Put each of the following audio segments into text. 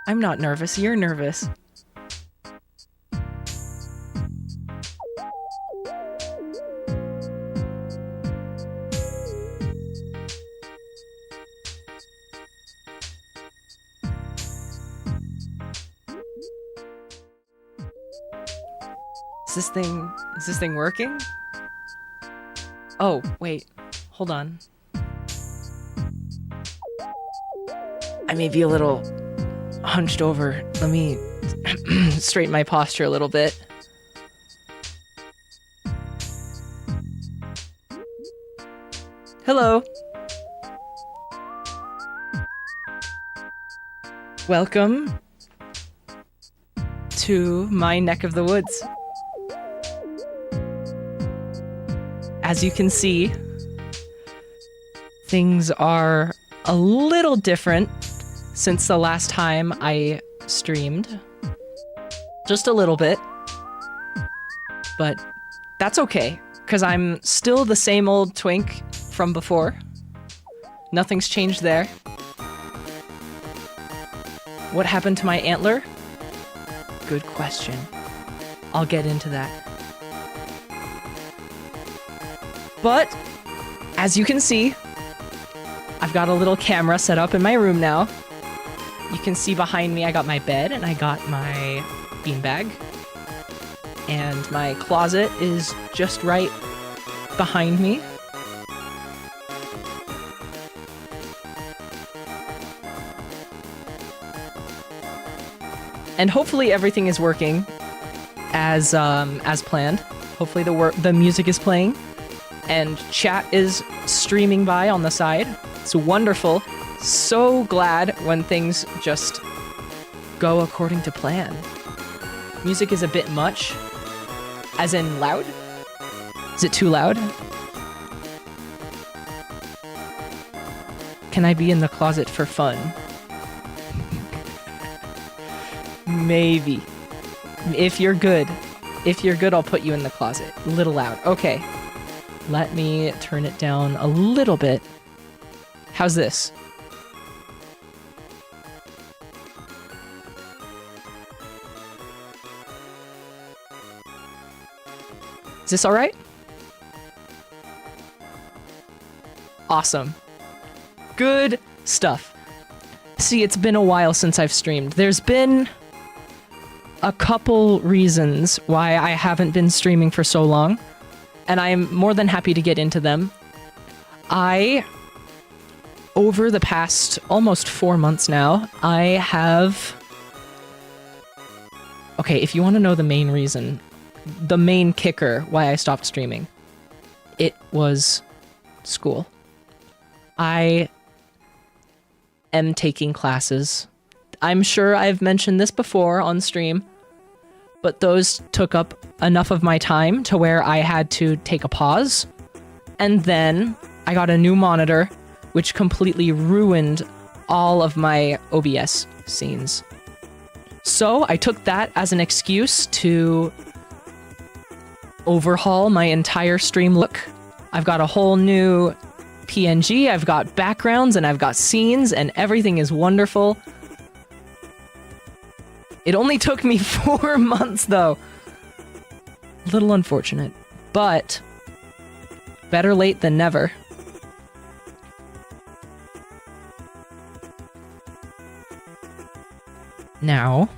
I'm not nervous. You're nervous. Is this thing working? Oh, wait. Hold on. I may be a little hunched over. Let me straighten my posture a little bit. Hello. Welcome to my neck of the woods. As you can see, things are a little different since the last time I streamed. Just a little bit. But that's okay, because I'm still the same old twink from before. Nothing's changed there. What happened to my antler? Good question. I'll get into that. But, as you can see, I've got a little camera set up in my room now. You can see behind me I got my bed and I got my beanbag. And my closet is just right behind me. And hopefully everything is working as planned. Hopefully the music is playing. And chat is streaming by on the side. It's wonderful. So glad when things just go according to plan. Music is a bit much. As in loud? Is it too loud? Can I be in the closet for fun? Maybe. If you're good, I'll put you in the closet. A little loud. Okay. Let me turn it down a little bit. How's this? Is this all right? Awesome. Good stuff. See, it's been a while since I've streamed. There's been a couple reasons why I haven't been streaming for so long, and I'm more than happy to get into them. Over the past almost 4 months now, I have... Okay, if you want to know the main reason, the main kicker why I stopped streaming, it was school. I am taking classes. I'm sure I've mentioned this before on stream, but those took up enough of my time to where I had to take a pause. And then I got a new monitor, which completely ruined all of my OBS scenes. So I took that as an excuse to overhaul my entire stream look. I've got a whole new PNG, I've got backgrounds, and I've got scenes, and everything is wonderful. It only took me 4 months, though. A little unfortunate, but better late than never. Now,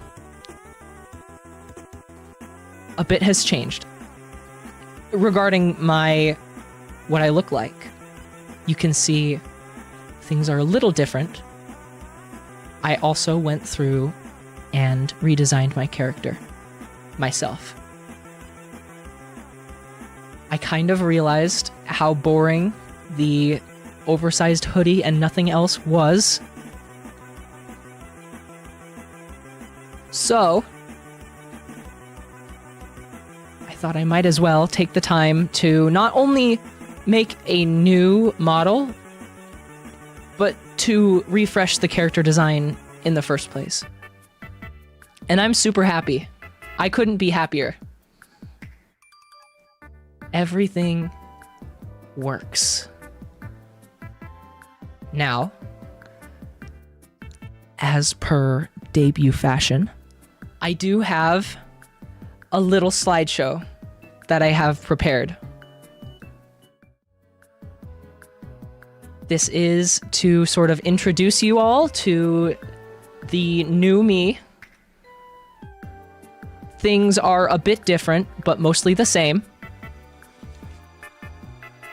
a bit has changed regarding what I look like. You can see things are a little different. I also went through and redesigned my character myself. I kind of realized how boring the oversized hoodie and nothing else was. So, I thought I might as well take the time to not only make a new model, but to refresh the character design in the first place. And I'm super happy. I couldn't be happier. Everything works. Now, as per debut fashion, I do have a little slideshow that I have prepared. This is to sort of introduce you all to the new me. Things are a bit different, but mostly the same.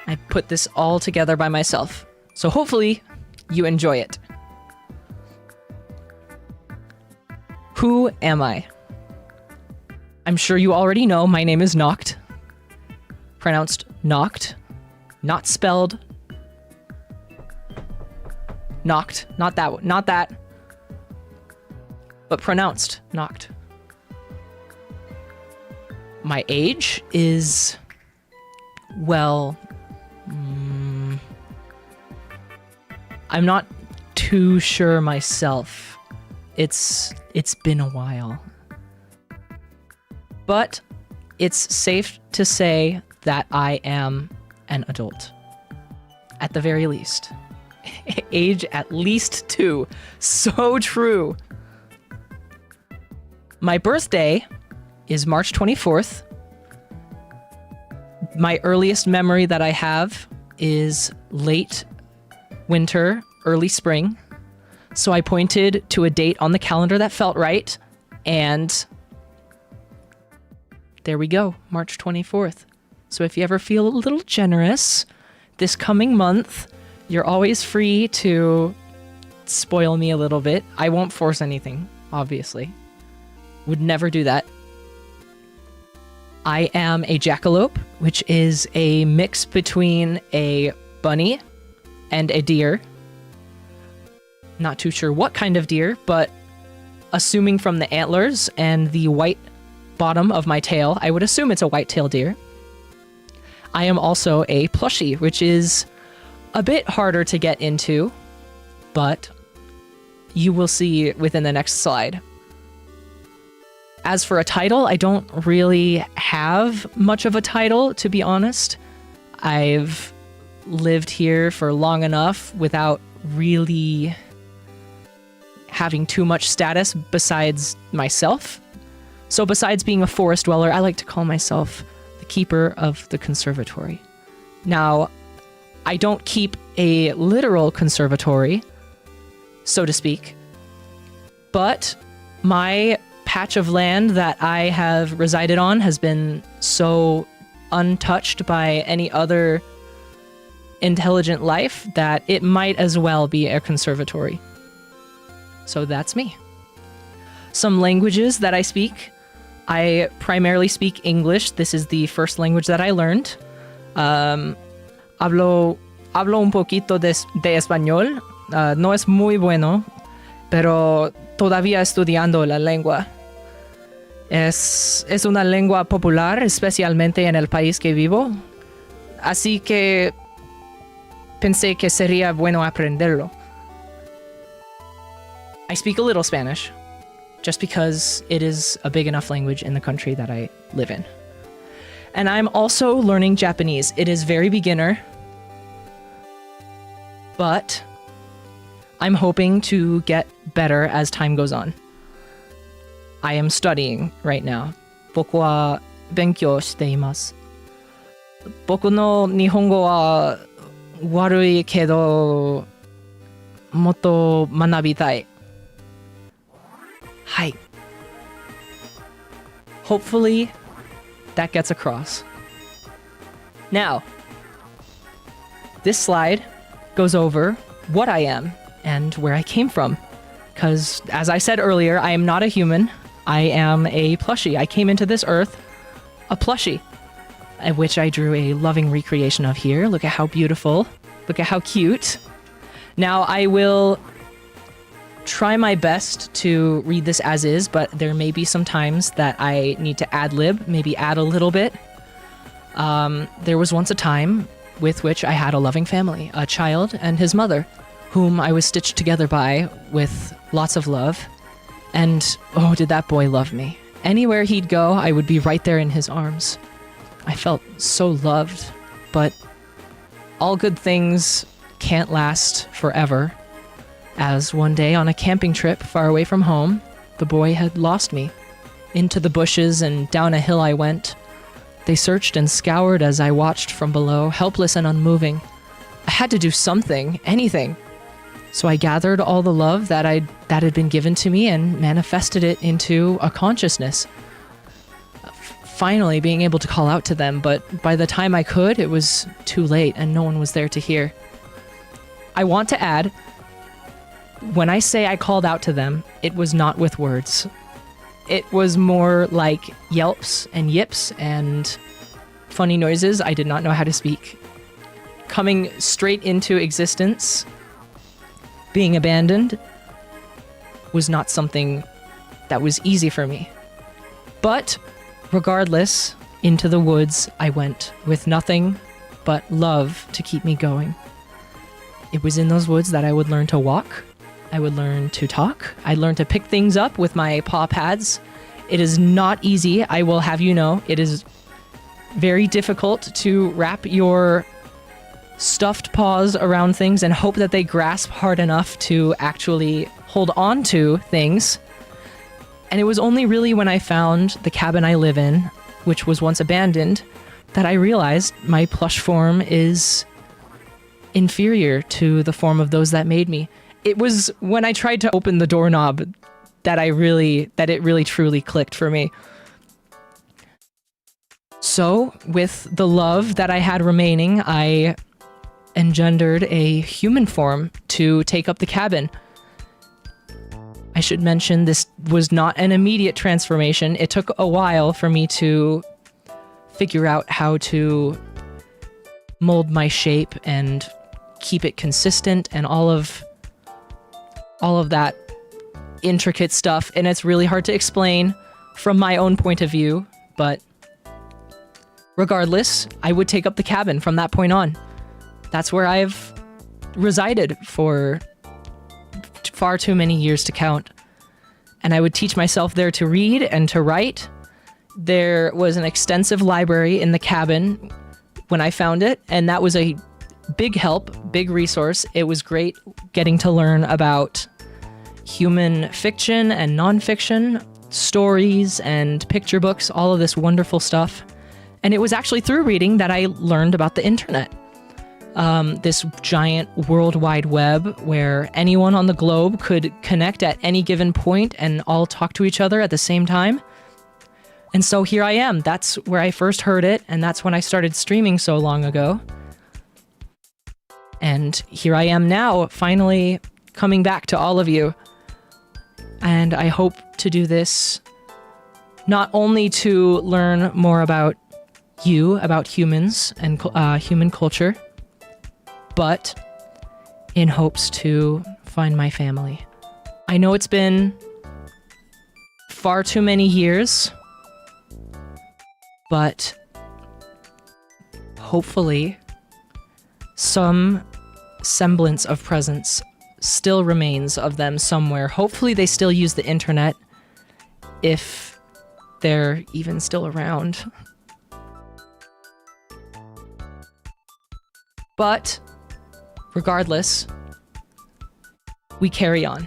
I put this all together by myself, so hopefully you enjoy it. Who am I? I'm sure you already know my name is Noct. Pronounced Noct, not spelled Noct, not that, but pronounced Noct. My age is, well, I'm not too sure myself. It's been a while. But it's safe to say that I am an adult. At the very least. Age at least 2. So true. My birthday is March 24th. My earliest memory that I have is late winter, early spring. So I pointed to a date on the calendar that felt right, and there we go, March 24th. So if you ever feel a little generous this coming month, you're always free to spoil me a little bit. I won't force anything, obviously. Would never do that. I am a jackalope, which is a mix between a bunny and a deer. Not too sure what kind of deer, but assuming from the antlers and the white bottom of my tail, I would assume it's a white-tailed deer. I am also a plushie, which is a bit harder to get into, but you will see within the next slide. As for a title, I don't really have much of a title, to be honest. I've lived here for long enough without really having too much status besides myself. So besides being a forest dweller, I like to call myself the keeper of the conservatory. Now, I don't keep a literal conservatory, so to speak, but my patch of land that I have resided on has been so untouched by any other intelligent life that it might as well be a conservatory. So that's me. Some languages that I speak. I primarily speak English. This is the first language that I learned. Hablo un poquito de español. No es muy bueno, pero todavía estudiando la lengua. Es una lengua popular, especialmente en el país que vivo. Así que pensé que sería bueno aprenderlo. I speak a little Spanish, just because it is a big enough language in the country that I live in. And I'm also learning Japanese. It is very beginner, but I'm hoping to get better as time goes on. I am studying right now. 僕は勉強しています。僕の日本語は悪いけど、もっと学びたい。はい。Hopefully, that gets across. Now, this slide goes over what I am and where I came from. Because, as I said earlier, I am not a human. I am a plushie. I came into this earth a plushie, which I drew a loving recreation of here. Look at how beautiful. Look at how cute. Now, I will try my best to read this as is, but there may be some times that I need to ad-lib, maybe add a little bit. There was once a time with which I had a loving family, a child and his mother, whom I was stitched together by with lots of love. And, oh, did that boy love me. Anywhere he'd go, I would be right there in his arms. I felt so loved, but all good things can't last forever. As one day on a camping trip far away from home, the boy had lost me. Into the bushes and down a hill I went. They searched and scoured as I watched from below, helpless and unmoving. I had to do something, anything. So I gathered all the love that had been given to me and manifested it into a consciousness. Finally being able to call out to them, but by the time I could, it was too late and no one was there to hear. I want to add, when I say I called out to them, it was not with words. It was more like yelps and yips and funny noises I did not know how to speak. Coming straight into existence, being abandoned, was not something that was easy for me. But regardless, into the woods I went with nothing but love to keep me going. It was in those woods that I would learn to walk. I would learn to talk. I'd learn to pick things up with my paw pads. It is not easy, I will have you know. It is very difficult to wrap your stuffed paws around things and hope that they grasp hard enough to actually hold on to things. And it was only really when I found the cabin I live in, which was once abandoned, that I realized my plush form is inferior to the form of those that made me. It was when I tried to open the doorknob that it really truly clicked for me. So, with the love that I had remaining, I engendered a human form to take up the cabin. I should mention this was not an immediate transformation. It took a while for me to figure out how to mold my shape and keep it consistent and all of that intricate stuff, and it's really hard to explain from my own point of view, but regardless, I would take up the cabin from that point on. That's where I've resided for far too many years to count. And I would teach myself there to read and to write. There was an extensive library in the cabin when I found it, and that was a big help, big resource. It was great getting to learn about human fiction and nonfiction, stories and picture books, all of this wonderful stuff. And it was actually through reading that I learned about the internet. This giant World Wide Web where anyone on the globe could connect at any given point and all talk to each other at the same time. And so here I am. That's where I first heard it, and that's when I started streaming so long ago. And here I am now, finally coming back to all of you. And I hope to do this not only to learn more about you, about humans and human culture, but in hopes to find my family. I know it's been far too many years, but hopefully some semblance of presence still remains of them somewhere. Hopefully they still use the internet, if they're even still around. But regardless, we carry on.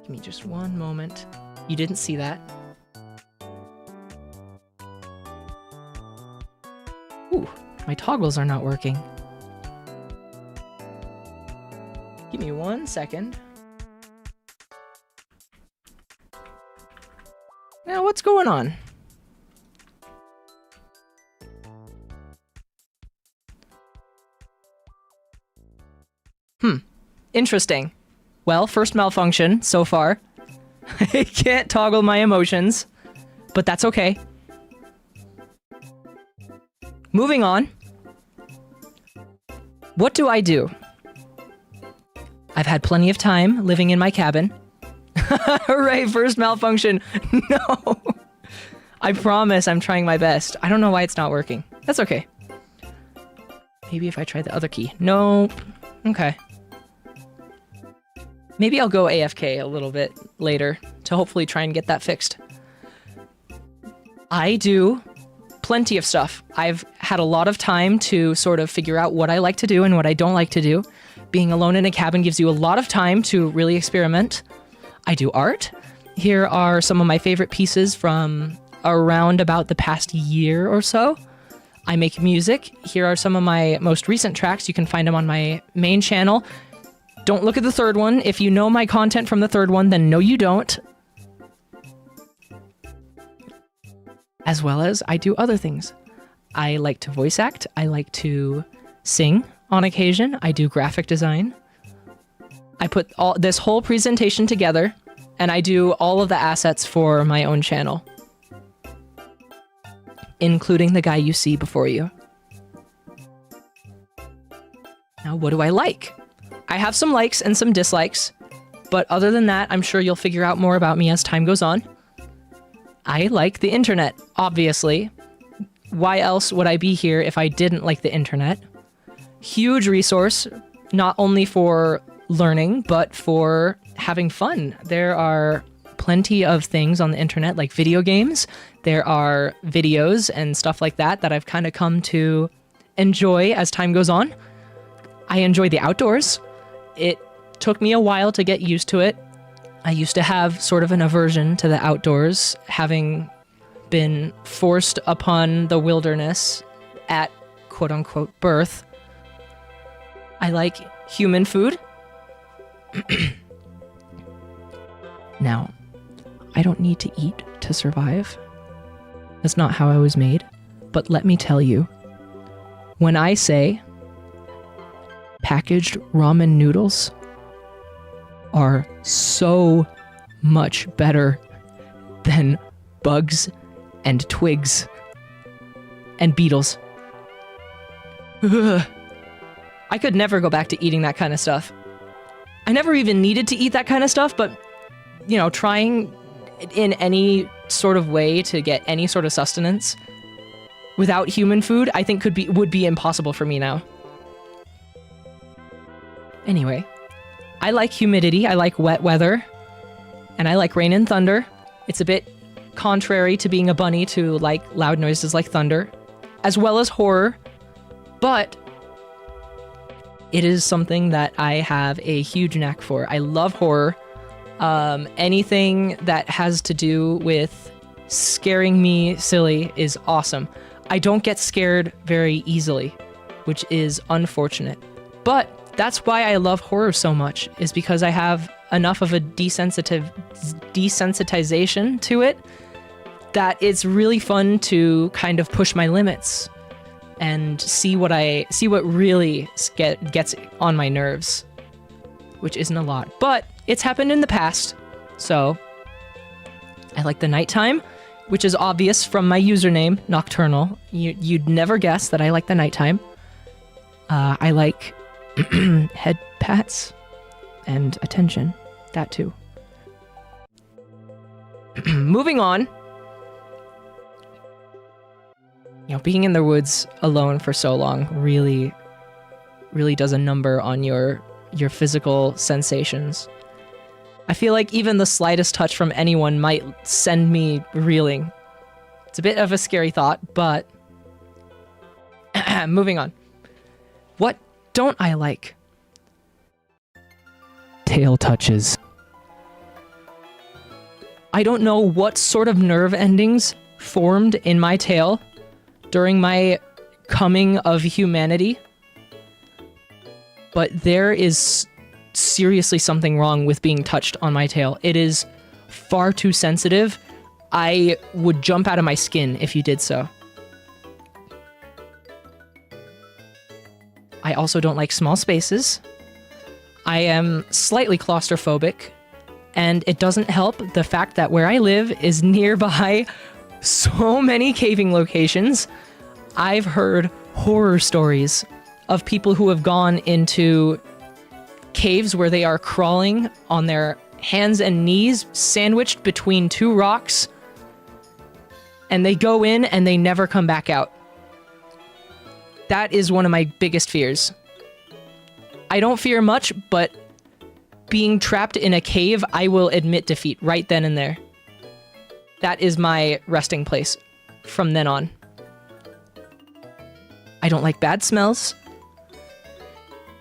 Give me just one moment. You didn't see that. Ooh, my toggles are not working. Give me 1 second. Now, what's going on? Interesting. Well, first malfunction so far. I can't toggle my emotions, but that's okay. Moving on. What do I do? I've had plenty of time living in my cabin. Hooray, first malfunction. No. I promise I'm trying my best. I don't know why it's not working. That's okay. Maybe if I try the other key. Nope. Okay. Maybe I'll go AFK a little bit later to hopefully try and get that fixed. I do plenty of stuff. I've had a lot of time to sort of figure out what I like to do and what I don't like to do, Being alone in a cabin gives you a lot of time to really experiment. I do art. Here are some of my favorite pieces from around about the past year or so. I make music. Here are some of my most recent tracks. You can find them on my main channel. Don't look at the third one. If you know my content from the third one, then no, you don't. As well as I do other things. I like to voice act. I like to sing on occasion. I do graphic design. I put all this whole presentation together, and I do all of the assets for my own channel, including the guy you see before you. Now, what do I like? I have some likes and some dislikes, but other than that, I'm sure you'll figure out more about me as time goes on. I like the internet, obviously. Why else would I be here if I didn't like the internet? Huge resource, not only for learning, but for having fun. There are plenty of things on the internet, like video games. There are videos and stuff like that that I've kind of come to enjoy as time goes on. I enjoy the outdoors. It took me a while to get used to it. I used to have sort of an aversion to the outdoors, having been forced upon the wilderness at quote-unquote birth. I like human food. Now, I don't need to eat to survive. That's not how I was made. But let me tell you, when I say packaged ramen noodles are so much better than bugs and twigs and beetles. Ugh. I could never go back to eating that kind of stuff. I never even needed to eat that kind of stuff, but, you know, trying in any sort of way to get any sort of sustenance without human food, I think would be impossible for me now. Anyway, I like humidity, I like wet weather, and I like rain and thunder. It's a bit contrary to being a bunny to like loud noises like thunder, as well as horror, but it is something that I have a huge knack for. I love horror. Anything that has to do with scaring me silly is awesome. I don't get scared very easily, which is unfortunate. But that's why I love horror so much, is because I have enough of a desensitization to it that it's really fun to kind of push my limits and see what really gets on my nerves, which isn't a lot, but it's happened in the past. So I like the nighttime, which is obvious from my username, Nocturnal. You'd never guess that I like the nighttime. I like head pats and attention, that too. Moving on. You know, being in the woods alone for so long really does a number on your physical sensations. I feel like even the slightest touch from anyone might send me reeling. It's a bit of a scary thought, but moving on. What don't I like? Tail touches. I don't know what sort of nerve endings formed in my tail during my coming of humanity, but there is seriously something wrong with being touched on my tail. It is far too sensitive. I would jump out of my skin if you did so. I also don't like small spaces. I am slightly claustrophobic, and it doesn't help the fact that where I live is nearby so many caving locations. I've heard horror stories of people who have gone into caves where they are crawling on their hands and knees, sandwiched between two rocks, and they go in and they never come back out. That is one of my biggest fears. I don't fear much, but being trapped in a cave, I will admit defeat right then and there. That is my resting place from then on. I don't like bad smells.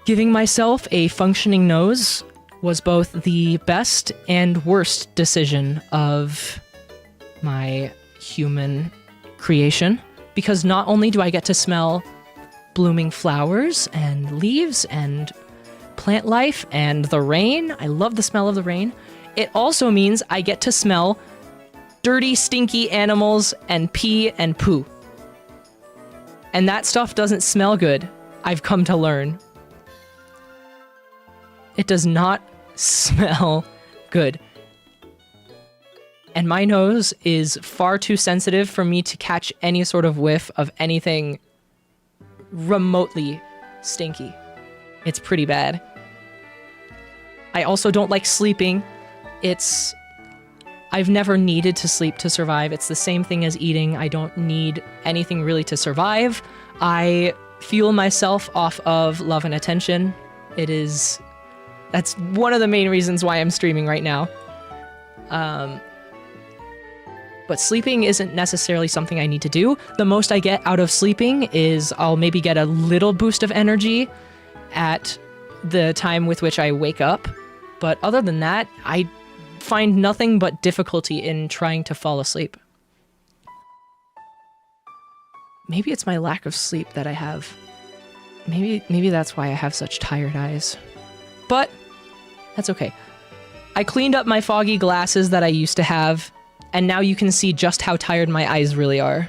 Giving myself a functioning nose was both the best and worst decision of my human creation, because not only do I get to smell blooming flowers and leaves and plant life and the rain, I love the smell of the rain, it also means I get to smell dirty, stinky animals and pee and poo. And that stuff doesn't smell good, I've come to learn. It does not smell good. And my nose is far too sensitive for me to catch any sort of whiff of anything remotely stinky. It's pretty bad. I also don't like sleeping. I've never needed to sleep to survive. It's the same thing as eating. I don't need anything really to survive. I fuel myself off of love and attention. That's one of the main reasons why I'm streaming right now. But sleeping isn't necessarily something I need to do. The most I get out of sleeping is I'll maybe get a little boost of energy at the time with which I wake up. But other than that, I find nothing but difficulty in trying to fall asleep. Maybe it's my lack of sleep that I have. Maybe that's why I have such tired eyes. But that's okay. I cleaned up my foggy glasses that I used to have, and now you can see just how tired my eyes really are.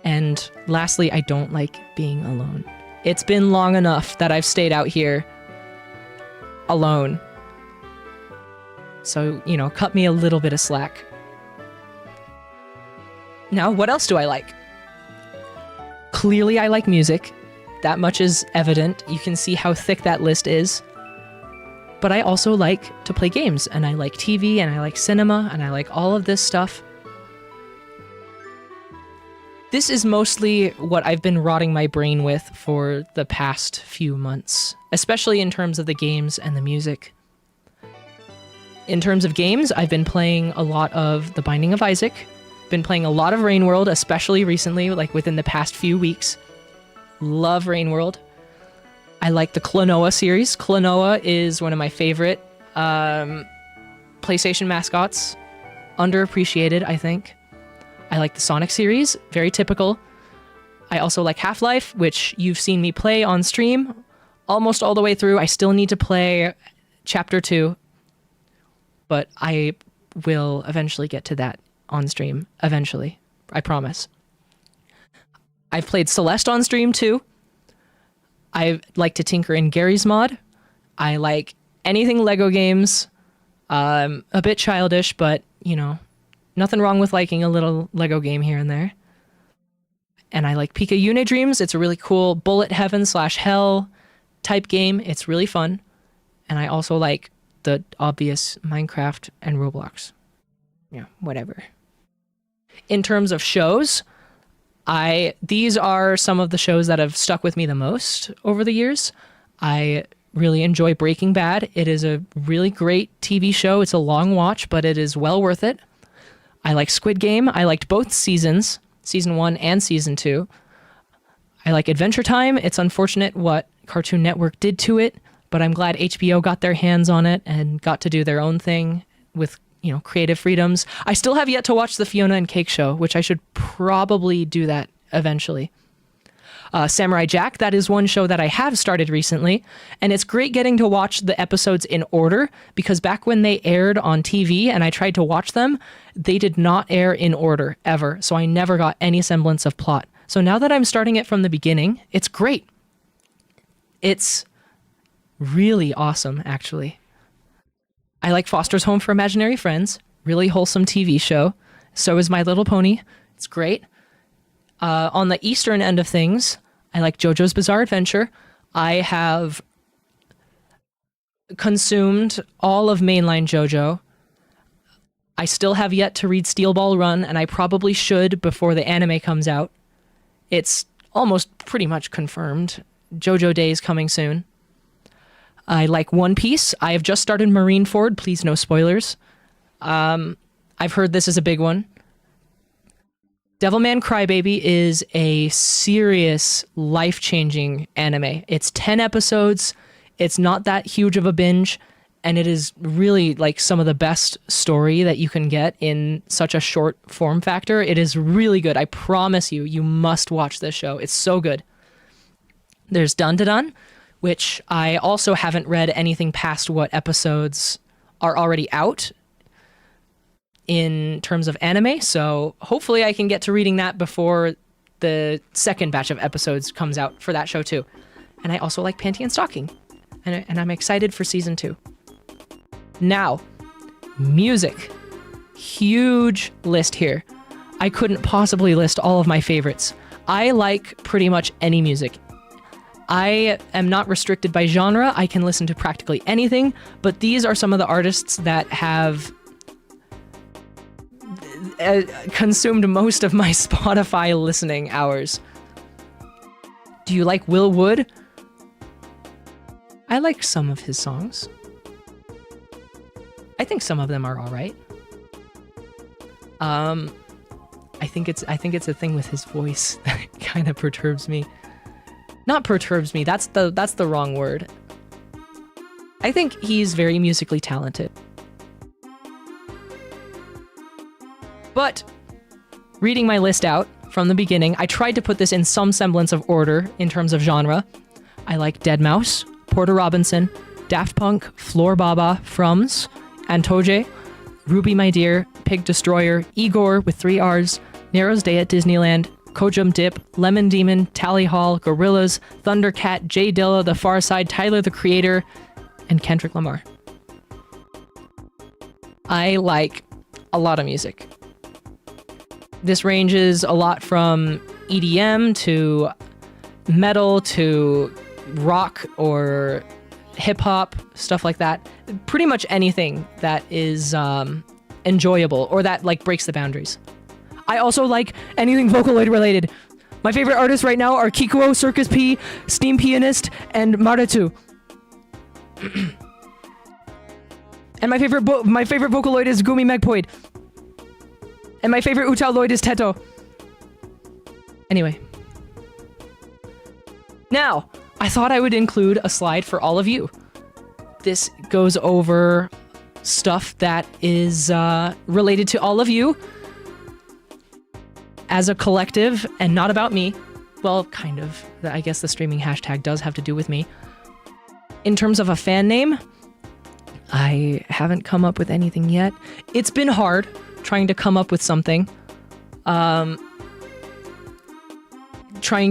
And lastly, I don't like being alone. It's been long enough that I've stayed out here alone. So, cut me a little bit of slack. Now, what else do I like? Clearly, I like music. That much is evident. You can see how thick that list is. But I also like to play games, and I like TV, and I like cinema, and I like all of this stuff. This is mostly what I've been rotting my brain with for the past few months, especially in terms of the games and the music. In terms of games, I've been playing a lot of The Binding of Isaac, been playing a lot of Rain World, especially recently, like within the past few weeks. Love Rain World. I like the Klonoa series. Klonoa is one of my favorite PlayStation mascots. Underappreciated, I think. I like the Sonic series. Very typical. I also like Half-Life, which you've seen me play on stream almost all the way through. I still need to play Chapter 2, but I will eventually get to that on stream. Eventually. I promise. I've played Celeste on stream too. I like to tinker in Gary's mod. I like anything Lego games. A bit childish, but, nothing wrong with liking a little Lego game here and there. And I like Pika Unidreams. It's a really cool bullet heaven/hell type game. It's really fun. And I also like the obvious Minecraft and Roblox. Whatever. In terms of shows, these are some of the shows that have stuck with me the most over the years. I really enjoy Breaking Bad. It is a really great TV show. It's a long watch, but it is well worth it. I like Squid Game. I liked both seasons, season 1 and season 2. I like Adventure Time. It's unfortunate what Cartoon Network did to it, but I'm glad HBO got their hands on it and got to do their own thing with creative freedoms. I still have yet to watch the Fiona and Cake show, which I should probably do that eventually. Samurai Jack, that is one show that I have started recently, and it's great getting to watch the episodes in order, because back when they aired on TV and I tried to watch them, they did not air in order, ever, so I never got any semblance of plot. So now that I'm starting it from the beginning, it's great. It's really awesome, actually. I like Foster's Home for Imaginary Friends. Really wholesome TV show. So is My Little Pony. It's great. On the eastern end of things, I like JoJo's Bizarre Adventure. I have consumed all of mainline JoJo. I still have yet to read Steel Ball Run, and I probably should before the anime comes out. It's almost pretty much confirmed. JoJo Days coming soon. I like One Piece. I have just started Marineford. Please, no spoilers. I've heard this is a big one. Devilman Crybaby is a serious, life-changing anime. It's 10 episodes. It's not that huge of a binge, and it is really like some of the best story that you can get in such a short form factor. It is really good. I promise you, you must watch this show. It's so good. There's Dun, which I also haven't read anything past what episodes are already out in terms of anime, so hopefully I can get to reading that before the second batch of episodes comes out for that show too. And I also like Panty and Stocking, and I'm excited for season 2. Now, music. Huge list here. I couldn't possibly list all of my favorites. I like pretty much any music. I am not restricted by genre. I can listen to practically anything, but these are some of the artists that have consumed most of my Spotify listening hours. Do you like Will Wood? I like some of his songs. I think some of them are all right. I think it's a thing with his voice that kind of perturbs me. Not perturbs me. That's the wrong word. I think he's very musically talented. But reading my list out from the beginning, I tried to put this in some semblance of order in terms of genre. I like Deadmau5, Porter Robinson, Daft Punk, Floor Baba, Frums, Antoje, Ruby My Dear, Pig Destroyer, Igor with 3 R's, Narrows Day at Disneyland, Kojum Dip, Lemon Demon, Tally Hall, Gorillaz, Thundercat, Jay Dilla, The Far Side, Tyler the Creator, and Kendrick Lamar. I like a lot of music. This ranges a lot from EDM to metal to rock or hip hop, stuff like that. Pretty much anything that is enjoyable or that like breaks the boundaries. I also like anything Vocaloid related. My favorite artists right now are Kikuo, Circus P, Steam Pianist, and Maretu. And my favorite Vocaloid is Gumi Megpoid. And my favorite Utaloid is Teto. Anyway. Now, I thought I would include a slide for all of you. This goes over stuff that is related to all of you as a collective and not about me. Well, kind of. I guess the streaming hashtag does have to do with me. In terms of a fan name, I haven't come up with anything yet. It's been hard trying to come up with something. Trying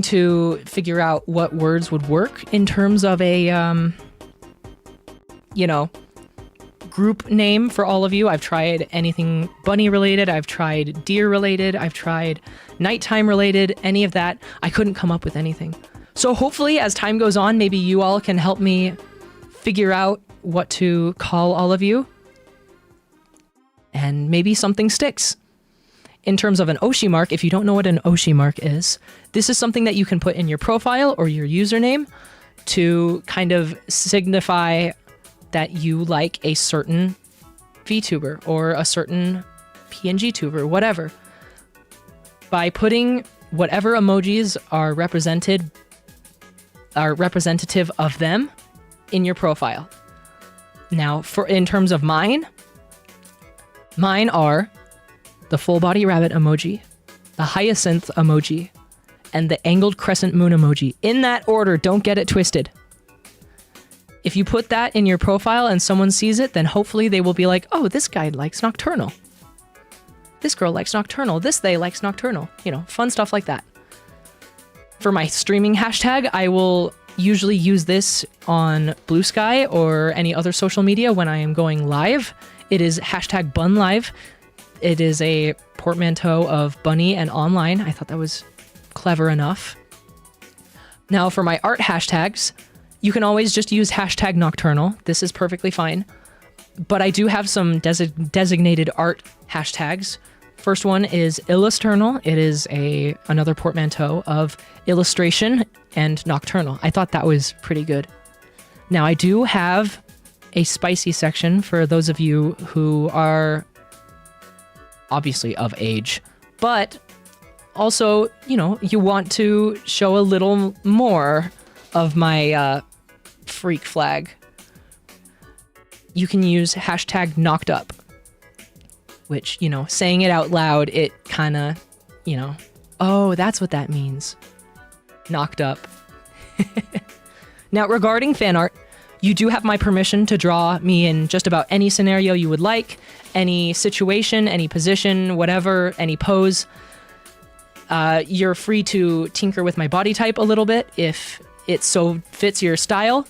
to figure out what words would work in terms of a, group name for all of you. I've tried anything bunny related. I've tried deer related. I've tried nighttime related, any of that. I couldn't come up with anything. So hopefully as time goes on, maybe you all can help me figure out what to call all of you. And maybe something sticks. In terms of an Oshi mark, if you don't know what an Oshi mark is, this is something that you can put in your profile or your username to kind of signify that you like a certain VTuber or a certain PNG tuber, whatever. By putting whatever emojis are representative of them in your profile. Now, in terms of mine are the full body rabbit emoji, the hyacinth emoji, and the angled crescent moon emoji. In that order, don't get it twisted. If you put that in your profile and someone sees it, then hopefully they will be like, oh, this guy likes Nocturnal. This girl likes Nocturnal. This they likes Nocturnal. Fun stuff like that. For my streaming hashtag, I will usually use this on Blue Sky or any other social media when I am going live. It is hashtag BunLive. It is a portmanteau of bunny and online. I thought that was clever enough. Now for my art hashtags, you can always just use hashtag Nocturnal. This is perfectly fine. But I do have some designated art hashtags. First one is Illusturnal. It is another portmanteau of illustration and nocturnal. I thought that was pretty good. Now I do have a spicy section for those of you who are obviously of age, but also, you want to show a little more of my freak flag, you can use hashtag knocked up, which, saying it out loud, it kind of, oh, that's what that means. Knocked up. Now, regarding fan art, you do have my permission to draw me in just about any scenario you would like, any situation, any position, whatever, any pose. You're free to tinker with my body type a little bit if it so fits your style.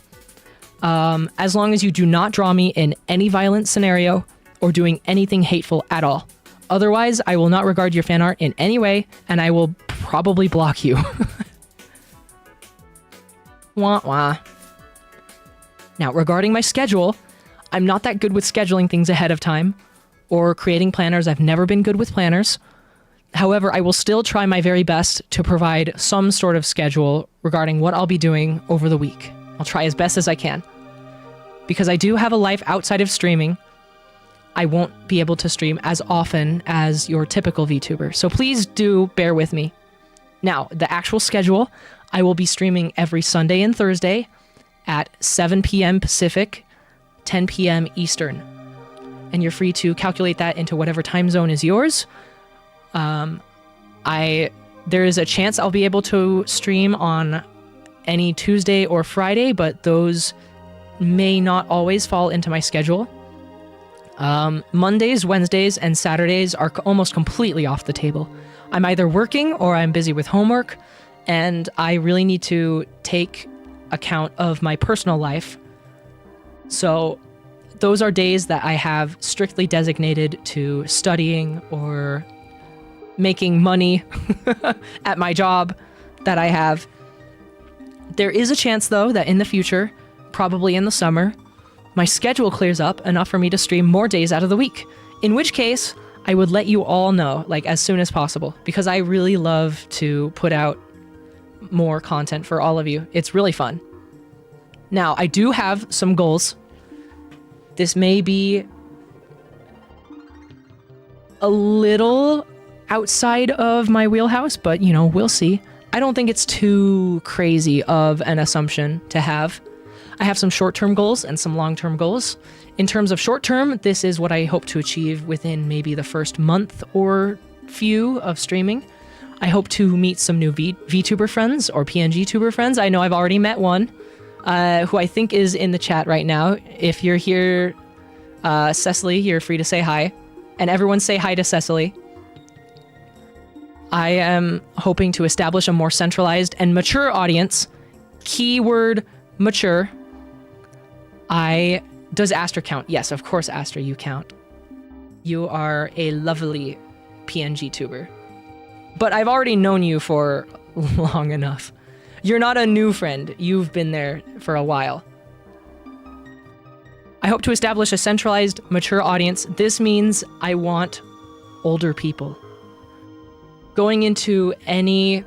As long as you do not draw me in any violent scenario or doing anything hateful at all. Otherwise, I will not regard your fan art in any way, and I will probably block you. Wah wah. Now, regarding my schedule, I'm not that good with scheduling things ahead of time or creating planners. I've never been good with planners. However, I will still try my very best to provide some sort of schedule regarding what I'll be doing over the week. I'll try as best as I can. Because I do have a life outside of streaming, I won't be able to stream as often as your typical VTuber. So please do bear with me. Now, the actual schedule, I will be streaming every Sunday and Thursday at 7 p.m. Pacific, 10 p.m. Eastern. And you're free to calculate that into whatever time zone is yours. There is a chance I'll be able to stream on any Tuesday or Friday, but those may not always fall into my schedule. Mondays, Wednesdays, and Saturdays are almost completely off the table. I'm either working or I'm busy with homework, and I really need to take account of my personal life. So those are days that I have strictly designated to studying or making money at my job that I have. There is a chance, though, that in the future, probably in the summer, my schedule clears up enough for me to stream more days out of the week. In which case, I would let you all know, as soon as possible, because I really love to put out more content for all of you. It's really fun. Now, I do have some goals. This may be a little outside of my wheelhouse, but, we'll see. I don't think it's too crazy of an assumption to have. I have some short-term goals and some long-term goals. In terms of short-term, this is what I hope to achieve within maybe the first month or few of streaming. I hope to meet some new VTuber friends or PNG tuber friends. I know I've already met one, who I think is in the chat right now. If you're here, Cecily, you're free to say hi. And everyone say hi to Cecily. I am hoping to establish a more centralized and mature audience. Keyword mature. Does Aster count? Yes, of course, Aster, you count. You are a lovely PNG tuber. But I've already known you for long enough. You're not a new friend. You've been there for a while. I hope to establish a centralized, mature audience. This means I want older people. Going into any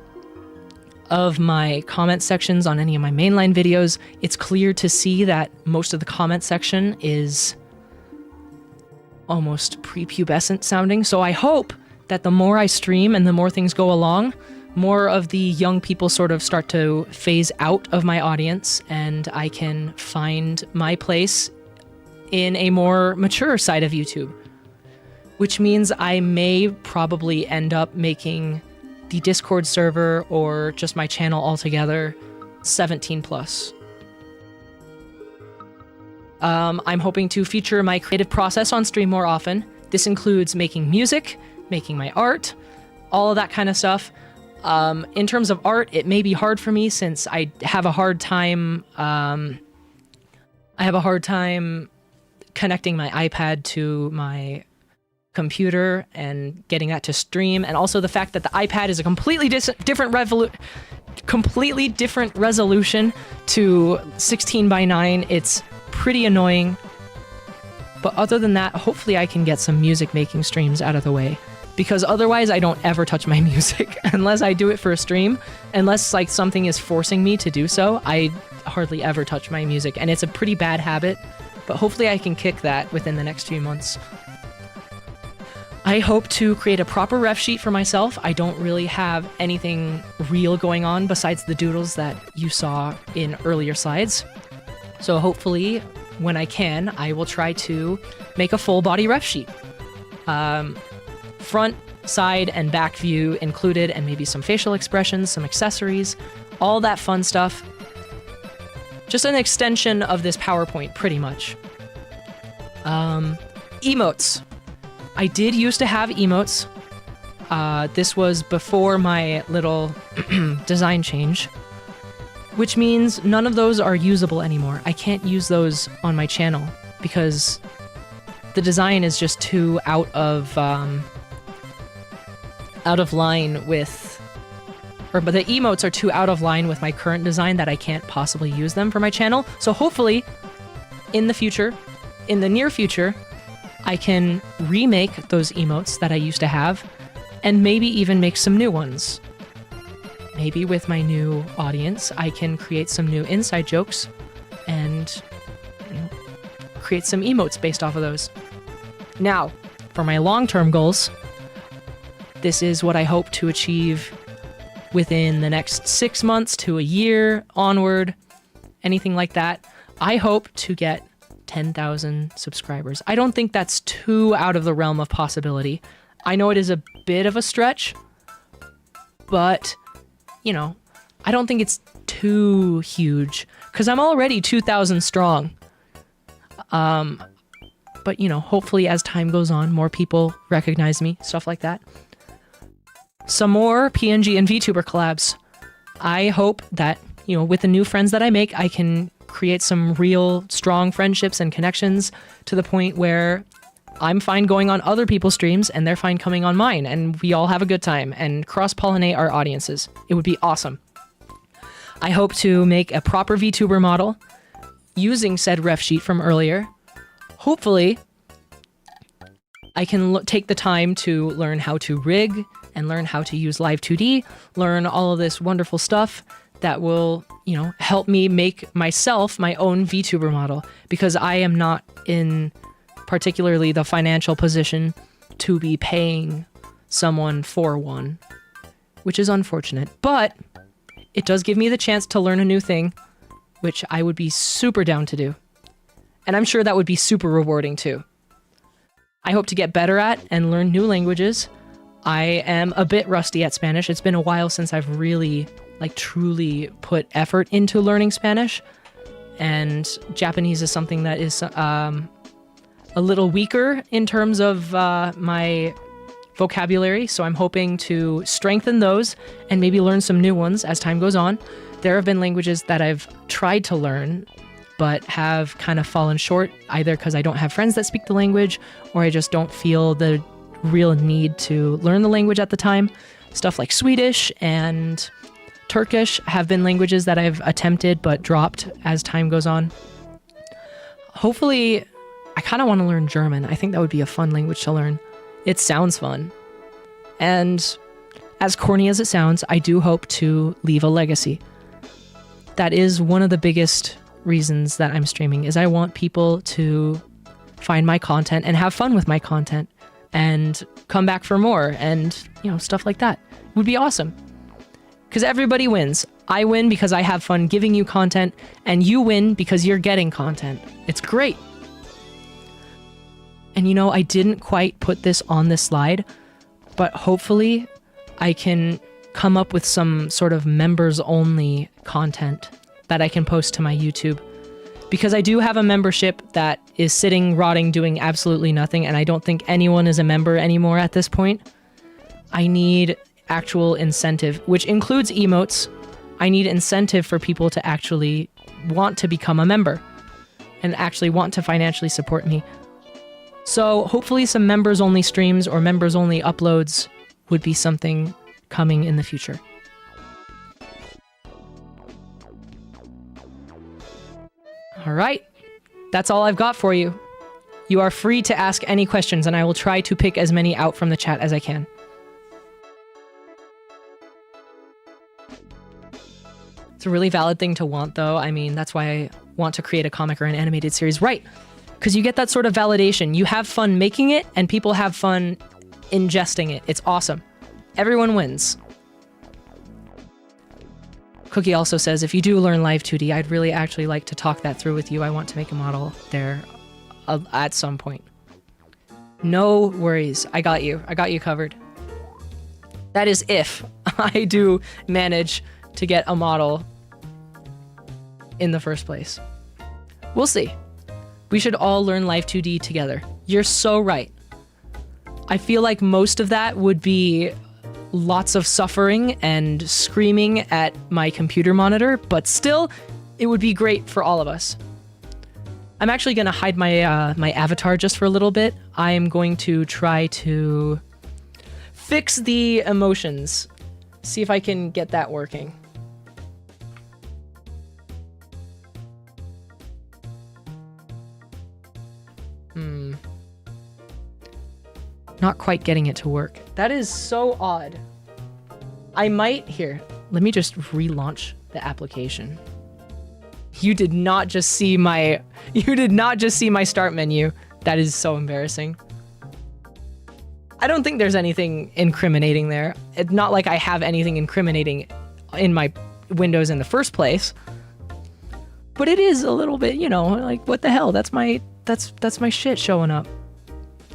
of my comment sections on any of my mainline videos, it's clear to see that most of the comment section is almost prepubescent sounding. So I hope that the more I stream and the more things go along, more of the young people sort of start to phase out of my audience, and I can find my place in a more mature side of YouTube. Which means I may probably end up making the Discord server or just my channel altogether 17 plus. I'm hoping to feature my creative process on stream more often. This includes making music, making my art, all of that kind of stuff. In terms of art, it may be hard for me since I have a hard time connecting my iPad to my computer and getting that to stream, and also the fact that the iPad is a completely different resolution to 16:9. It's pretty annoying. But other than that, hopefully I can get some music making streams out of the way, because otherwise I don't ever touch my music unless I do it for a stream. Unless something is forcing me to do so, I hardly ever touch my music, and it's a pretty bad habit, but hopefully I can kick that within the next few months. I hope to create a proper ref sheet for myself. I don't really have anything real going on besides the doodles that you saw in earlier slides. So hopefully, when I can, I will try to make a full body ref sheet. Front, side, and back view included, and maybe some facial expressions, some accessories, all that fun stuff. Just an extension of this PowerPoint, pretty much. Emotes. I did used to have emotes. This was before my little design change, which means none of those are usable anymore. I can't use those on my channel because the design is just too out of line with, but the emotes are too out of line with my current design that I can't possibly use them for my channel. So hopefully, in the near future, I can remake those emotes that I used to have, and maybe even make some new ones. Maybe with my new audience, I can create some new inside jokes and create some emotes based off of those. Now, for my long-term goals, this is what I hope to achieve within the next 6 months to a year onward, anything like that. I hope to get 10,000 subscribers. I don't think that's too out of the realm of possibility. I know it is a bit of a stretch, but, I don't think it's too huge because I'm already 2,000 strong. But, hopefully as time goes on, more people recognize me, stuff like that. Some more PNG and VTuber collabs. I hope that, with the new friends that I make, I can create some real strong friendships and connections to the point where I'm fine going on other people's streams and they're fine coming on mine, and we all have a good time and cross-pollinate our audiences. It would be awesome. I hope to make a proper VTuber model using said ref sheet from earlier. Hopefully, I can take the time to learn how to rig and learn how to use Live 2D, learn all of this wonderful stuff that will, help me make myself my own VTuber model, because I am not in particularly the financial position to be paying someone for one, which is unfortunate, but it does give me the chance to learn a new thing, which I would be super down to do. And I'm sure that would be super rewarding too. I hope to get better at and learn new languages. I am a bit rusty at Spanish. It's been a while since I've really, truly put effort into learning Spanish. And Japanese is something that is a little weaker in terms of my vocabulary. So I'm hoping to strengthen those and maybe learn some new ones as time goes on. There have been languages that I've tried to learn, but have kind of fallen short, either because I don't have friends that speak the language, or I just don't feel the real need to learn the language at the time. Stuff like Swedish and Turkish have been languages that I've attempted but dropped as time goes on. Hopefully, I kind of want to learn German. I think that would be a fun language to learn. It sounds fun. And as corny as it sounds, I do hope to leave a legacy. That is one of the biggest reasons that I'm streaming, is I want people to find my content and have fun with my content and come back for more and, stuff like that. It would be awesome. Because everybody wins. I win because I have fun giving you content, and you win because you're getting content. It's great. And I didn't quite put this on this slide, but hopefully I can come up with some sort of members-only content that I can post to my YouTube. Because I do have a membership that is sitting, rotting, doing absolutely nothing, and I don't think anyone is a member anymore at this point. I need actual incentive, which includes emotes. I need incentive for people to actually want to become a member and actually want to financially support me. So hopefully some members-only streams or members-only uploads would be something coming in the future. All right, that's all I've got for you. You are free to ask any questions, and I will try to pick as many out from the chat as I can. It's a really valid thing to want, though. I mean, that's why I want to create a comic or an animated series, right? Because you get that sort of validation. You have fun making it, and people have fun ingesting it. It's awesome. Everyone wins. Cookie also says, if you do learn Live 2D, I'd really actually like to talk that through with you. I want to make a model there at some point. No worries. I got you. I got you covered. That is if I do manage to get a model in the first place. We'll see. We should all learn Live 2D together. You're so right. I feel like most of that would be lots of suffering and screaming at my computer monitor, but still, it would be great for all of us. I'm actually going to hide my my avatar just for a little bit. I am going to try to fix the emotions. See if I can get that working. Not quite getting it to work. That is so odd. I might... Here, let me just relaunch the application. You did not just see my... You did not just see my start menu. That is so embarrassing. I don't think there's anything incriminating there. It's not like I have anything incriminating in my Windows in the first place. But it is a little bit, you know, like, what the hell? That's my shit showing up.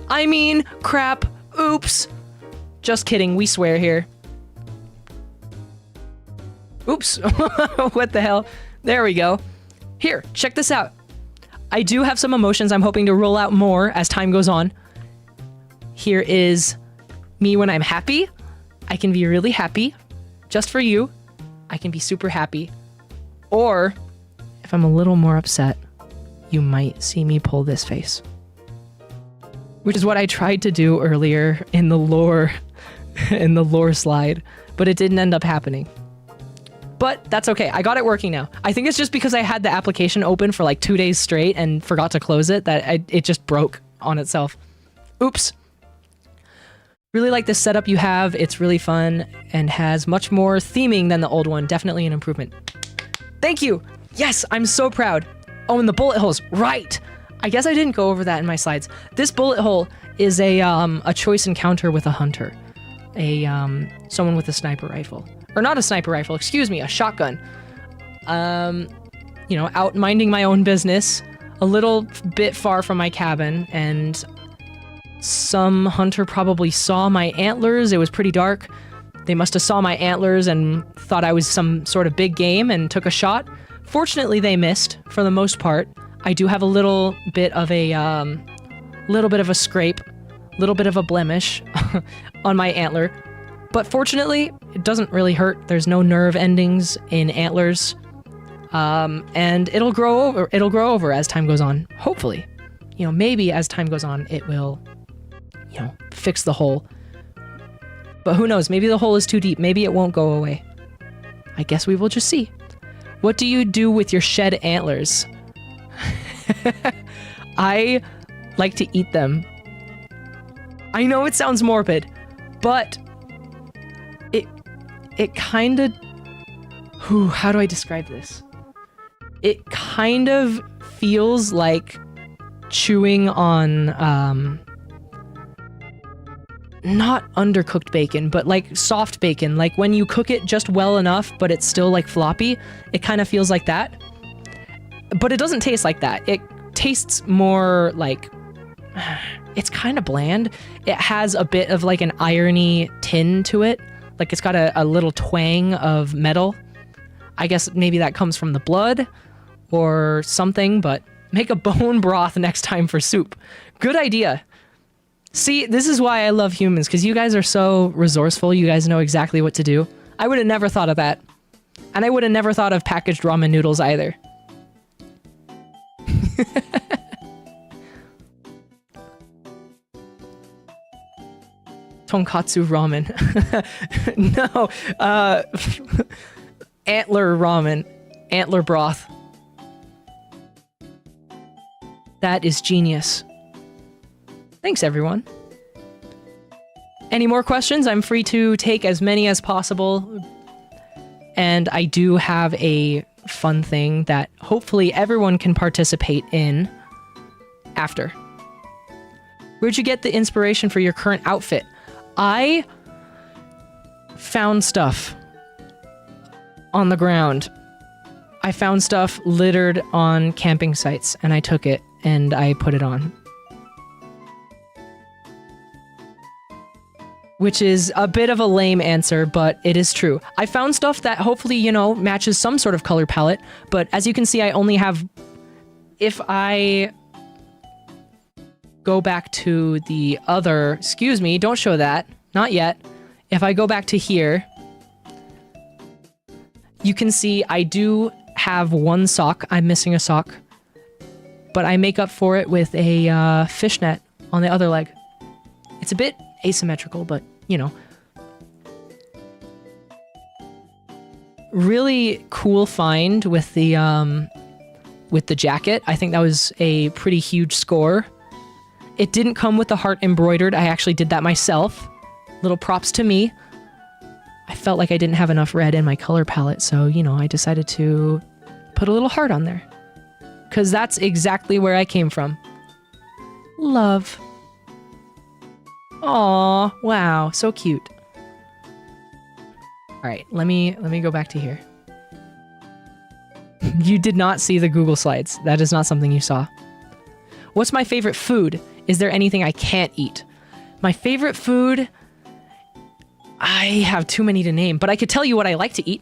I mean, crap. Oops. Just kidding. We swear here. Oops. What the hell? There we go. Here, check this out. I do have some emotions I'm hoping to roll out more as time goes on. Here is me when I'm happy. I can be really happy. Just for you. I can be super happy. Or, if I'm a little more upset, you might see me pull this face. Which is what I tried to do earlier in the lore slide, but it didn't end up happening. But that's okay. I got it working now. I think it's just because I had the application open for like 2 days straight and forgot to close it that it just broke on itself. Oops. Really like this setup you have. It's really fun and has much more theming than the old one. Definitely an improvement. Thank you. Yes, I'm so proud. Oh, and the bullet holes. Right. I guess I didn't go over that in my slides. This bullet hole is a choice encounter with a hunter. Someone with a sniper rifle. Or not a sniper rifle, excuse me, a shotgun. You know, out minding my own business, a little bit far from my cabin, and some hunter probably saw my antlers. It was pretty dark. They must have saw my antlers and thought I was some sort of big game and took a shot. Fortunately, they missed for the most part. I do have a little bit of a scrape, little bit of a blemish on my antler, but fortunately, it doesn't really hurt. There's no nerve endings in antlers, and it'll grow over. It'll grow over as time goes on. Hopefully, you know, maybe as time goes on, it will, you know, fix the hole. But who knows? Maybe the hole is too deep. Maybe it won't go away. I guess we will just see. What do you do with your shed antlers? I like to eat them. I know it sounds morbid, but it kind of... How do I describe this? It kind of feels like chewing on, not undercooked bacon, but like soft bacon. Like when you cook it just well enough, but it's still like floppy, it kind of feels like that. But it doesn't taste like that. It tastes more like... It's kind of bland. It has a bit of like an irony tin to it. Like it's got a little twang of metal. I guess maybe that comes from the blood or something, but make a bone broth next time for soup. Good idea. See, this is why I love humans, because you guys are so resourceful. You guys know exactly what to do. I would have never thought of that. And I would have never thought of packaged ramen noodles either. Tonkatsu ramen. No. Antler ramen. Antler broth. That is genius. Thanks, everyone. Any more questions? I'm free to take as many as possible. And I do have a fun thing that hopefully everyone can participate in after. Where'd you get the inspiration for your current outfit? I found stuff on the ground. I found stuff littered on camping sites, and I took it and I put it on. Which is a bit of a lame answer, but it is true. I found stuff that hopefully, you know, matches some sort of color palette, but as you can see, I only have... If I go back to the other... Excuse me, don't show that. Not yet. If I go back to here, you can see I do have one sock. I'm missing a sock. But I make up for it with a fishnet on the other leg. It's a bit asymmetrical, but, you know. Really cool find with the jacket. I think that was a pretty huge score. It didn't come with the heart embroidered. I actually did that myself. Little props to me. I felt like I didn't have enough red in my color palette, so, you know, I decided to put a little heart on there. Because that's exactly where I came from. Love. Aw, wow, so cute. Alright, let me go back to here. You did not see the Google Slides. That is not something you saw. What's my favorite food? Is there anything I can't eat? My favorite food... I have too many to name, but I could tell you what I like to eat.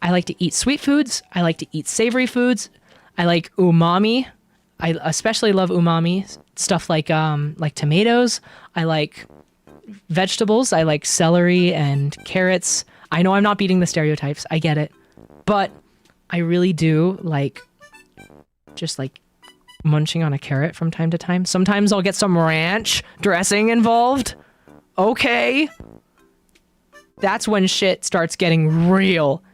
I like to eat sweet foods. I like to eat savory foods. I like umami. I especially love umami. Stuff like tomatoes. I like vegetables. I like celery and carrots. I know I'm not beating the stereotypes. I get it. But I really do like just like munching on a carrot from time to time. Sometimes I'll get some ranch dressing involved. Okay. That's when shit starts getting real,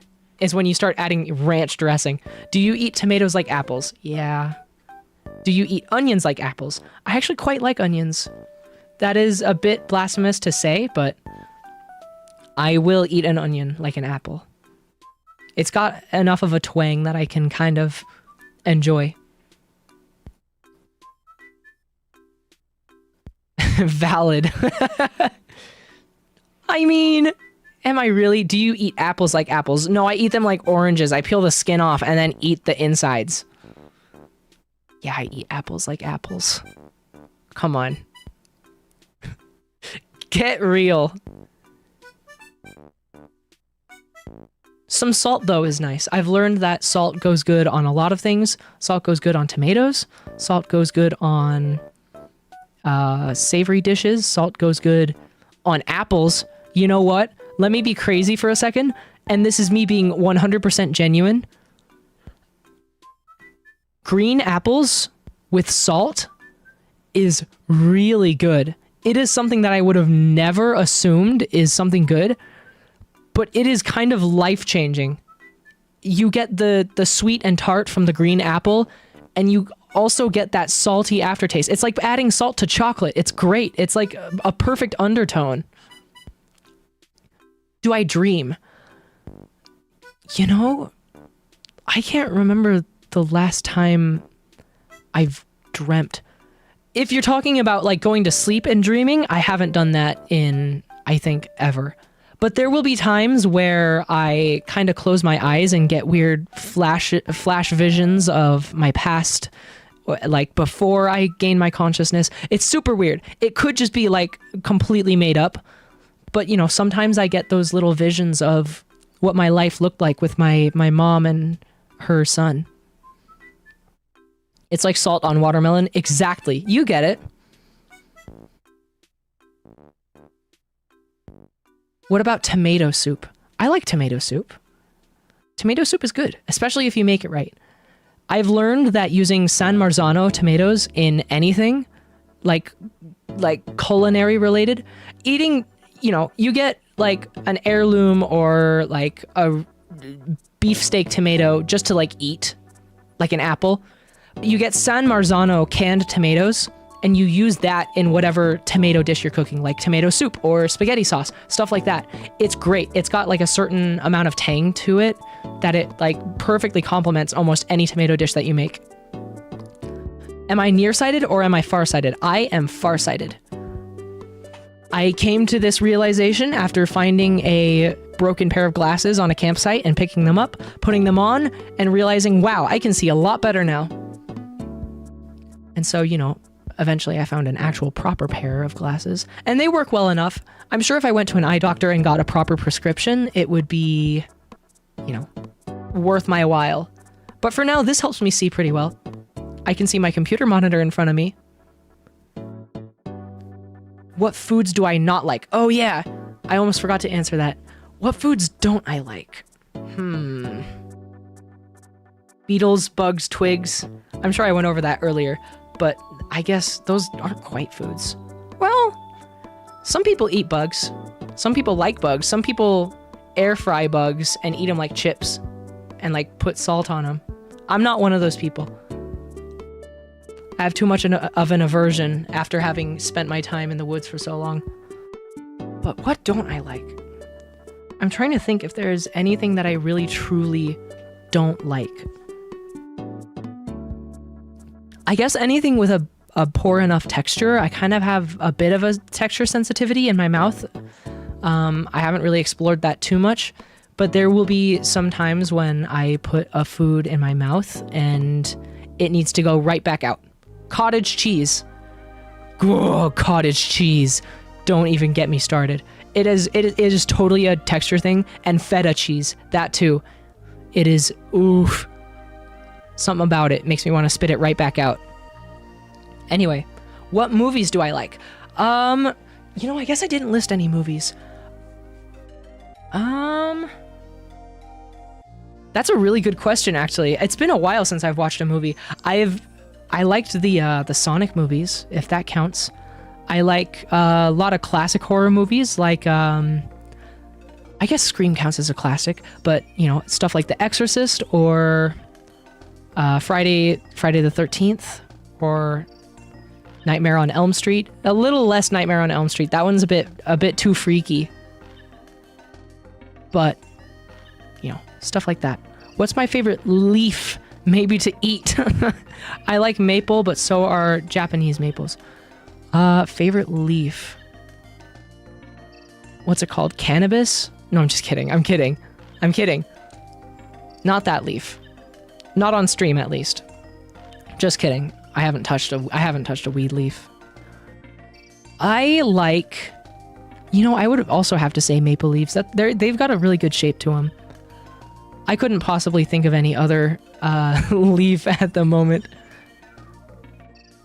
is when you start adding ranch dressing. Do you eat tomatoes like apples? Yeah. Do you eat onions like apples? I actually quite like onions. That is a bit blasphemous to say, but I will eat an onion like an apple. It's got enough of a twang that I can kind of enjoy. Valid. I mean... Am I really? Do you eat apples like apples? No, I eat them like oranges. I peel the skin off and then eat the insides. Yeah, I eat apples like apples. Come on. Get real. Some salt, though, is nice. I've learned that salt goes good on a lot of things. Salt goes good on tomatoes. Salt goes good on savory dishes. Salt goes good on apples. You know what? Let me be crazy for a second, and this is me being 100% genuine. Green apples with salt is really good. It is something that I would have never assumed is something good, but it is kind of life-changing. You get the sweet and tart from the green apple, and you also get that salty aftertaste. It's like adding salt to chocolate. It's great. It's like a perfect undertone. Do I dream? You know, I can't remember the last time I've dreamt. If you're talking about like going to sleep and dreaming, I haven't done that in, I think, ever. But there will be times where I kind of close my eyes and get weird flash visions of my past, like before I gain my consciousness. It's super weird. It could just be like completely made up. But, you know, sometimes I get those little visions of what my life looked like with my mom and her son. It's like salt on watermelon. Exactly. You get it. What about tomato soup? I like tomato soup. Tomato soup is good, especially if you make it right. I've learned that using San Marzano tomatoes in anything, like culinary related, eating... You know, you get like an heirloom or like a beefsteak tomato just to like eat, like an apple. You get San Marzano canned tomatoes and you use that in whatever tomato dish you're cooking, like tomato soup or spaghetti sauce, stuff like that. It's great. It's got like a certain amount of tang to it that it like perfectly complements almost any tomato dish that you make. Am I nearsighted or am I farsighted? I am farsighted. I came to this realization after finding a broken pair of glasses on a campsite and picking them up, putting them on, and realizing, wow, I can see a lot better now. And so, you know, eventually I found an actual proper pair of glasses, and they work well enough. I'm sure if I went to an eye doctor and got a proper prescription, it would be, you know, worth my while. But for now, this helps me see pretty well. I can see my computer monitor in front of me. What foods do I not like? Oh yeah, I almost forgot to answer that. What foods don't I like? Beetles, bugs, twigs. I'm sure I went over that earlier, but I guess those aren't quite foods. Well, some people eat bugs. Some people like bugs. Some people air fry bugs and eat them like chips and like put salt on them. I'm not one of those people. I have too much of an aversion after having spent my time in the woods for so long. But what don't I like? I'm trying to think if there's anything that I really truly don't like. I guess anything with a poor enough texture. I kind of have a bit of a texture sensitivity in my mouth. I haven't really explored that too much, but there will be some times when I put a food in my mouth and it needs to go right back out. Cottage cheese. Oh, cottage cheese. Don't even get me started. It is totally a texture thing. And feta cheese, that too. It is, oof. Something about it makes me want to spit it right back out. Anyway, what movies do I like? You know, I guess I didn't list any movies. That's a really good question, actually. It's been a while since I've watched a movie. I liked the Sonic movies, if that counts. I like a lot of classic horror movies, like I guess Scream counts as a classic, but you know, stuff like The Exorcist or Friday the 13th or Nightmare on Elm Street. A little less Nightmare on Elm Street. That one's a bit too freaky. But you know, stuff like that. What's my favorite leaf maybe to eat? I like maple, but so are Japanese maples. Favorite leaf. What's it called? Cannabis? No, I'm just kidding. I'm kidding. Not that leaf. Not on stream, at least. Just kidding. I haven't touched a weed leaf. I like, you know, I would also have to say maple leaves. They've got a really good shape to them. I couldn't possibly think of any other leaf at the moment.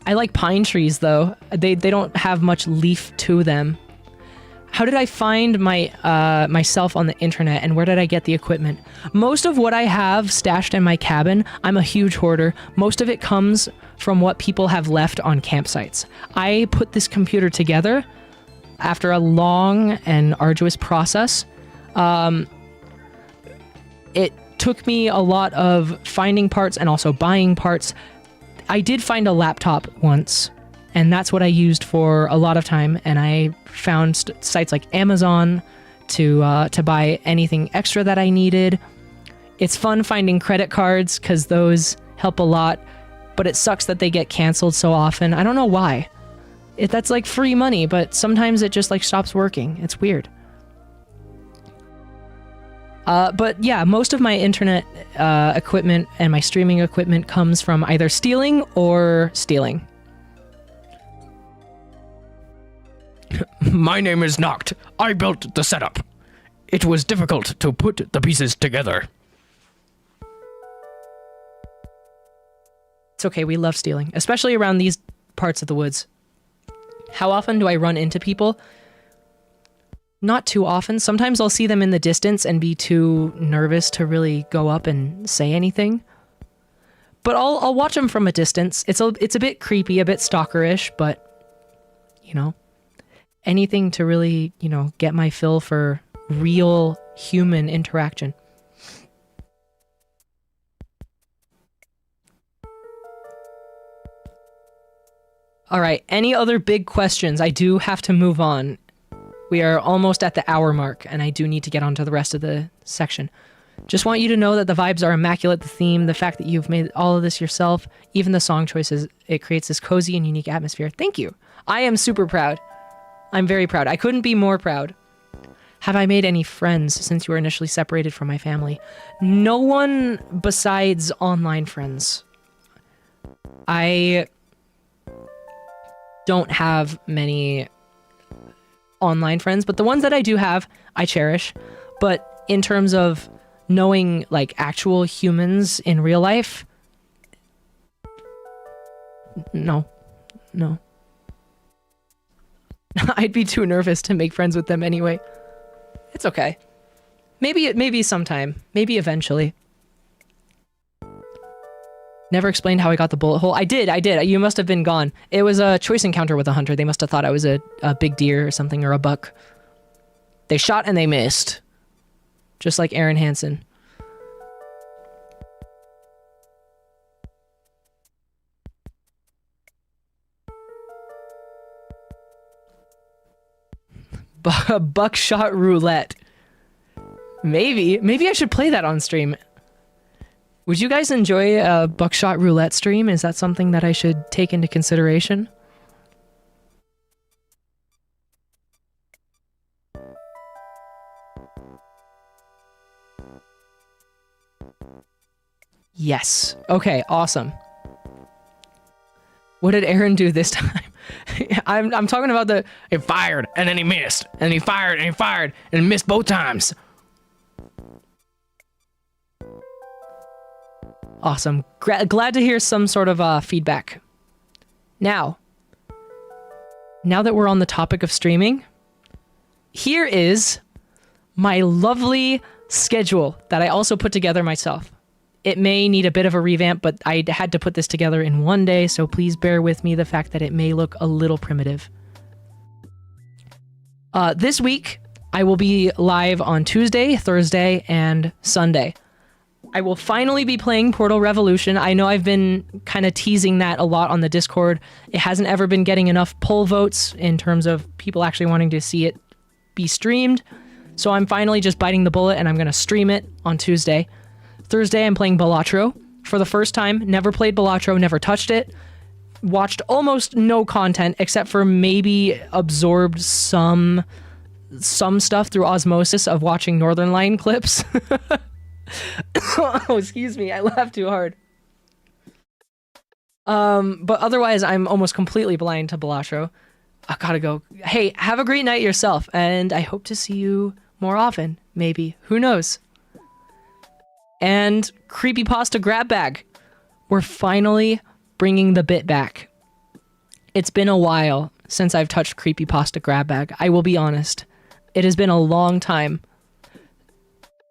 I like pine trees, though. They don't have much leaf to them. How did I find myself on the internet, and where did I get the equipment? Most of what I have stashed in my cabin, I'm a huge hoarder. Most of it comes from what people have left on campsites. I put this computer together after a long and arduous process. It took me a lot of finding parts and also buying parts. I did find a laptop once, and that's what I used for a lot of time, and I found sites like Amazon to buy anything extra that I needed. It's fun finding credit cards because those help a lot, but it sucks that they get canceled so often. I don't know why. That's like free money, but sometimes it just like stops working. It's weird. But yeah, most of my internet equipment and my streaming equipment comes from either stealing or stealing. My name is Noct. I built the setup. It was difficult to put the pieces together. It's okay, we love stealing, especially around these parts of the woods. How often do I run into people? Not too often. Sometimes I'll see them in the distance and be too nervous to really go up and say anything. But I'll watch them from a distance. It's a bit creepy, a bit stalkerish, but you know, anything to really, you know, get my fill for real human interaction. All right, any other big questions? I do have to move on. We are almost at the hour mark, and I do need to get on to the rest of the section. Just want you to know that the vibes are immaculate, the theme, the fact that you've made all of this yourself, even the song choices, it creates this cozy and unique atmosphere. Thank you. I am super proud. I'm very proud. I couldn't be more proud. Have I made any friends since you were initially separated from my family? No one besides online friends. I don't have many online friends, but the ones that I do have, I cherish. But in terms of knowing like actual humans in real life, no. I'd be too nervous to make friends with them anyway. It's okay. Maybe sometime. Maybe eventually. Never explained how I got the bullet hole. I did. You must have been gone. It was a choice encounter with a hunter. They must have thought I was a big deer or something, or a buck. They shot and they missed. Just like Aaron Hansen. Buckshot roulette. Maybe I should play that on stream. Would you guys enjoy a buckshot roulette stream? Is that something that I should take into consideration? Yes. Okay, awesome. What did Aaron do this time? I'm talking about the... He fired, and then he missed. And he fired, and he fired, and missed both times. Awesome. Glad to hear some sort of feedback. Now that we're on the topic of streaming, here is my lovely schedule that I also put together myself. It may need a bit of a revamp, but I had to put this together in one day, so please bear with me the fact that it may look a little primitive. This week, I will be live on Tuesday, Thursday, and Sunday. I will finally be playing Portal Revolution. I know I've been kind of teasing that a lot on the Discord. It hasn't ever been getting enough poll votes in terms of people actually wanting to see it be streamed. So I'm finally just biting the bullet, and I'm going to stream it on Tuesday. Thursday, I'm playing Balatro for the first time. Never played Balatro, never touched it. Watched almost no content except for maybe absorbed some stuff through osmosis of watching Northern Lion clips. Oh, excuse me, I laughed too hard. But otherwise, I'm almost completely blind to Balatro. I gotta go. Hey, have a great night yourself, and I hope to see you more often. Maybe. Who knows? And Creepypasta Grab Bag. We're finally bringing the bit back. It's been a while since I've touched Creepypasta Grab Bag. I will be honest. It has been a long time.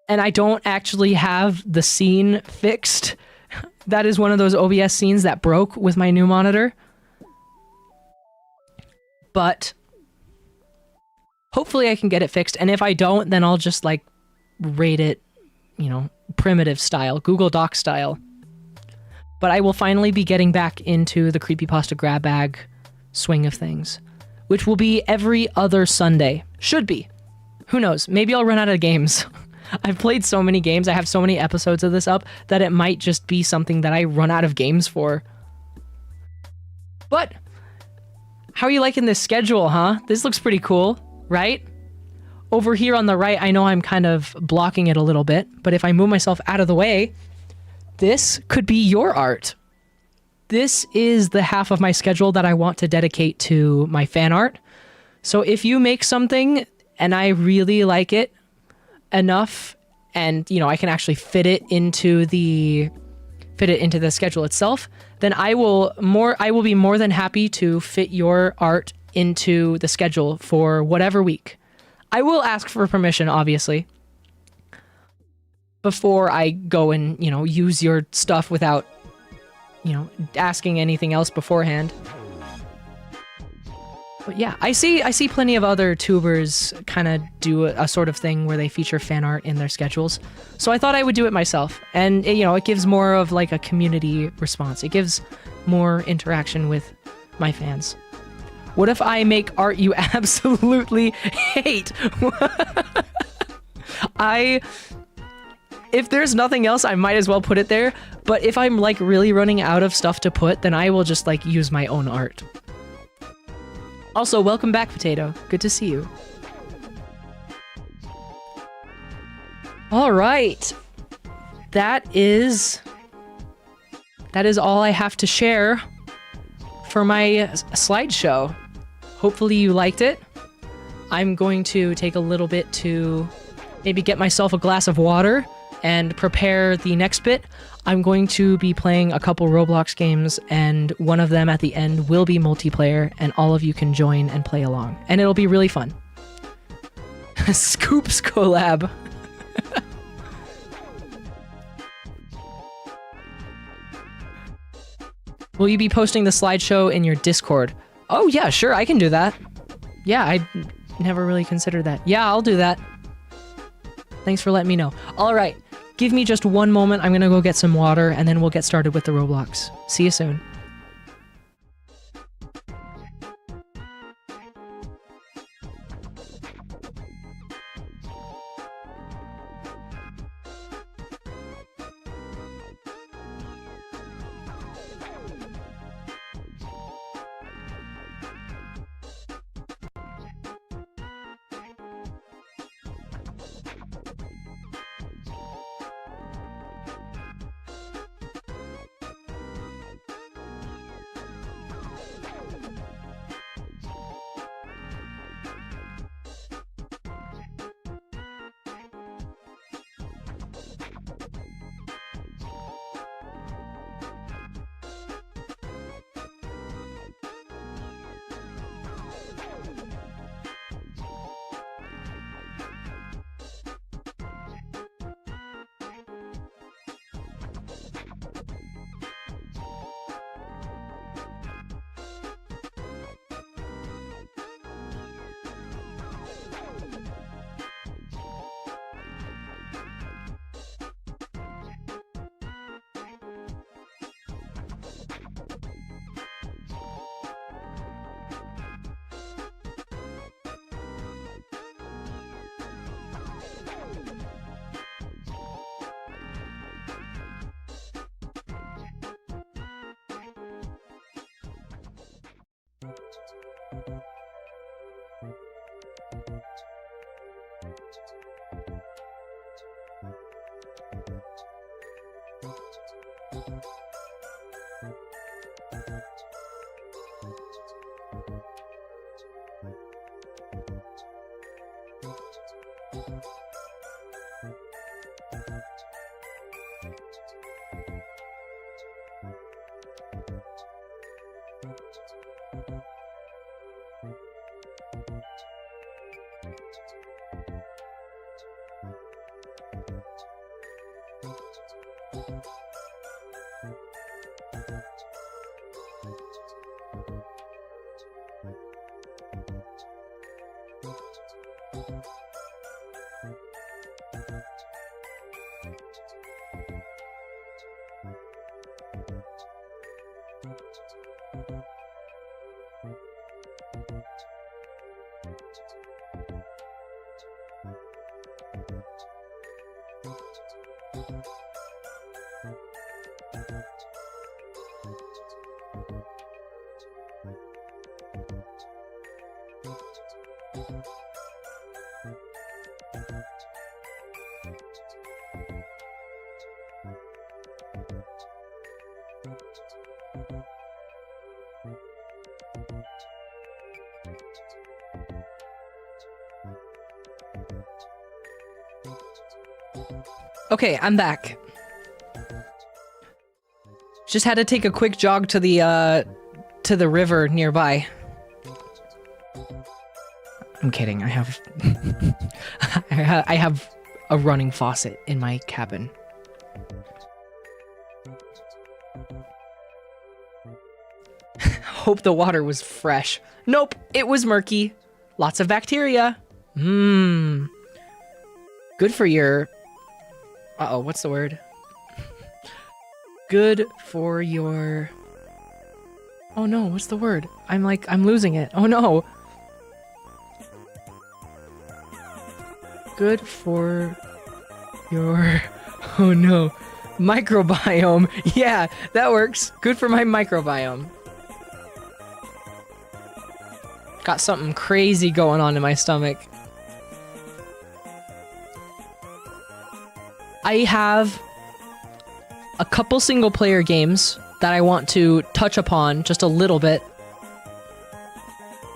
And I don't actually have the scene fixed. That is one of those OBS scenes that broke with my new monitor. But hopefully I can get it fixed. And if I don't, then I'll just like rate it, you know, primitive style, Google Doc style. But I will finally be getting back into the Creepypasta Grab Bag swing of things, which will be every other Sunday. Should be. Who knows? Maybe I'll run out of games. I've played so many games, I have so many episodes of this up, that it might just be something that I run out of games for. But, how are you liking this schedule, huh? This looks pretty cool, right? Over here on the right, I know I'm kind of blocking it a little bit, but if I move myself out of the way, this could be your art. This is the half of my schedule that I want to dedicate to my fan art. So if you make something and I really like it enough, and you know I can actually fit it into the schedule itself, then I will be more than happy to fit your art into the schedule for whatever week. I will ask for permission, obviously, before I go and, you know, use your stuff without, you know, asking anything else beforehand. But yeah, I see plenty of other tubers kind of do a sort of thing where they feature fan art in their schedules. So I thought I would do it myself. And, you know, it gives more of like a community response. It gives more interaction with my fans. What if I make art you absolutely hate? If there's nothing else, I might as well put it there. But if I'm like really running out of stuff to put, then I will just like use my own art. Also, welcome back, Potato. Good to see you. All right. That is all I have to share for my slideshow. Hopefully you liked it. I'm going to take a little bit to maybe get myself a glass of water and prepare the next bit. I'm going to be playing a couple Roblox games, and one of them at the end will be multiplayer, and all of you can join and play along. And it'll be really fun. Scoops collab. Will you be posting the slideshow in your Discord? Oh yeah, sure, I can do that. Yeah, I never really considered that. Yeah, I'll do that. Thanks for letting me know. All right, give me just one moment. I'm gonna go get some water, and then we'll get started with the Roblox. See you soon. Okay, I'm back. Just had to take a quick jog to the river nearby. I'm kidding. I have I have a running faucet in my cabin. Hope the water was fresh. Nope, it was murky. Lots of bacteria. Good for your... Uh-oh, what's the word? Good for your... Oh no, what's the word? I'm losing it. Oh no. Good for your... Oh no. Microbiome. Yeah, that works. Good for my microbiome. Got something crazy going on in my stomach. I have a couple single player games that I want to touch upon just a little bit.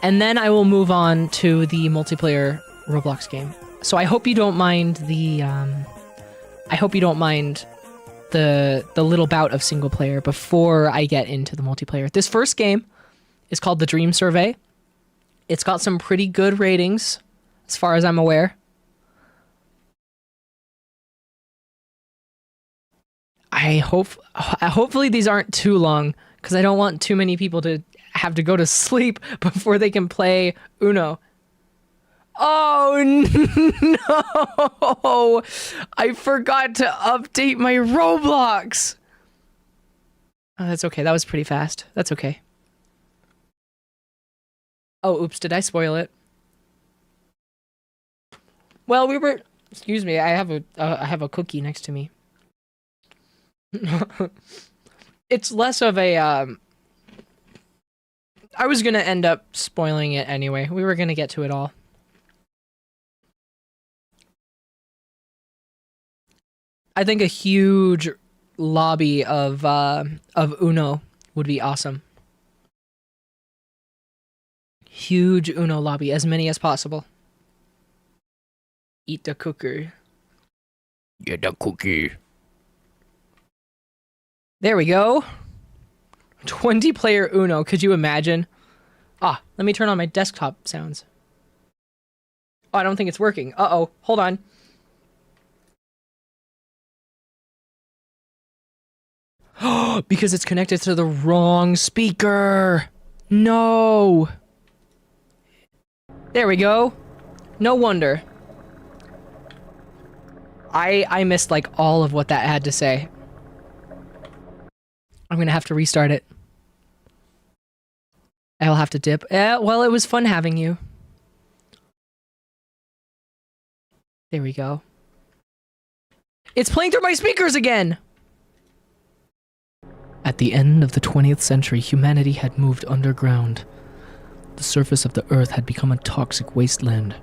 And then I will move on to the multiplayer Roblox game. So I hope you don't mind the little bout of single player before I get into the multiplayer. This first game is called The Dream Survey. It's got some pretty good ratings as far as I'm aware. Hopefully these aren't too long because I don't want too many people to have to go to sleep before they can play Uno. Oh no! I forgot to update my Roblox. Oh, that's okay. That was pretty fast. That's okay. Oh, oops, did I spoil it? Well, we were... Excuse me, I have a cookie next to me. It's less of a, I was gonna end up spoiling it anyway. We were gonna get to it all. I think a huge lobby of Uno would be awesome. Huge Uno lobby, as many as possible. Eat the cookie. Get the cookie. There we go. 20 player Uno, could you imagine? Ah, let me turn on my desktop sounds. Oh, I don't think it's working. Uh-oh, hold on. Because it's connected to the wrong speaker. No. There we go. No wonder. I missed like all of what that had to say. I'm gonna have to restart it. I'll have to dip. Well, it was fun having you. There we go. It's playing through my speakers again! At the end of the 20th century, humanity had moved underground. The surface of the earth had become a toxic wasteland.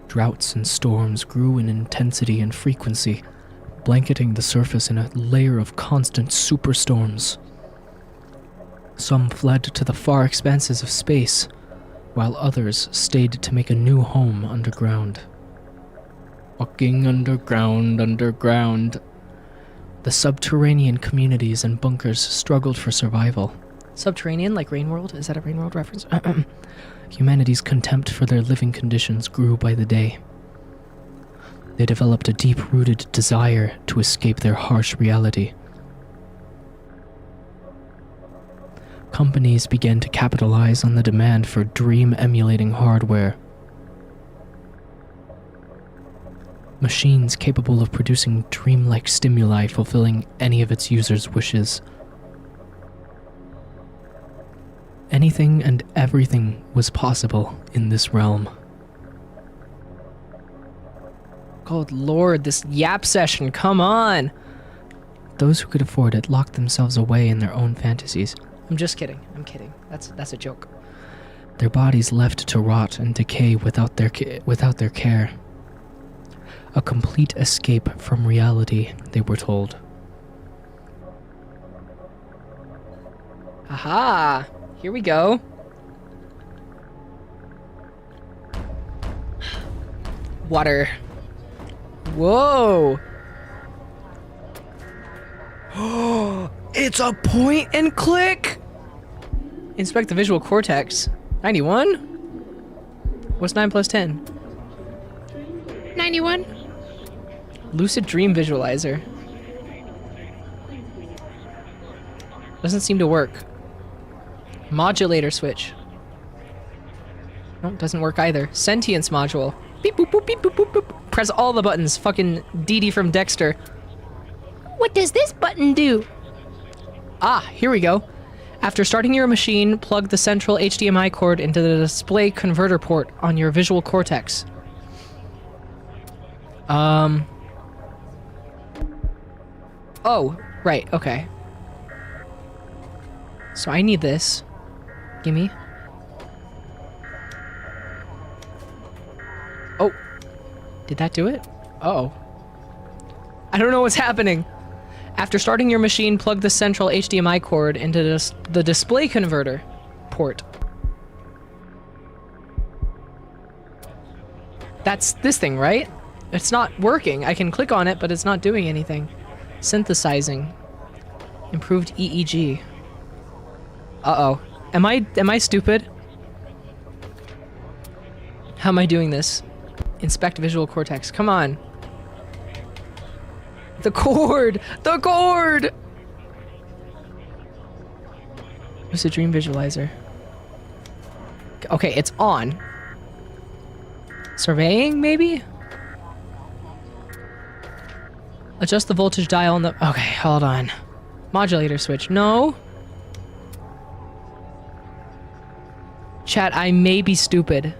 Droughts and storms grew in intensity and frequency, blanketing the surface in a layer of constant superstorms. Some fled to the far expanses of space, while others stayed to make a new home underground. Walking underground. The subterranean communities and bunkers struggled for survival. Subterranean, like Rain World? Is that a Rain World reference? Humanity's contempt for their living conditions grew by the day. They developed a deep-rooted desire to escape their harsh reality. Companies began to capitalize on the demand for dream-emulating hardware. Machines capable of producing dreamlike stimuli fulfilling any of its users' wishes. Anything and everything was possible in this realm. Good lord, this yap session, come on! Those who could afford it locked themselves away in their own fantasies. I'm just kidding, I'm kidding. That's a joke. Their bodies left to rot and decay without their care. A complete escape from reality, they were told. Aha! Here we go. Water. Whoa! It's a point and click! Inspect the visual cortex. 91? What's 9 plus 10? 91. Lucid Dream Visualizer. Doesn't seem to work. Modulator switch. No, doesn't work either. Sentience module. Beep boop boop beep boop boop boop. Press all the buttons. Fucking Dee Dee from Dexter. What does this button do? Ah, here we go. After starting your machine, plug the central HDMI cord into the display converter port on your visual cortex. Oh, right, okay. So I need this. Gimme. Oh. Did that do it? Uh-oh. I don't know what's happening. After starting your machine, plug the central HDMI cord into the display converter port. That's this thing, right? It's not working. I can click on it, but it's not doing anything. Synthesizing. Improved EEG. Uh-oh. Am I stupid? How am I doing this? Inspect visual cortex. Come on. The cord! The cord! Lucid Dream Visualizer. Okay, it's on. Surveying, maybe? Adjust the voltage dial on the... Okay, hold on. Modulator switch. No. Chat, I may be stupid.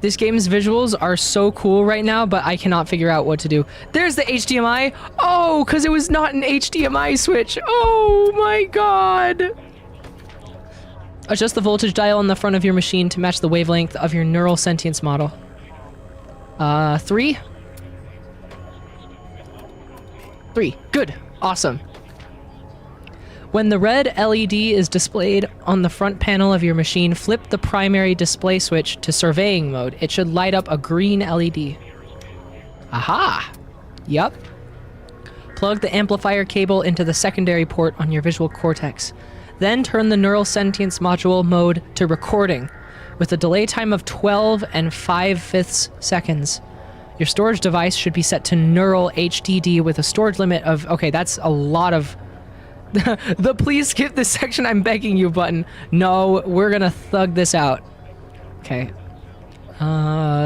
This game's visuals are so cool right now, but I cannot figure out what to do. There's the HDMI. Oh, because it was not an HDMI switch. Oh my god. Adjust the voltage dial on the front of your machine to match the wavelength of your neural sentience model. 3. 3. Good. Awesome. When the red LED is displayed on the front panel of your machine, flip the primary display switch to surveying mode. It should light up a green LED. Aha! Yup. Plug the amplifier cable into the secondary port on your visual cortex. Then turn the neural sentience module mode to recording with a delay time of 12 and 5/5 seconds. Your storage device should be set to neural HDD with a storage limit of... Okay, that's a lot of... The please skip this section, I'm begging you button. No, we're gonna thug this out. Okay.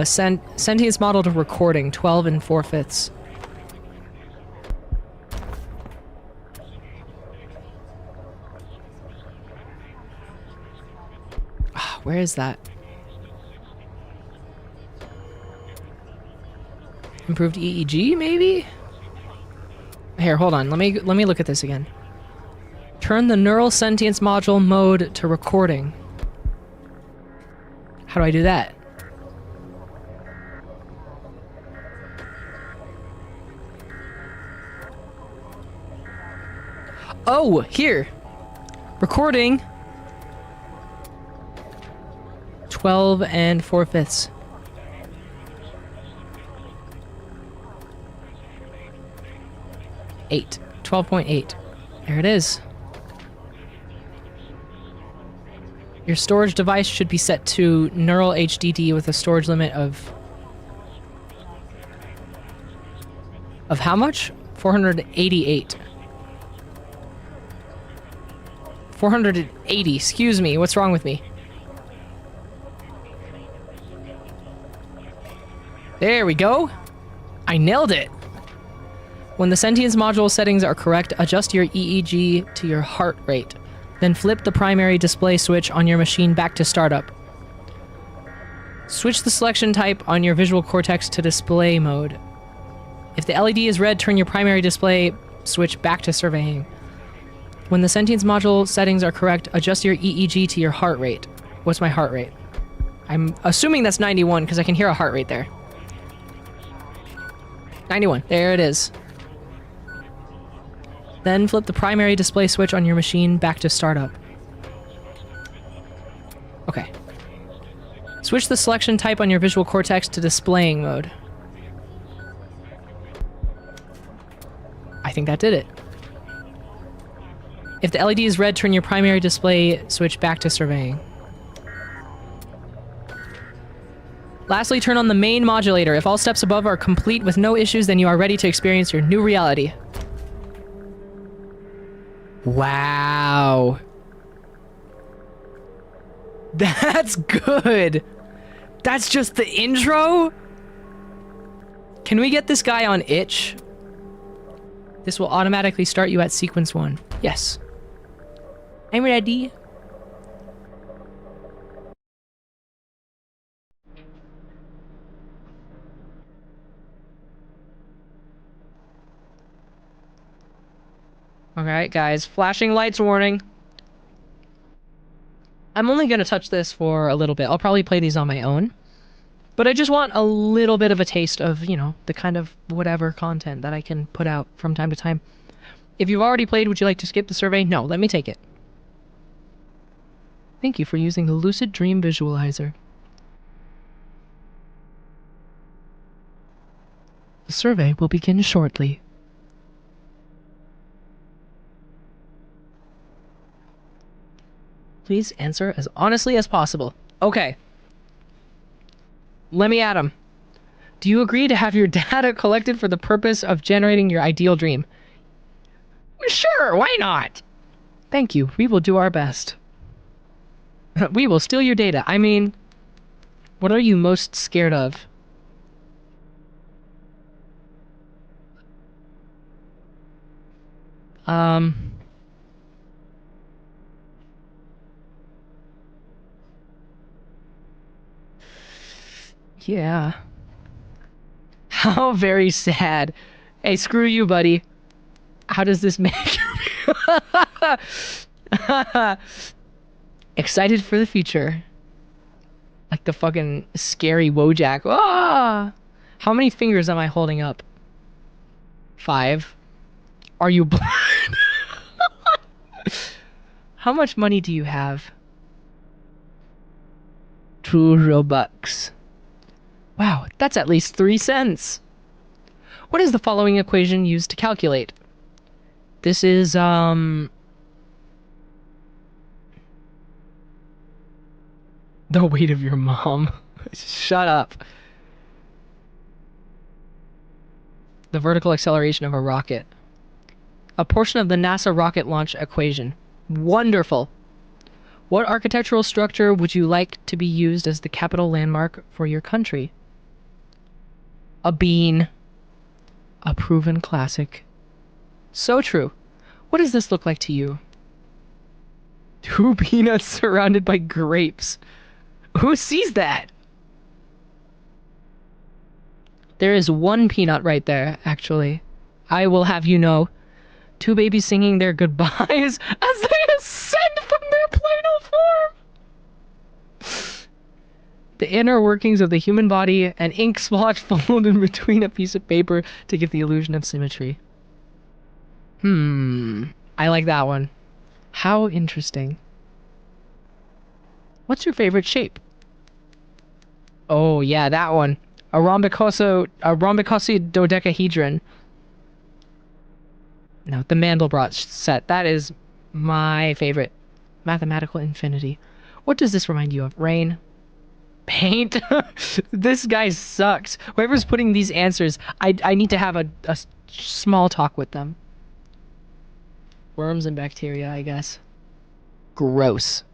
Sentience model to recording, 12 and 4/5. Where is that? Improved EEG, maybe? Here, hold on. Let me look at this again. Turn the neural sentience module mode to recording. How do I do that? Oh, here. Recording. 12 and 4/5. 8. 12.8. There it is. Your storage device should be set to neural HDD with a storage limit of how much? 488. 480. Excuse me. What's wrong with me? There we go. I nailed it. When the sentience module settings are correct, adjust your EEG to your heart rate. Then flip the primary display switch on your machine back to startup. Switch the selection type on your visual cortex to display mode. If the LED is red, turn your primary display switch back to surveying. When the sentience module settings are correct, adjust your EEG to your heart rate. What's my heart rate? I'm assuming that's 91 because I can hear a heart rate there. 91. There it is. Then flip the primary display switch on your machine back to startup. Okay. Switch the selection type on your visual cortex to displaying mode. I think that did it. If the LED is red, turn your primary display switch back to surveying. Lastly, turn on the main modulator. If all steps above are complete with no issues, then you are ready to experience your new reality. Wow. That's good. That's just the intro? Can we get this guy on itch? This will automatically start you at sequence 1. Yes. I'm ready. Alright, guys. Flashing lights warning. I'm only going to touch this for a little bit. I'll probably play these on my own. But I just want a little bit of a taste of, you know, the kind of whatever content that I can put out from time to time. If you've already played, would you like to skip the survey? No, let me take it. Thank you for using the Lucid Dream Visualizer. The survey will begin shortly. Please answer as honestly as possible. Okay. Let me at 'em. Do you agree to have your data collected for the purpose of generating your ideal dream? Sure, why not? Thank you. We will do our best. We will steal your data. I mean, what are you most scared of? Yeah. How very sad. Hey, screw you, buddy. How does this make you feel? Excited for the future. Like the fucking scary Wojak. Ah! How many fingers am I holding up? 5. Are you blind? How much money do you have? 2 Robux. Wow, that's at least 3 cents. What is the following equation used to calculate? This is, the weight of your mom. Shut up. The vertical acceleration of a rocket. A portion of the NASA rocket launch equation. Wonderful. What architectural structure would you like to be used as the capital landmark for your country? A bean. A proven classic. So true. What does this look like to you? 2 peanuts surrounded by grapes. Who sees that? There is 1 peanut right there, actually. I will have you know. 2 babies singing their goodbyes as they ascend from their planar form. The inner workings of the human body, an ink splotch folded in between a piece of paper to give the illusion of symmetry. I like that one. How interesting. What's your favorite shape? Oh yeah, that one. A rhombocosi-dodecahedron. No, the Mandelbrot set. That is my favorite. Mathematical infinity. What does this remind you of? Rain? Paint? This guy sucks. Whoever's putting these answers, I need to have a small talk with them. Worms and bacteria, I guess. Gross.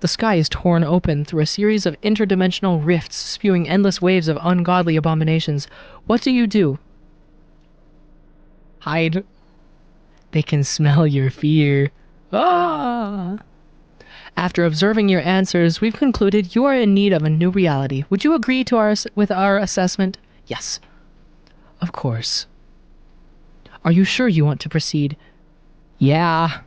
The sky is torn open through a series of interdimensional rifts, spewing endless waves of ungodly abominations. What do? Hide. They can smell your fear. Ah! After observing your answers, we've concluded you are in need of a new reality. Would you agree to with our assessment? Yes. Of course. Are you sure you want to proceed? Yeah.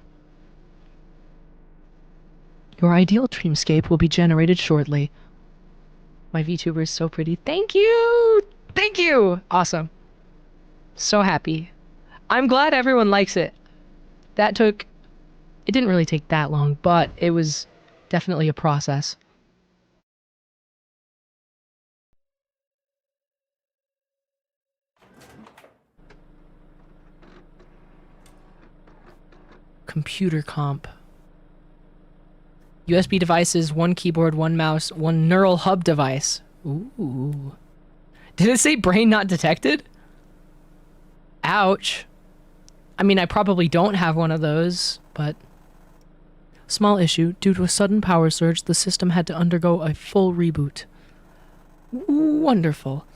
Your ideal dreamscape will be generated shortly. My VTuber is so pretty. Thank you! Thank you! Awesome. So happy. I'm glad everyone likes it. It didn't really take that long, but it was definitely a process. Computer comp. USB devices, 1 keyboard, 1 mouse, 1 neural hub device. Ooh. Did it say brain not detected? Ouch. I mean, I probably don't have one of those, but... Small issue. Due to a sudden power surge, the system had to undergo a full reboot. Wonderful.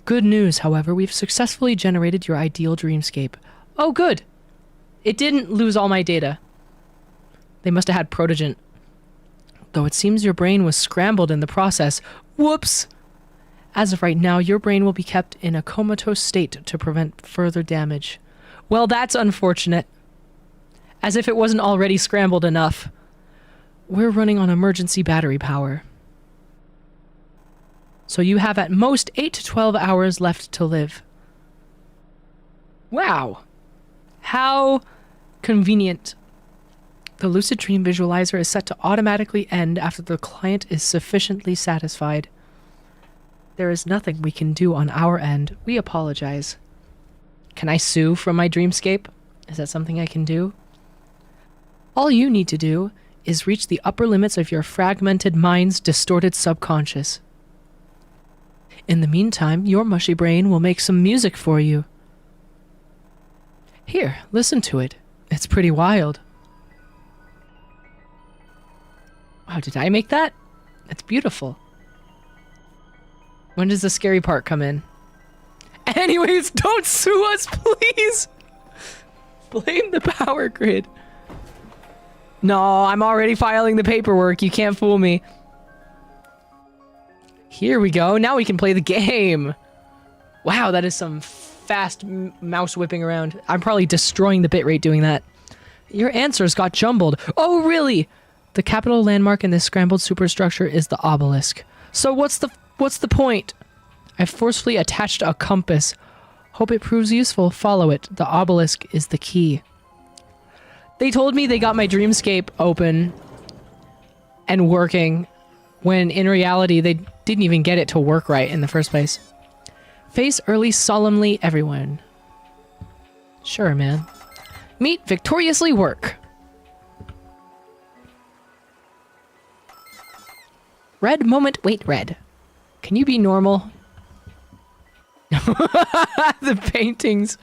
Good news, however, we've successfully generated your ideal dreamscape. Oh, good. It didn't lose all my data. They must have had Protogent. Though it seems your brain was scrambled in the process. Whoops! As of right now, your brain will be kept in a comatose state to prevent further damage. Well, that's unfortunate. As if it wasn't already scrambled enough. we're running on emergency battery power. So you have at most 8 to 12 hours left to live. Wow. How convenient. The lucid dream visualizer is set to automatically end after the client is sufficiently satisfied. There is nothing we can do on our end. We apologize. Can I sue from my dreamscape? Is that something I can do? All you need to do is reach the upper limits of your fragmented mind's distorted subconscious. In the meantime, your mushy brain will make some music for you. Here, listen to it. It's pretty wild. Wow, did I make that? That's beautiful. When does the scary part come in? Anyways, don't sue us, please! Blame the power grid. No, I'm already filing the paperwork. You can't fool me. Here we go. Now we can play the game. Wow, that is some fast mouse whipping around. I'm probably destroying the bitrate doing that. Your answers got jumbled. Oh, really? The capital landmark in this scrambled superstructure is the obelisk. So what's the point? I've forcefully attached a compass. Hope it proves useful. Follow it. The obelisk is the key. They told me they got my dreamscape open and working when in reality they didn't even get it to work right in the first place. Face early solemnly, everyone. Sure, man. Meet victoriously work. Red moment, wait, Red. Can you be normal? The paintings.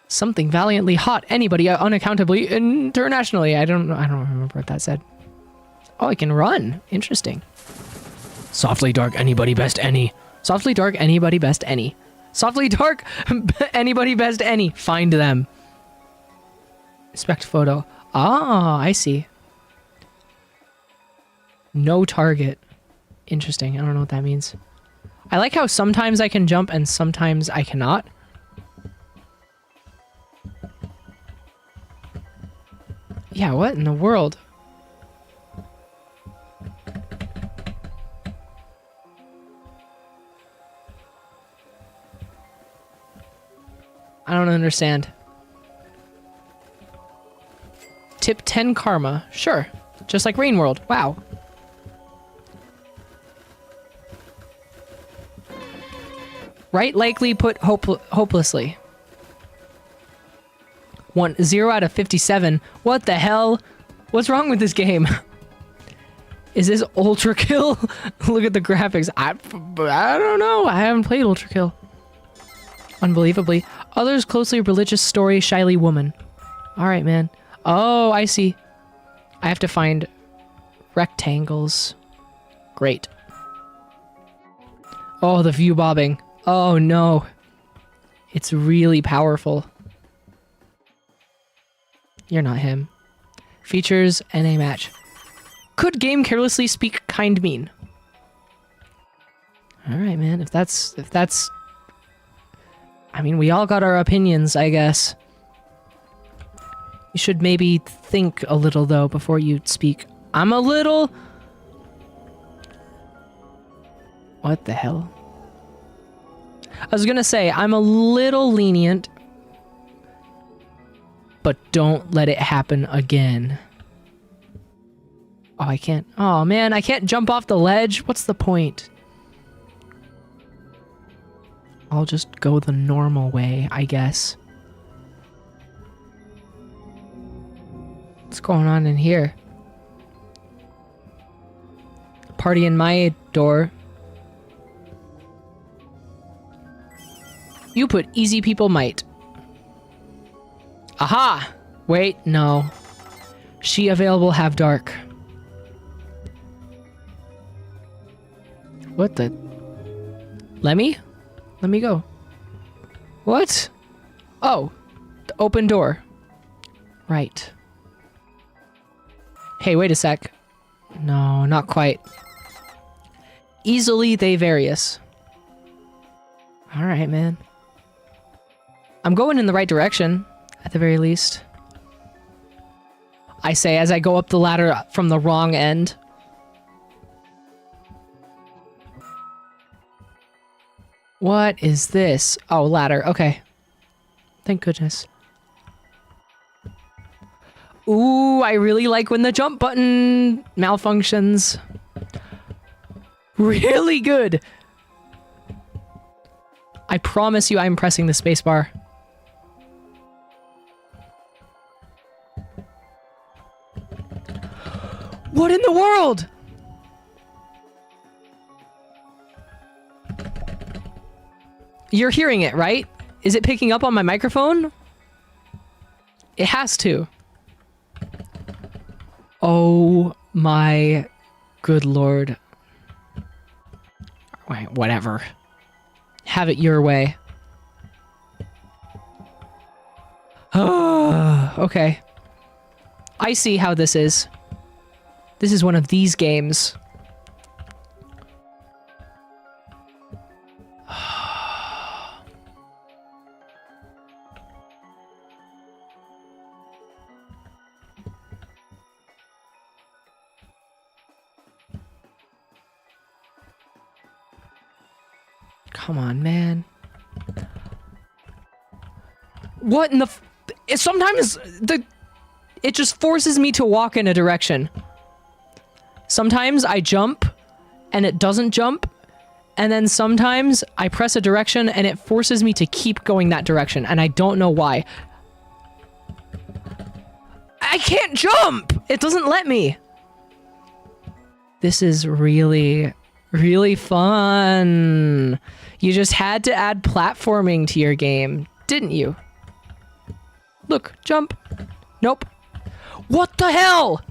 Something valiantly hot. Anybody unaccountably internationally. I don't remember what that said. Oh, I can run. Interesting. Softly dark, anybody best any. Softly dark, anybody best any. Softly dark, anybody best any. Find them. Inspect photo. Ah, I see. No target. Interesting. I don't know what that means. I like how sometimes I can jump and sometimes I cannot. Yeah, what in the world? I don't understand. Tip 10 karma. Sure. Just like Rain World. Wow. Right likely put hopelessly. 0 out of 57. What the hell? What's wrong with this game? Is this Ultra Kill? Look at the graphics. I don't know. I haven't played Ultra Kill. Unbelievably. Others closely religious story, shyly woman. Alright, man. Oh, I see. I have to find rectangles. Great. Oh, the view bobbing. Oh, no. It's really powerful. You're not him. Features, NA match. Could game carelessly speak kind mean? Alright, man. If that's... I mean, we all got our opinions, I guess. You should maybe think a little, though, before you speak. I'm a little... What the hell? I was gonna say, I'm a little lenient, but don't let it happen again. Oh, I can't... Oh, man, I can't jump off the ledge? What's the point? I'll just go the normal way, I guess. What's going on in here? Party in my door. You put easy people might. Aha! Wait, no. She available have dark. What the... Let me go. What? Oh. The open door. Right. Hey, wait a sec. No, not quite. Easily they various. Alright, man. I'm going in the right direction, at the very least. I say as I go up the ladder from the wrong end. What is this? Oh, ladder. Okay. Thank goodness. Ooh, I really like when the jump button malfunctions. Really good. I promise you I'm pressing the spacebar. What in the world? You're hearing it, right? Is it picking up on my microphone? It has to. Oh my good lord. Wait, whatever. Have it your way. Okay. I see how this is. This is one of these games. Come on, man. What in the sometimes it just forces me to walk in a direction. Sometimes I jump and it doesn't jump, and then sometimes I press a direction and it forces me to keep going that direction, and I don't know why. I can't jump! It doesn't let me. This is really, really fun. You just had to add platforming to your game, didn't you? Look, jump. Nope. What the hell?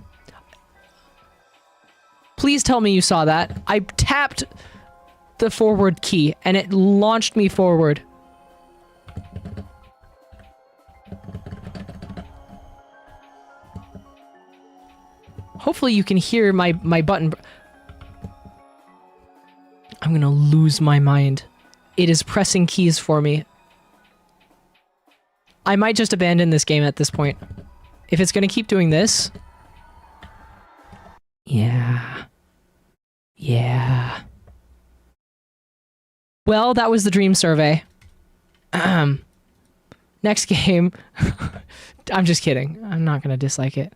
Please tell me you saw that. I tapped the forward key and it launched me forward. Hopefully you can hear my button. I'm gonna lose my mind. It is pressing keys for me. I might just abandon this game at this point. If it's gonna keep doing this... Yeah. Yeah. Well, that was the dream survey. Next game. I'm just kidding. I'm not gonna dislike it.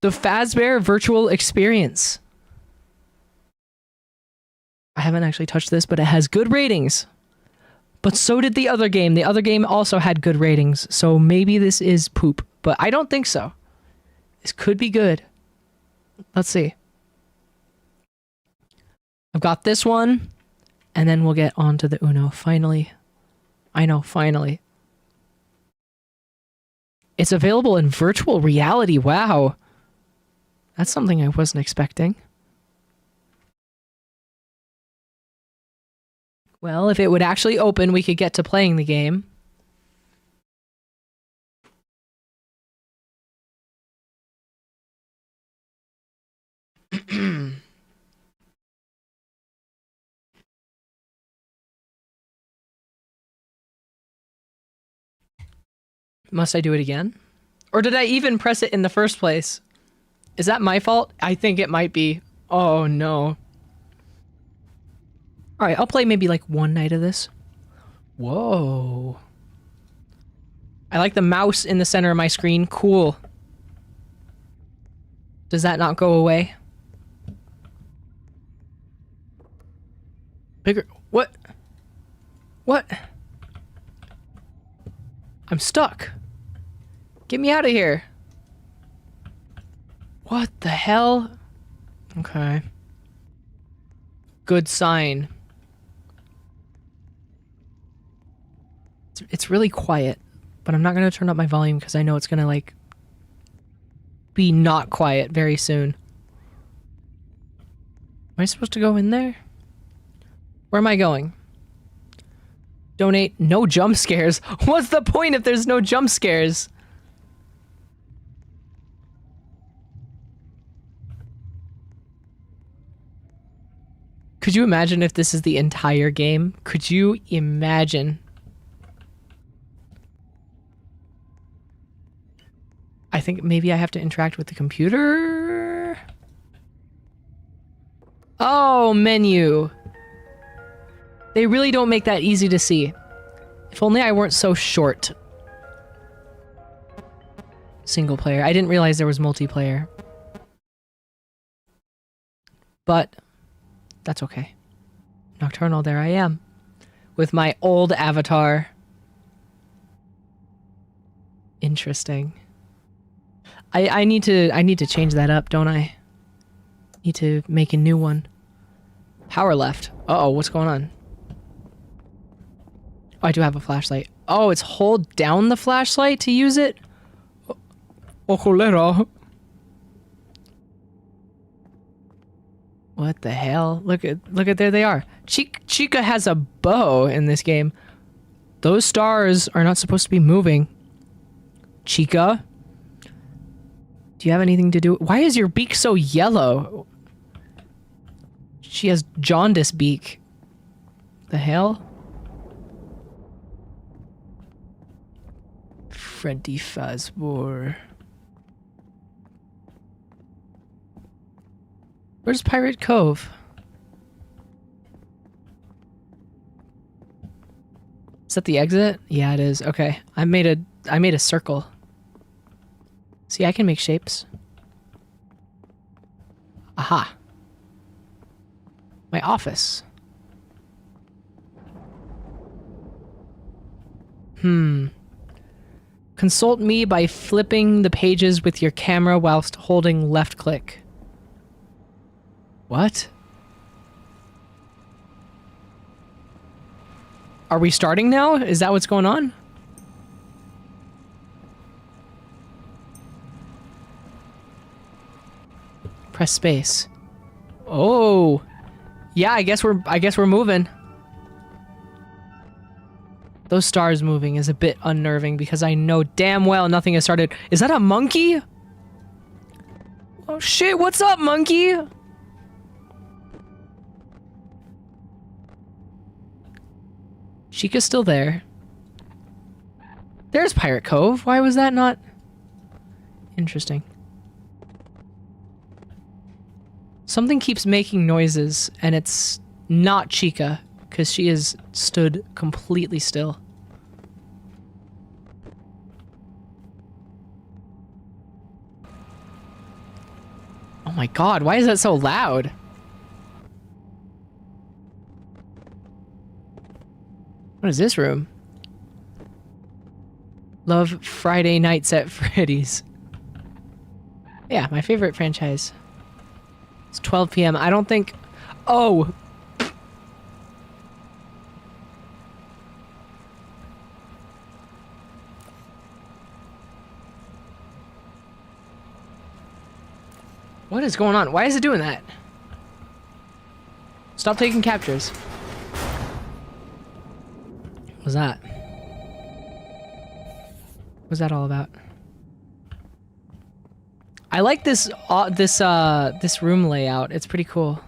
The Fazbear Virtual Experience. I haven't actually touched this, but it has good ratings. But so did the other game. The other game also had good ratings, so maybe this is poop. But I don't think so. This could be good. Let's see. I've got this one, and then we'll get on to the Uno. Finally. I know, finally. It's available in virtual reality. Wow. That's something I wasn't expecting. Well, if it would actually open, we could get to playing the game. Must I do it again? Or did I even press it in the first place? Is that my fault? I think it might be. Oh no. Alright, I'll play maybe like one night of this. Whoa. I like the mouse in the center of my screen. Cool. Does that not go away? Bigger. What? What? I'm stuck. Get me out of here. What the hell? Okay. Good sign. It's really quiet, but I'm not going to turn up my volume because I know it's going to, like, be not quiet very soon. Am I supposed to go in there? Where am I going? Donate. No jump scares. What's the point if there's no jump scares? Could you imagine if this is the entire game? Could you imagine? I think maybe I have to interact with the computer. Oh, menu. They really don't make that easy to see. If only I weren't so short. Single player. I didn't realize there was multiplayer. But that's okay. Nocturnal, there I am. With my old avatar. Interesting. I need to change that up, don't I? Need to make a new one. Power left. Uh-oh, what's going on? Oh, I do have a flashlight. Oh, it's hold down the flashlight to use it? Oh, cholera. What the hell? Look at there they are. Chica has a bow in this game. Those stars are not supposed to be moving. Chica? Do you have anything to do? Why is your beak so yellow? She has jaundice beak. The hell? Freddy Fazbear. Where's Pirate Cove? Is that the exit? Yeah, it is. Okay. I made a circle. See, I can make shapes. Aha. My office. Consult me by flipping the pages with your camera whilst holding left click. What? Are we starting now? Is that what's going on? Press space. Oh. Yeah, I guess we're moving. Those stars moving is a bit unnerving because I know damn well nothing has started. Is that a monkey? Oh shit, what's up, monkey? Chica's still there. There's Pirate Cove. Why was that not... Interesting. Something keeps making noises, and it's not Chica, because she has stood completely still. Oh my god, why is that so loud? What is this room? Love Friday Nights at Freddy's. Yeah, my favorite franchise. It's 12 p.m. I don't think... Oh! What is going on? Why is it doing that? Stop taking captures. What was that? What was that all about? I like this this room layout. It's pretty cool.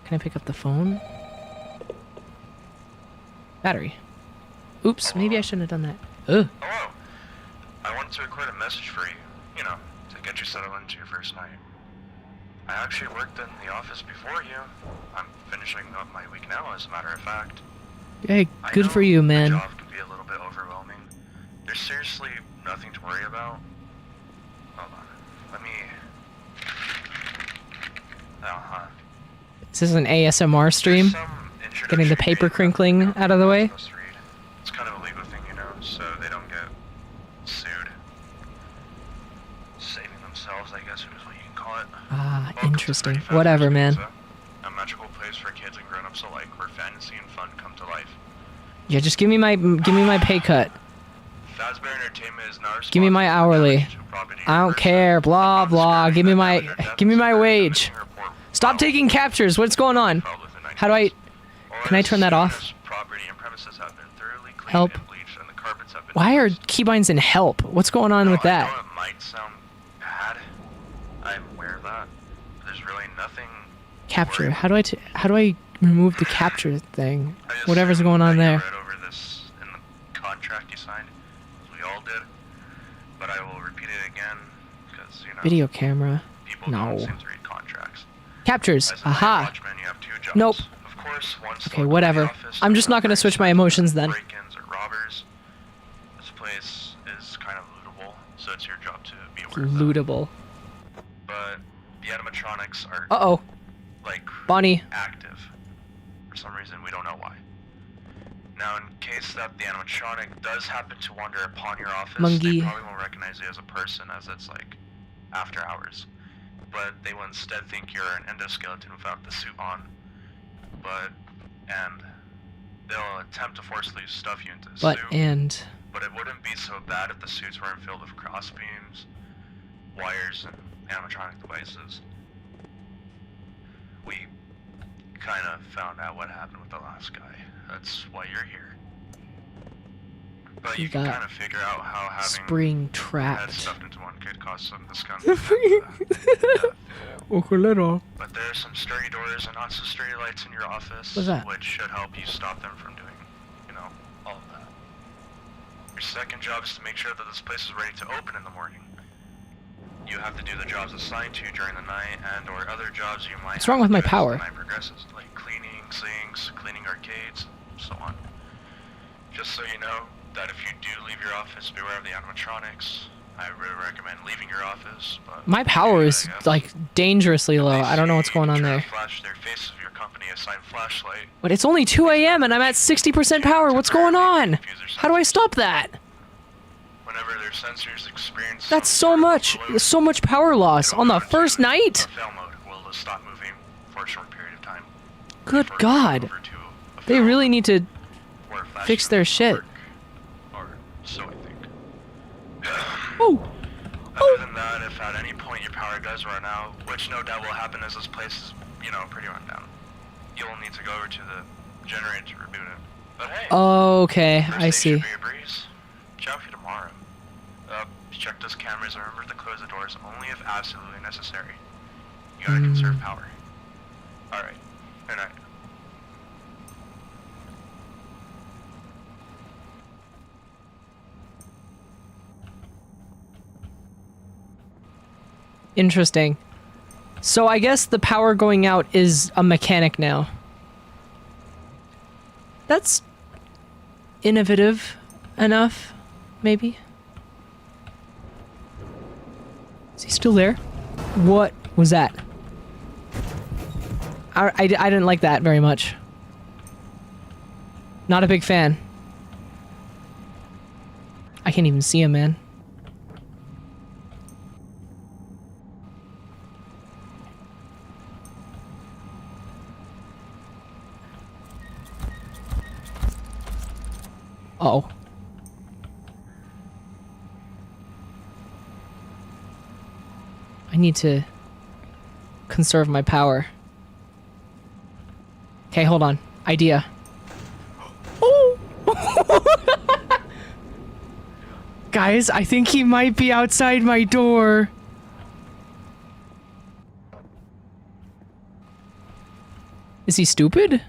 Can I pick up the phone? Battery. Oops, maybe I shouldn't have done that. Ugh. Hello. I wanted to record a message for you, you know, to get you settled into your first night. I actually worked in the office before you. I'm finishing up my week now, as a matter of fact. Hey, good for you, man. The job can be a little bit overwhelming. There's seriously nothing to worry about. Hold on. Let me... Uh-huh. Is this an ASMR stream? Getting the paper crinkling out of the way? It's kind of a legal thing, you know, so they don't get sued. Saving themselves, I guess is what you can call it. Ah, Welcome interesting. to 35 Whatever, man. Pizza, a magical place for kids and grown-ups alike, where fantasy and fun come to life. Yeah, just give me my pay cut. Fazbear Entertainment is not Give me my hourly. I don't care. Blah blah. Give me my wage. Stop taking captures. What's going on? How do I? Can I turn that off? Help. Why are keybinds in help? What's going on with I that? know it might sound bad. I'm aware of that. But there's really nothing Capture. How do I remove the capture thing? I assume Whatever's going on that you there. read over this in the contract you signed. We all did. But I will repeat it again, because, you know, Video camera. people No. don't seem to read contracts. Captures. As a night Aha. watchman, you have 2 jobs. Nope. Of course, one's to Okay, look around whatever. the office I'm to just not gonna find switch my signs of emotions then. Break-ins or robbers. This place is kind of lootable, so it's your job to be aware of that. Lootable. But the animatronics are Uh-oh. like Bonnie. active. For some reason, we don't know why. Now, in case that the animatronic does happen to wander upon your office, Monkey. they probably won't recognize you as a person, as it's like after hours. But they will instead think you're an endoskeleton without the suit on. And they'll attempt to forcibly stuff you into the But suit. and But it wouldn't be so bad if the suits weren't filled with crossbeams, wires, and animatronic devices. We kind of found out what happened with the last guy. That's why you're here. But You you can got kind of figure out how having spring heads trapped. stuffed into one could cause some discomfort. But there are some sturdy doors and not so sturdy lights in your office, What's that? which should help you stop them from doing, you know, all of that. Your second job is to make sure that this place is ready to open in the morning. You have to do the jobs assigned to you during the night and or other jobs you might What's have wrong with to my do as power? the night progresses, like cleaning sinks, cleaning arcades, so on. Just so you know, that if you do leave your office, beware of the animatronics. I really recommend leaving your office, but My power is I guess. like dangerously low. They I don't know what's say going on try to there. Flash their faces of your company assigned flashlight. But it's only 2 a.m. and I'm at 60% power. What's going on? How do I stop that? Whenever their sensors experience That's some so sort of much. overload, so much power loss it'll on the go into first night. a fail mode will stop moving for a short period of time. Good before going God. over to a They fail really mode need to where flash fix drive their will shit. work. Or so I think. Oh. Other than that, if at any point your power does run out, which no doubt will happen as this place is, you know, pretty run down, you'll need to go over to the generator to reboot it. But hey, Okay, first I day see. should be a breeze. Ciao for tomorrow. Check those cameras and remember to close the doors only if absolutely necessary. You gotta conserve power. Alright, good night. Interesting. So I guess the power going out is a mechanic now. That's innovative enough, maybe. Is he still there? What was that? I didn't like that very much. Not a big fan. I can't even see him, man. Uh-oh. I need to conserve my power. Okay, hold on. Idea. Oh! Guys, I think he might be outside my door. Is he stupid?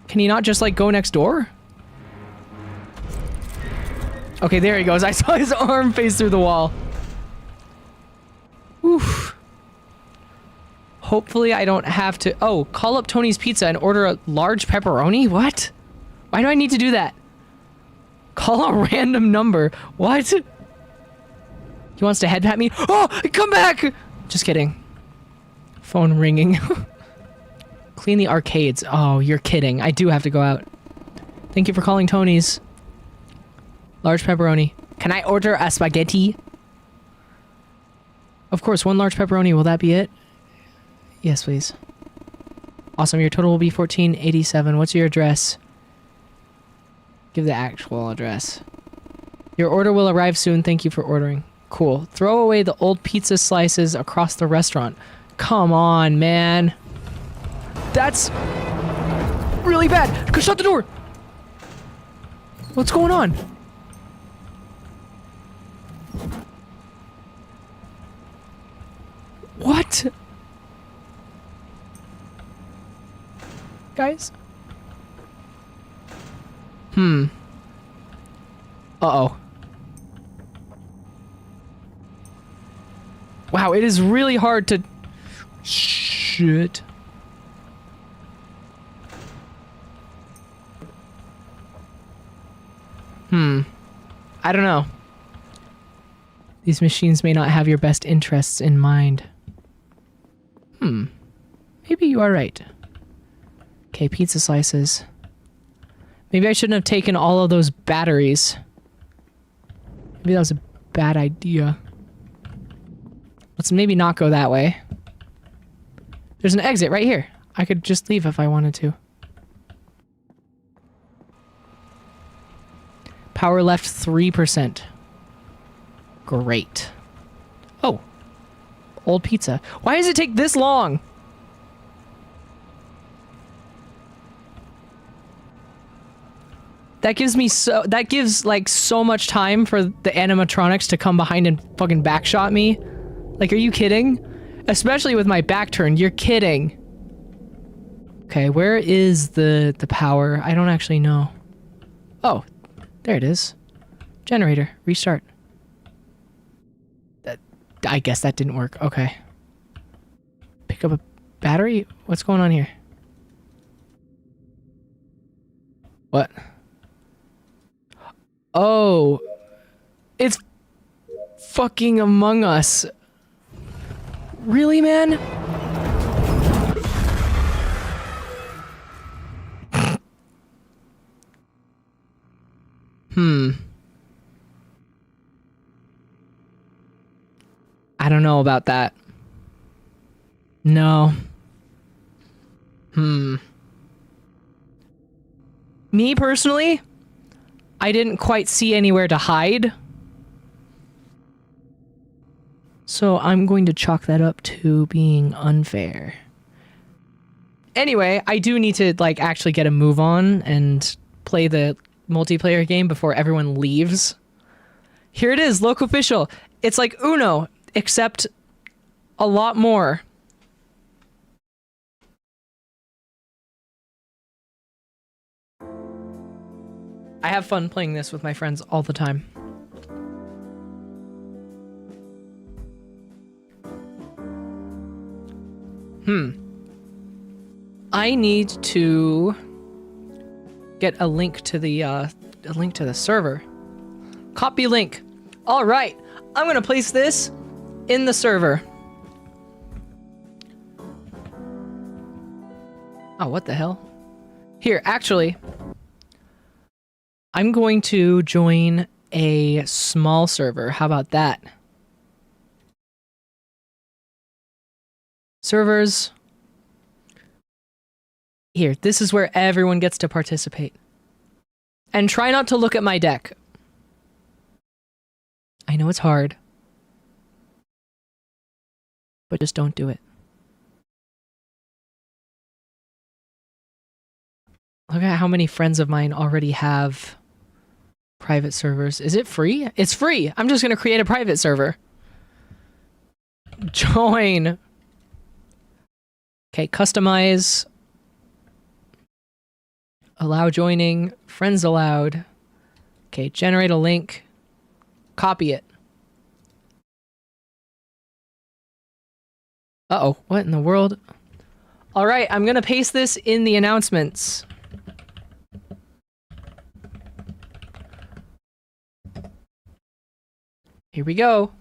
Can he not just, like, go next door? Okay, there he goes. I saw his arm face through the wall. Oof. Hopefully I don't have to... Oh, call up Tony's Pizza and order a large pepperoni? What? Why do I need to do that? Call a random number. What? He wants to head pat me? Oh, come back! Just kidding. Phone ringing. Clean the arcades. Oh, you're kidding. I do have to go out. Thank you for calling Tony's. Large pepperoni. Can I order a spaghetti? Of course, 1 large pepperoni. Will that be it? Yes, please. Awesome. Your total will be $14.87. What's your address? Give the actual address. Your order will arrive soon. Thank you for ordering. Cool. Throw away the old pizza slices across the restaurant. Come on, man. That's really bad. Go shut the door. What's going on? What? guys? Uh-oh. Wow, it is really hard to... Shit. I don't know. These machines may not have your best interests in mind. Maybe you are right. Okay, pizza slices. Maybe I shouldn't have taken all of those batteries. Maybe that was a bad idea. Let's maybe not go that way. There's an exit right here. I could just leave if I wanted to. Power left 3%. Great. Oh. Old pizza. Why does it take this long? That gives like so much time for the animatronics to come behind and fucking backshot me. Like, are you kidding? Especially with my back turned, you're kidding. Okay, where is the power? I don't actually know. Oh, there it is. Generator, restart. I guess that didn't work. Okay. Pick up a battery? What's going on here? What? Oh. It's fucking Among Us. Really, man? I don't know about that. No. Me personally, I didn't quite see anywhere to hide. So I'm going to chalk that up to being unfair. Anyway, I do need to like actually get a move on and play the multiplayer game before everyone leaves. Here it is, local official. It's like Uno, except a lot more. I have fun playing this with my friends all the time. I need to get a link to the server. Copy link. All right, I'm gonna place this in the server. Oh, what the hell? Here, actually, I'm going to join a small server. How about that? Servers. Here, this is where everyone gets to participate. And try not to look at my deck. I know it's hard. But just don't do it. Look at how many friends of mine already have private servers. Is it free? It's free! I'm just gonna create a private server. Join! Okay, customize. Allow joining. Friends allowed. Okay, generate a link. Copy it. Uh-oh, what in the world? Alright, I'm gonna paste this in the announcements. Here we go.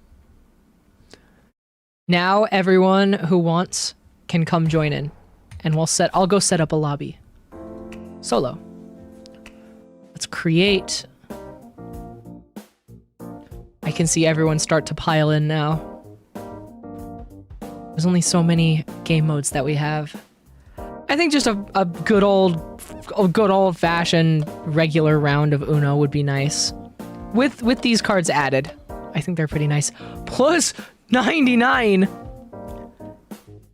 Now everyone who wants can come join in. And I'll go set up a lobby. Solo. Let's create. I can see everyone start to pile in now. There's only so many game modes that we have. I think just a good old fashioned regular round of Uno would be nice. With these cards added. I think they're pretty nice. Plus 99!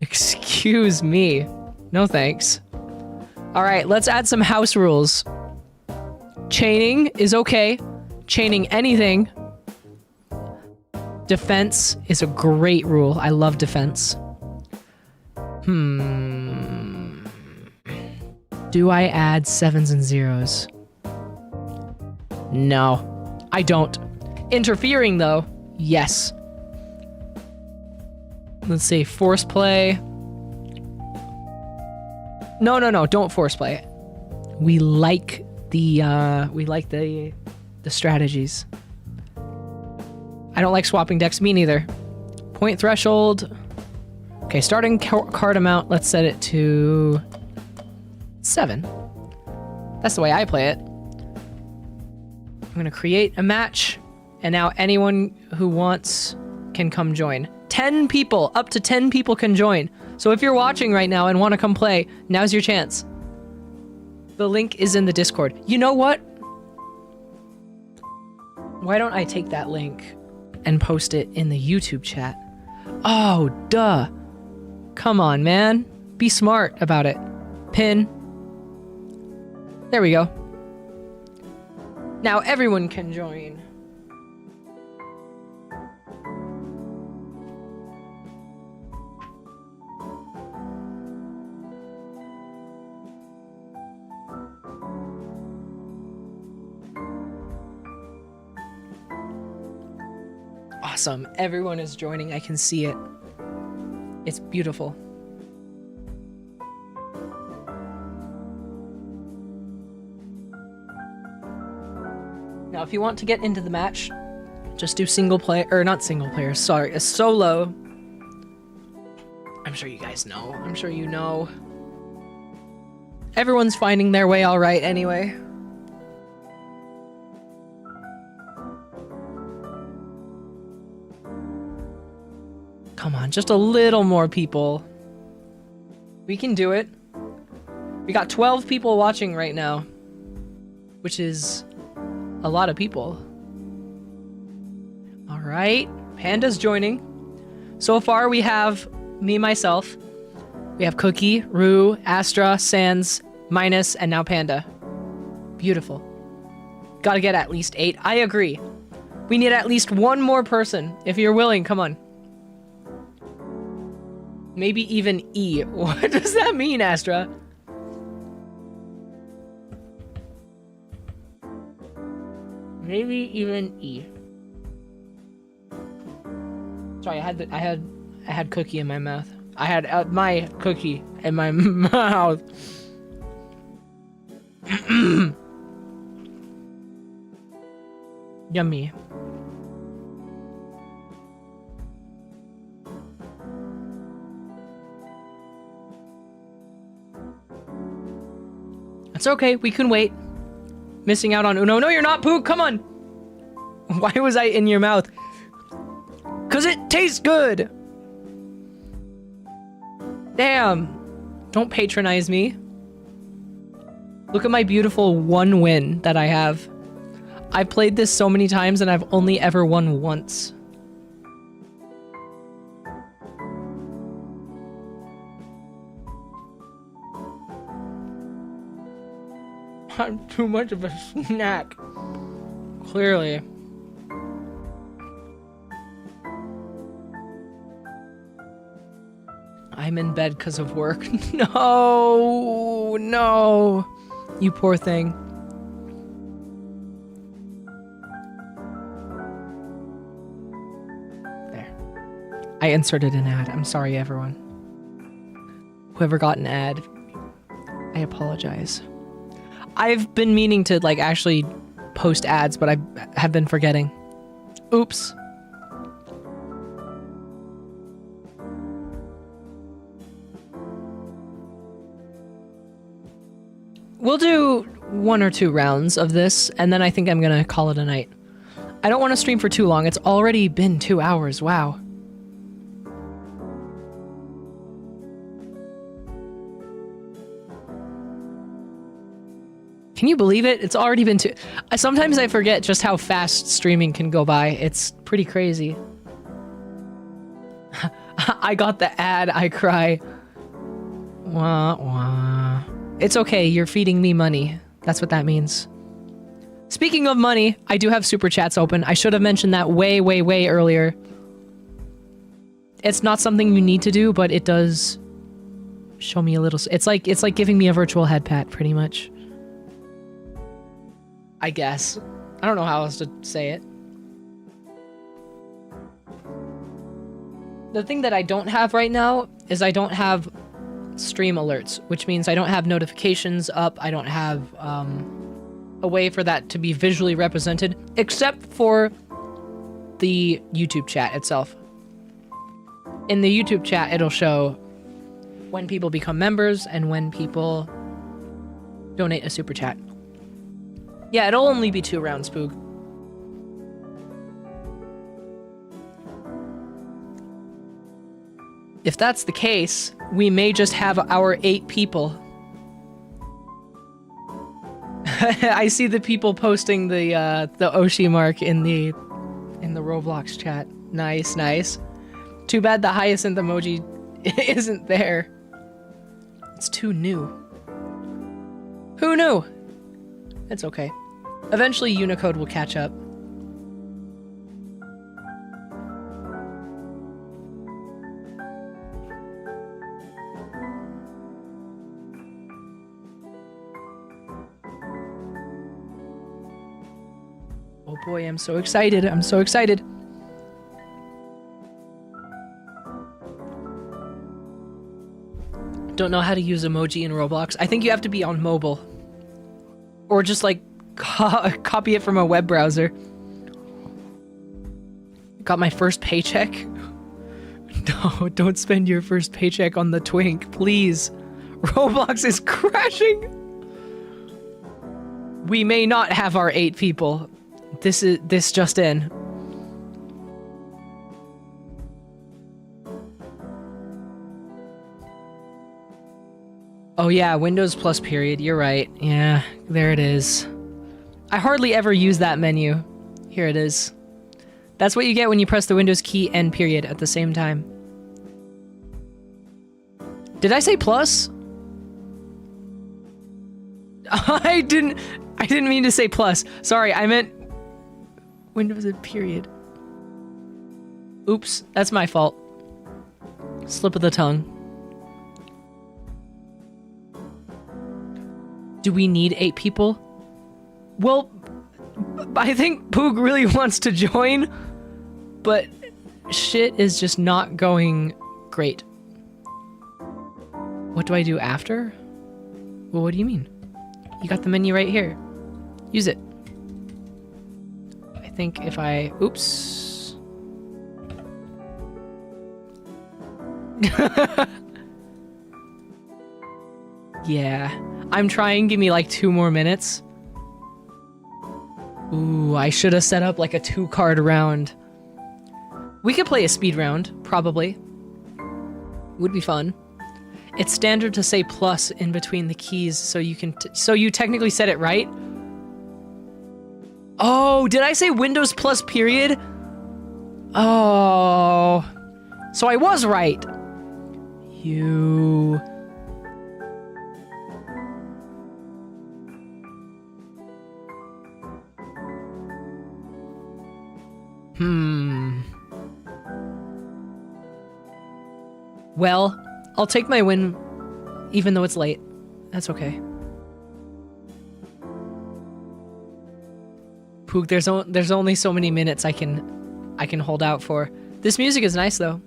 Excuse me. No thanks. Alright, let's add some house rules. Chaining is okay. Chaining anything. Defense is a great rule. I love defense. Do I add 7s and 0s? No, I don't. Interfering though, yes. Let's see, force play. No, don't force play. We like the strategies. I don't like swapping decks, me neither. Point threshold. Okay, starting card amount, let's set it to 7. That's the way I play it. I'm gonna create a match, and now anyone who wants can come join. 10 people, up to 10 people can join. So if you're watching right now and want to come play, now's your chance. The link is in the Discord. You know what? Why don't I take that link and post it in the YouTube chat? Oh, duh. Come on, man. Be smart about it. Pin. There we go. Now everyone can join. Awesome. Everyone is joining. I can see it. It's beautiful. Now, if you want to get into the match, just do single player, or not single player, sorry, a solo. I'm sure you guys know. I'm sure you know. Everyone's finding their way all right anyway. Come on, just a little more people. We can do it. We got 12 people watching right now, which is a lot of people. All right, Panda's joining. So far, we have me, myself. We have Cookie, Rue, Astra, Sans, Minus, and now Panda. Beautiful. Gotta get at least 8. I agree. We need at least one more person. If you're willing, come on. Maybe even E. What does that mean, Astra? Maybe even E. Sorry, I had cookie in my mouth. I had my cookie in my mouth. Yummy. It's okay, we can wait. Missing out on Uno. No, you're not, Pooh, come on! Why was I in your mouth? 'Cause it tastes good! Damn. Don't patronize me. Look at my beautiful 1 win that I have. I've played this so many times and I've only ever won once. I'm too much of a snack. Clearly. I'm in bed because of work. No, no. You poor thing. There. I inserted an ad. I'm sorry, everyone. Whoever got an ad, I apologize. I've been meaning to like actually post ads, but I have been forgetting. Oops. We'll do 1 or 2 rounds of this, and then I think I'm gonna call it a night. I don't want to stream for too long. It's already been 2 hours. Wow. Can you believe it? It's already been 2. Sometimes I forget just how fast streaming can go by. It's pretty crazy. I got the ad. I cry. Wah, wah. It's okay. You're feeding me money. That's what that means. Speaking of money, I do have super chats open. I should have mentioned that way, way, way earlier. It's not something you need to do, but it does show me a little. It's like giving me a virtual head pat, pretty much. I guess. I don't know how else to say it. The thing that I don't have right now is I don't have stream alerts, which means I don't have notifications up. I don't have a way for that to be visually represented, except for the YouTube chat itself. In the YouTube chat, it'll show when people become members and when people donate a super chat. Yeah, it'll only be 2 rounds, Poog. If that's the case, we may just have our 8 people. I see the people posting the Oshi mark in the Roblox chat. Nice, nice. Too bad the Hyacinth emoji isn't there. It's too new. Who knew? It's okay. Eventually Unicode will catch up. Oh boy, I'm so excited. I'm so excited. Don't know how to use emoji in Roblox. I think you have to be on mobile. Or just like copy it from a web browser. Got my first paycheck. No, don't spend your first paycheck on the twink, please. Roblox is crashing. We may not have our 8 people. This just in. Oh yeah, Windows plus period. You're right. Yeah, there it is. I hardly ever use that menu. Here it is. That's what you get when you press the Windows key and period at the same time. Did I say plus? I didn't mean to say plus. Sorry, I meant Windows and period. Oops, that's my fault. Slip of the tongue. Do we need 8 people? Well, I think Poog really wants to join, but shit is just not going great. What do I do after? Well, what do you mean? You got the menu right here. Use it. I think if I... Oops. Yeah. I'm trying. Give me like 2 more minutes. Ooh, I should have set up like a 2-card round. We could play a speed round, probably. Would be fun. It's standard to say plus in between the keys, so you can so you technically said it right. Oh, did I say Windows plus period? Oh. So I was right. You... Well, I'll take my win, even though it's late. That's okay. Poog, there's only so many minutes I can hold out for. This music is nice though.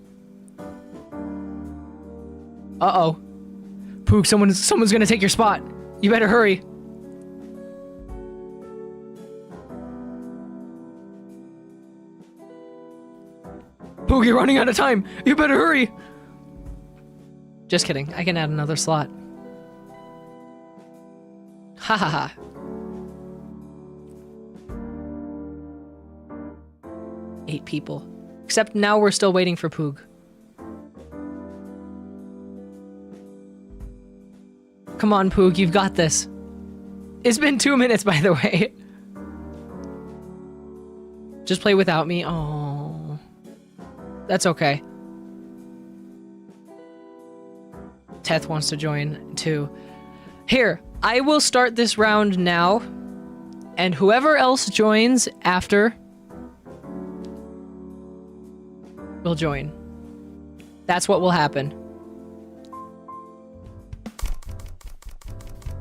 Uh-oh. Poog, someone's gonna take your spot. You better hurry. Poog, you're running out of time. You better hurry. Just kidding. I can add another slot. Ha ha ha. Eight people. Except now we're still waiting for Poog. Come on, Poog, you've got this. It's been 2 minutes, by the way. Just play without me. Oh, that's okay. Teth wants to join too. Here, I will start this round now, and whoever else joins after will join. That's what will happen.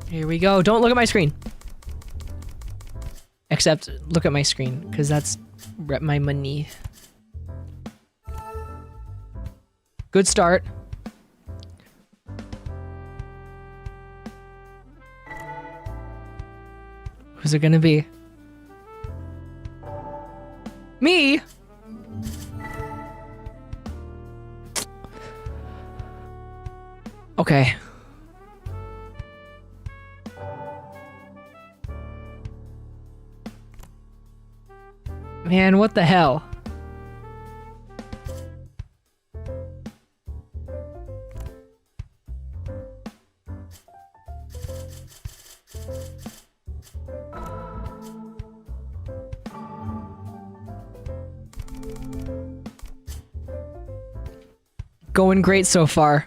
Here we go. Don't look at my screen. Except, look at my screen, because that's my money. Good start. Who's it gonna be? Me? Okay. Man, what the hell? Going great so far.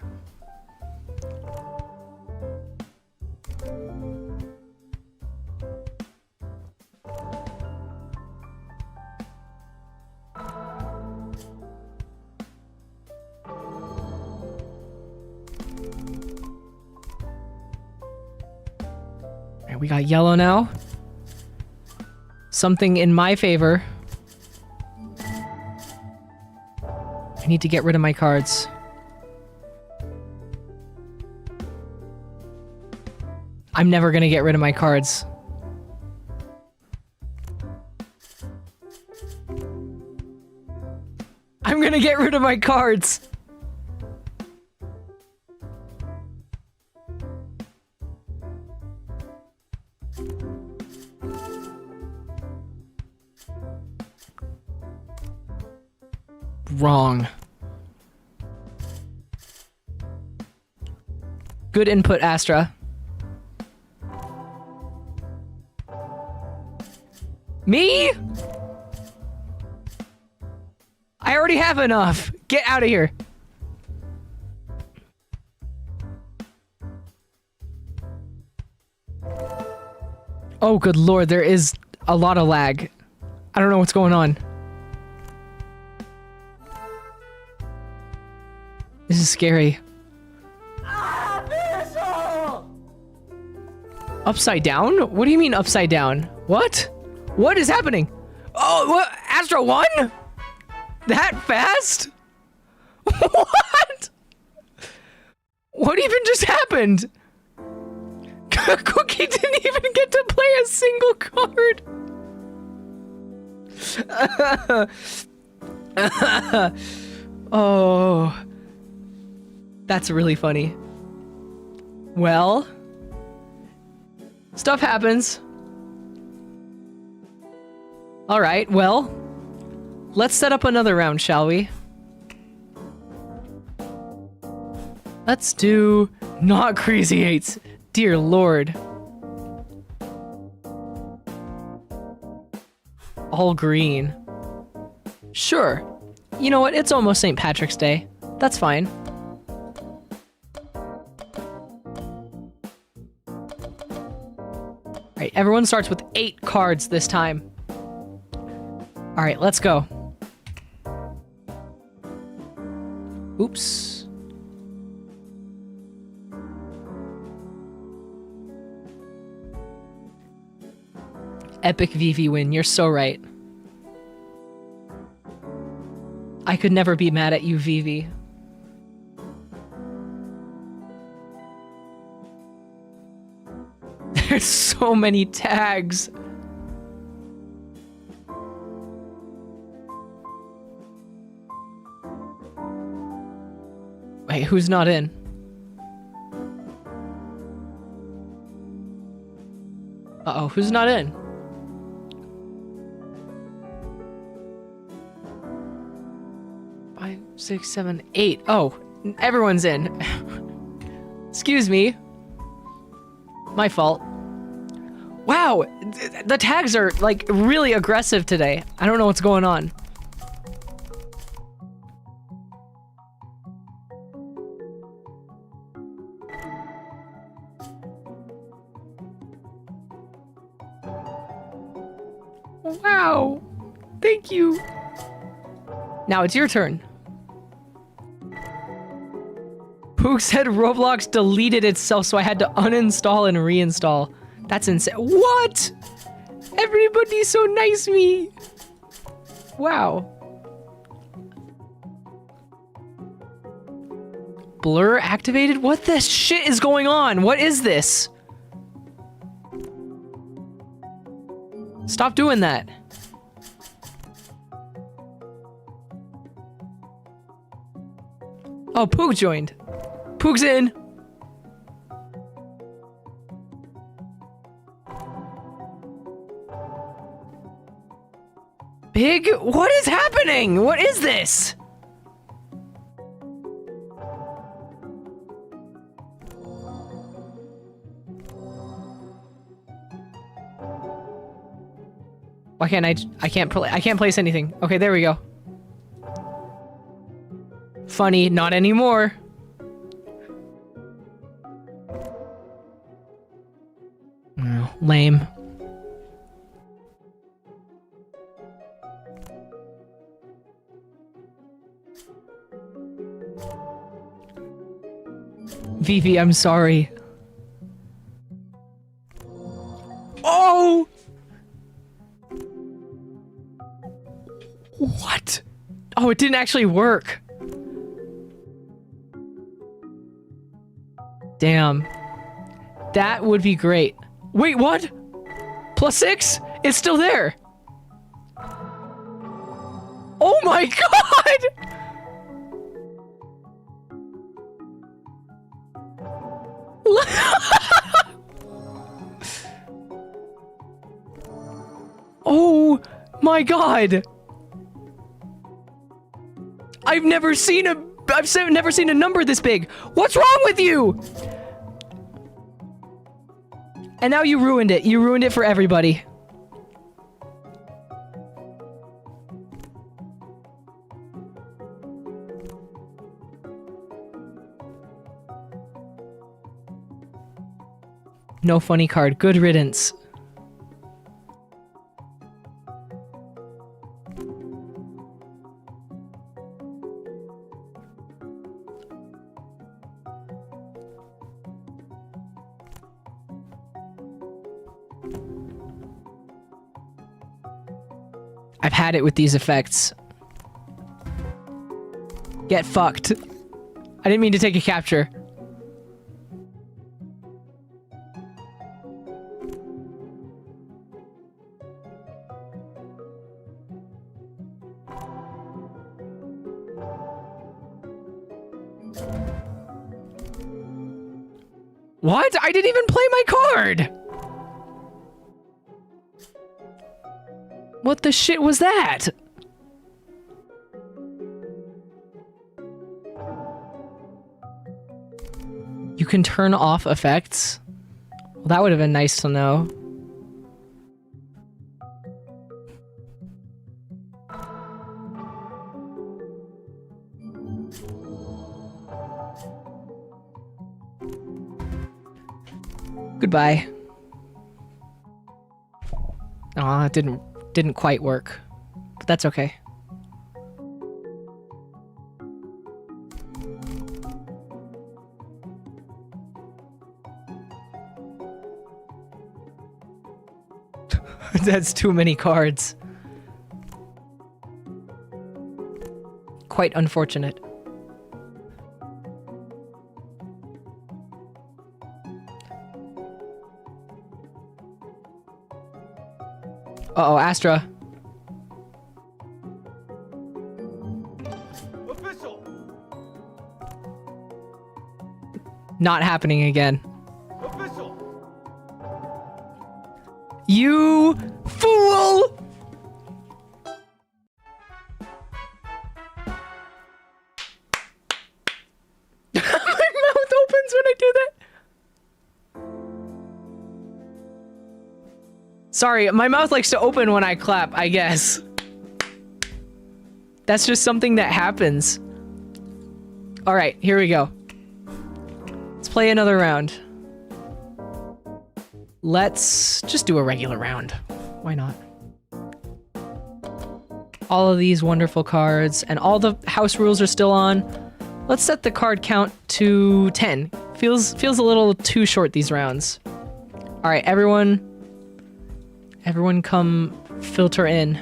Alright, we got yellow now. Something in my favor. I need to get rid of my cards. I'm never gonna get rid of my cards. I'm gonna get rid of my cards. Wrong. Good input, Astra. Me? I already have enough. Get out of here. Oh, good lord, there is a lot of lag. I don't know what's going on. This is scary. Upside down? What do you mean upside down? What? What is happening? Oh, what? Astra won? That fast? What? What even just happened? Cookie didn't even get to play a single card. Oh. That's really funny. Well, stuff happens. All right, well, let's set up another round, shall we? Let's do not crazy eights. Dear Lord. All green. Sure. You know what? It's almost St. Patrick's Day. That's fine. All right, everyone starts with 8 cards this time. All right, let's go. Oops. Epic Vivi win. You're so right. I could never be mad at you, Vivi. There's so many tags. Wait, who's not in? Uh-oh, who's not in? Five, 6, 7, 8. Oh, everyone's in. Excuse me. My fault. Wow, the tags are, like, really aggressive today. I don't know what's going on. Wow. Thank you. Now it's your turn. Pook said Roblox deleted itself, so I had to uninstall and reinstall. That's insane. What? Everybody's so nice to me. Wow. Blur activated? What the shit is going on? What is this? Stop doing that. Oh, Pook joined. Pook's in. Big? What is happening? What is this? Why can't I can't place anything. Okay, there we go. Funny, not anymore. Lame. Vivi, I'm sorry. Oh! What? Oh, it didn't actually work. Damn. That would be great. Wait, what? +6? It's still there. Oh my god! Oh my god! I've never seen a number this big. What's wrong with you? And now you ruined it. You ruined it for everybody. No funny card. Good riddance. I've had it with these effects. Get fucked. I didn't mean to take a capture. What? I didn't even play my card! What the shit was that? You can turn off effects? Well, that would have been nice to know. Goodbye. Aw, it didn't quite work. But that's okay. That's too many cards. Quite unfortunate. Uh-oh, Astra. Official. Not happening again. Official. You fool! My mouth opens when I do that. Sorry, my mouth likes to open when I clap, I guess. That's just something that happens. All right, here we go. Let's play another round. Let's just do a regular round. Why not? All of these wonderful cards, and all the house rules are still on. Let's set the card count to 10. Feels a little too short these rounds. All right, everyone come filter in.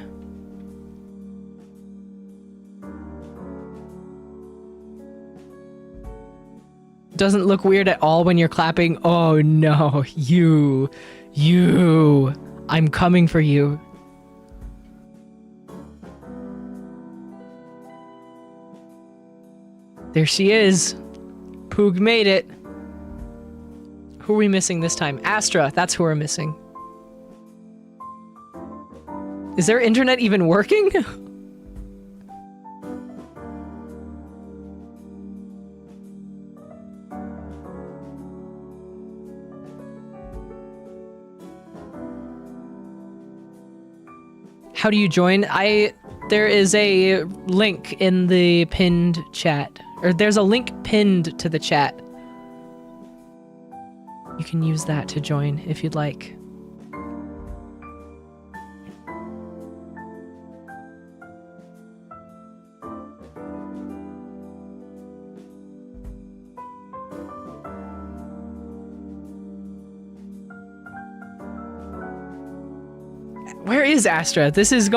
Doesn't look weird at all when you're clapping. Oh no, you. I'm coming for you. There she is. Poog made it. Who are we missing this time? Astra, that's who we're missing. Is their internet even working? How do you join? There is a link in the pinned chat. Or there's a link pinned to the chat. You can use that to join if you'd like. Where is Astra? This is...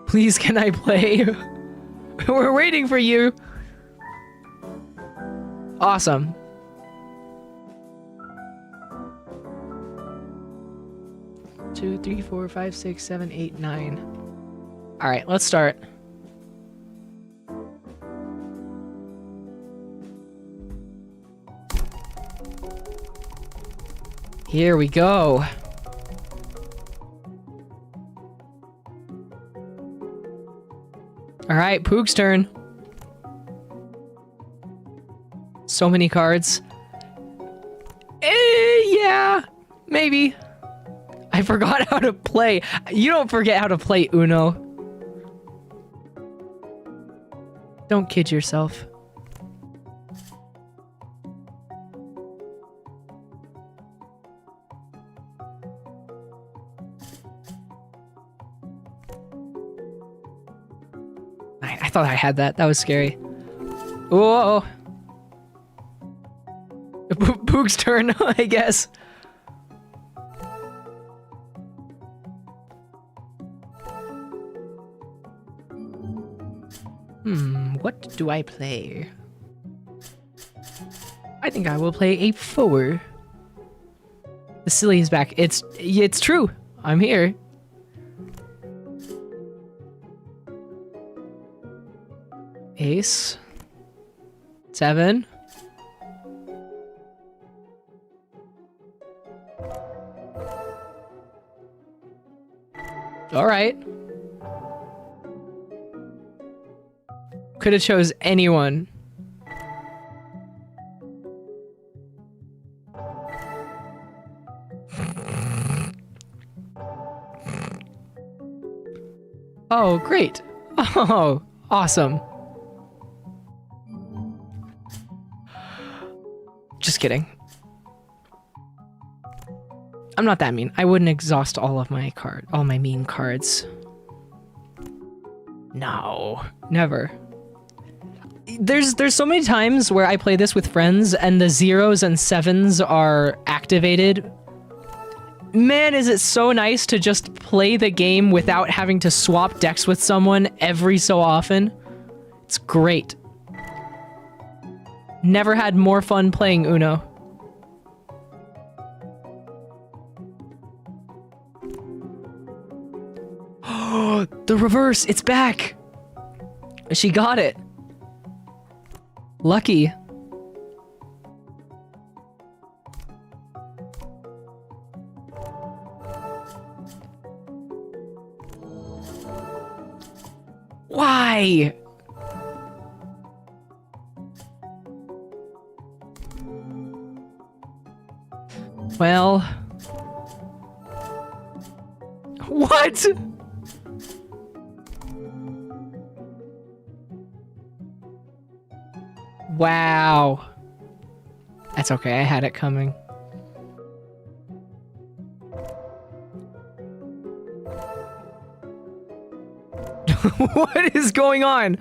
Please, can I play? We're waiting for you. Awesome. Two, three, four, five, 6, 7, 8, 9. All right, let's start. Here we go. All right, Poog's turn. So many cards. Yeah, maybe. I forgot how to play. You don't forget how to play Uno. Don't kid yourself. I thought I had that. That was scary. Whoa. Poog's turn, I guess. What do I play? I think I will play a 4. The silly is back. It's true. I'm here. Ace. 7. All right. Could have chose anyone. Oh, great. Oh, awesome. Just kidding. I'm not that mean. I wouldn't exhaust all my mean cards. No, never. There's so many times where I play this with friends and the 0s and 7s are activated. Man, is it so nice to just play the game without having to swap decks with someone every so often. It's great. Never had more fun playing Uno. Oh, the reverse, it's back. She got it. Lucky. Why? Well... What? Wow. That's okay, I had it coming. What is going on?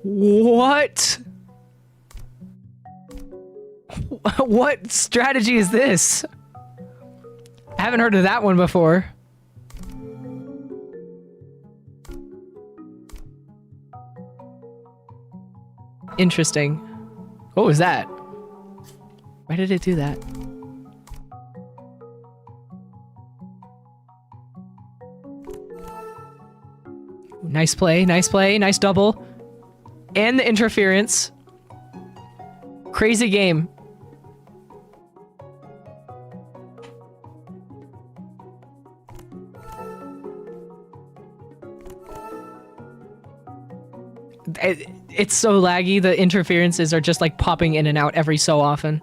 What? What strategy is this? I haven't heard of that one before. Interesting. What was that? Why did it do that? Nice play, nice double. And the interference. Crazy game. It's so laggy, the interferences are just like popping in and out every so often.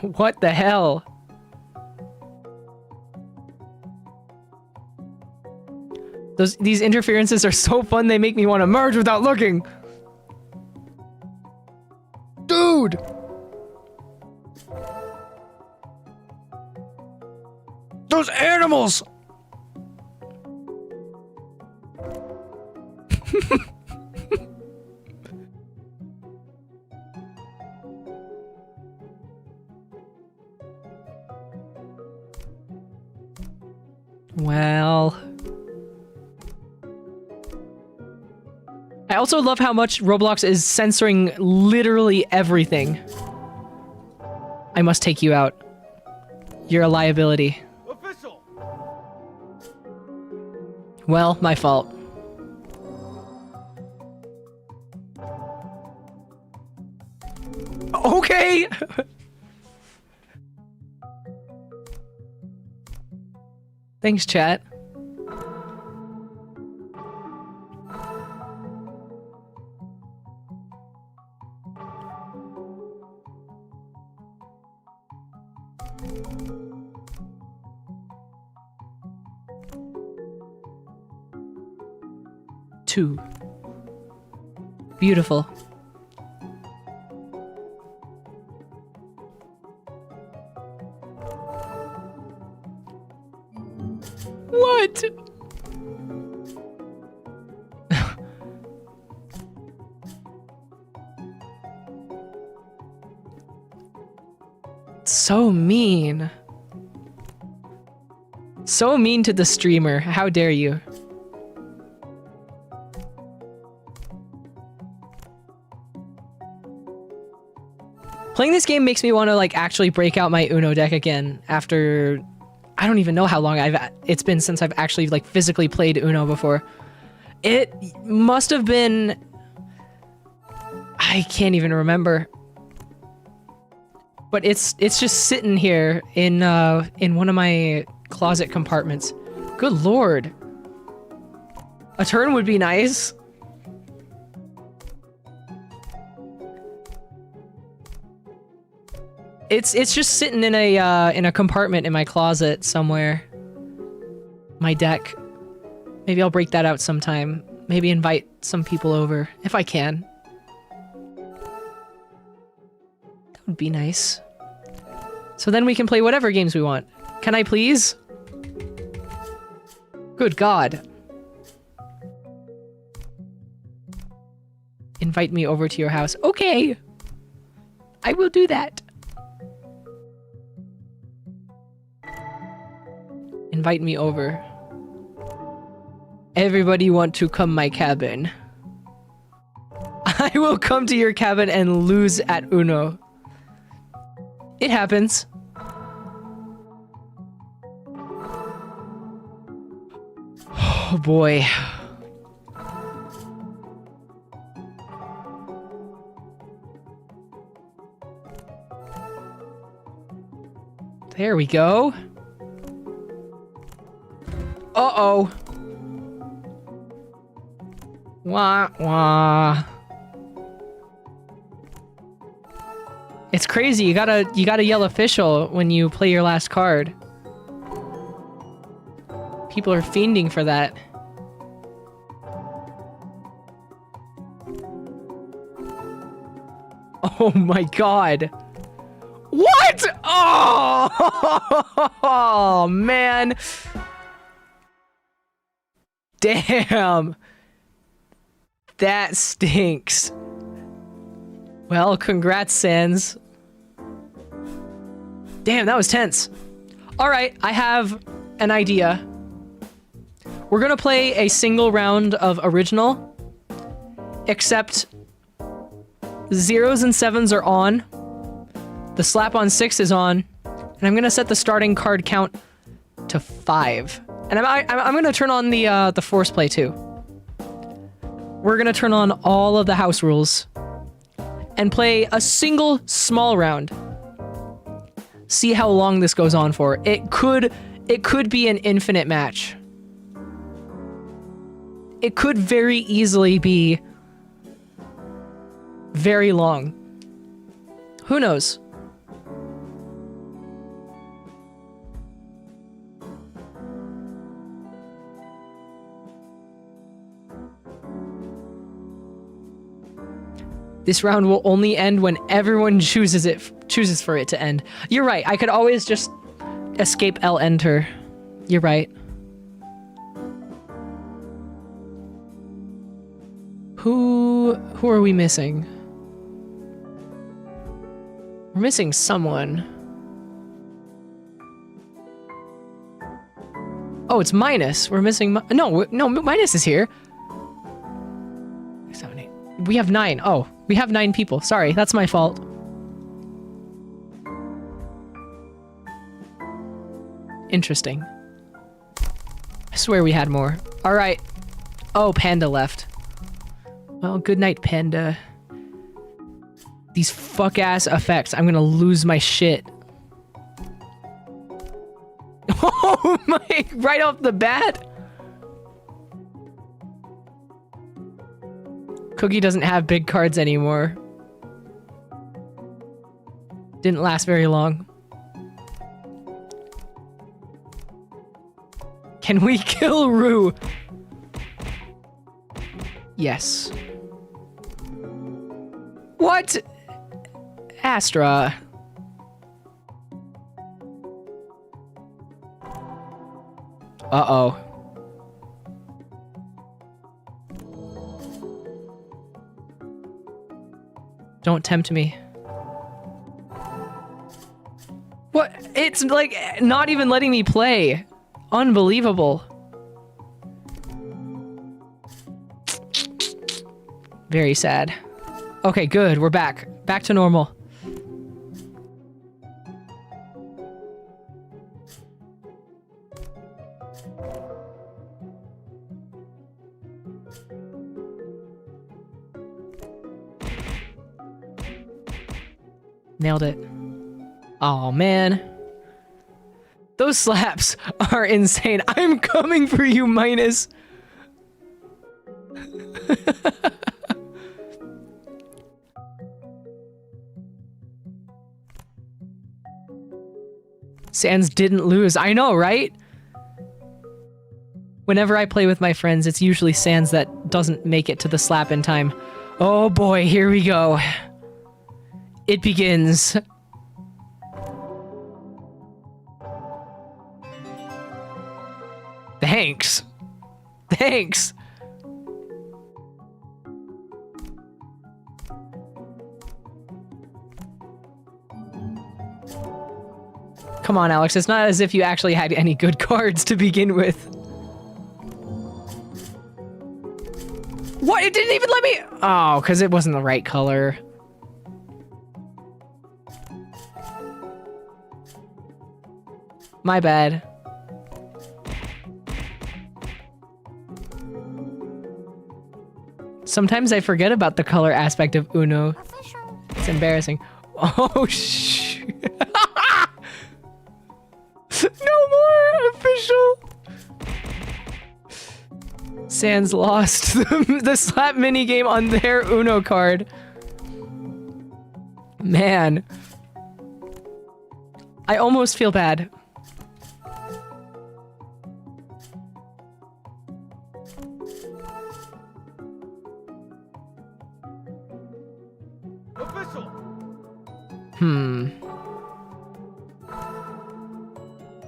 What the hell? These interferences are so fun, they make me want to merge without looking. Dude! Those animals! Well... I also love how much Roblox is censoring literally everything. I must take you out. You're a liability. Official. Well, my fault. Okay! Thanks, chat. Two. Beautiful. What? So mean. So mean to the streamer. How dare you? Playing this game makes me want to like actually break out my Uno deck again after I don't even know how long it's been since I've actually like physically played Uno before. It must have been, I can't even remember. But it's just sitting here in one of my closet compartments. Good lord. A turn would be nice. It's just sitting in a compartment in my closet somewhere. My deck. Maybe I'll break that out sometime. Maybe invite some people over if I can. That would be nice. So then we can play whatever games we want. Can I please? Good God. Invite me over to your house. Okay. I will do that. Invite me over. Everybody want to come my cabin. I will come to your cabin and lose at Uno. It happens. Oh boy. There we go. Uh-oh. Wah, wah. It's crazy. You gotta yell official when you play your last card. People are fiending for that. Oh my god. What? Oh, man. Damn. That stinks. Well, congrats, Sans. Damn, that was tense. All right, I have an idea. We're gonna play a single round of original, except 0s and 7s are on. The slap on 6 is on, and I'm gonna set the starting card count to 5. And I'm gonna turn on the force play too. We're gonna turn on all of the house rules and play a single small round. See how long this goes on for. It could be an infinite match. It could very easily be very long. Who knows? This round will only end when everyone chooses for it to end. You're right. I could always just escape L enter. You're right. Who are we missing? We're missing someone. Oh, it's Minus. We're missing no, Minus is here. 7, 8. We have 9. Oh, we have 9 people. Sorry, that's my fault. Interesting. I swear we had more. All right. Oh, Panda left. Well, good night, Panda. These fuck-ass effects. I'm gonna lose my shit. Oh my, right off the bat. Cookie doesn't have big cards anymore. Didn't last very long. Can we kill Rue? Yes. What? Astra. Uh-oh. Don't tempt me. What? It's like not even letting me play. Unbelievable. Very sad. Okay, good. We're back. Back to normal. Nailed it. Oh man. Those slaps are insane. I'm coming for you, Minus. Sans didn't lose. I know, right? Whenever I play with my friends, it's usually Sans that doesn't make it to the slap in time. Oh boy, here we go. It begins. Thanks. Thanks. Come on, Alex. It's not as if you actually had any good cards to begin with. What? It didn't even let me... Oh, because it wasn't the right color. My bad. Sometimes I forget about the color aspect of Uno. It's embarrassing. Oh, shoot. No more official. Sans lost the slap minigame on their Uno card. Man. I almost feel bad.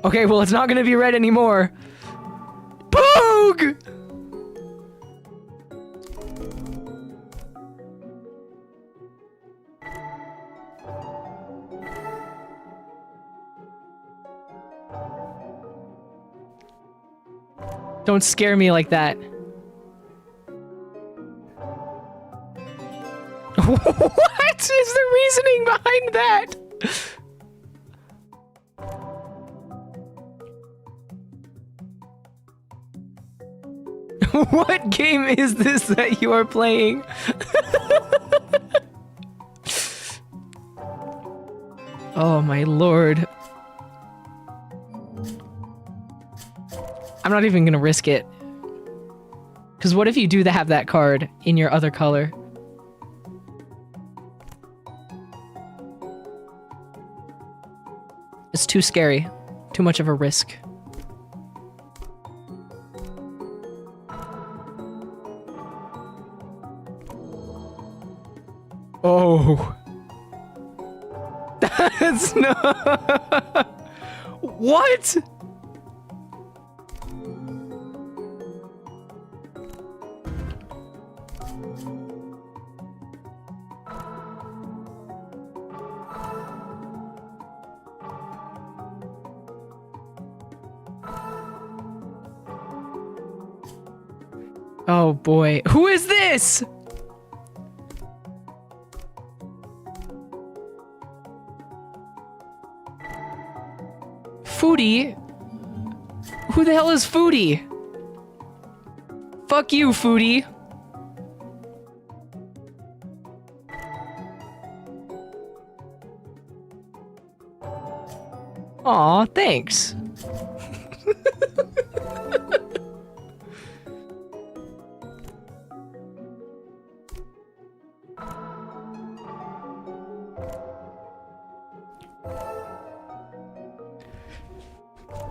Okay, well, it's not gonna be red anymore. Boog! Don't scare me like that. What is the reasoning behind that? What game is this that you are playing? Oh my lord. I'm not even gonna risk it. Because what if you do have that card in your other color? It's too scary. Too much of a risk. Oh. That's not... What? Oh boy. Who is this? Foodie? Who the hell is Foodie? Fuck you, Foodie. Aw, thanks.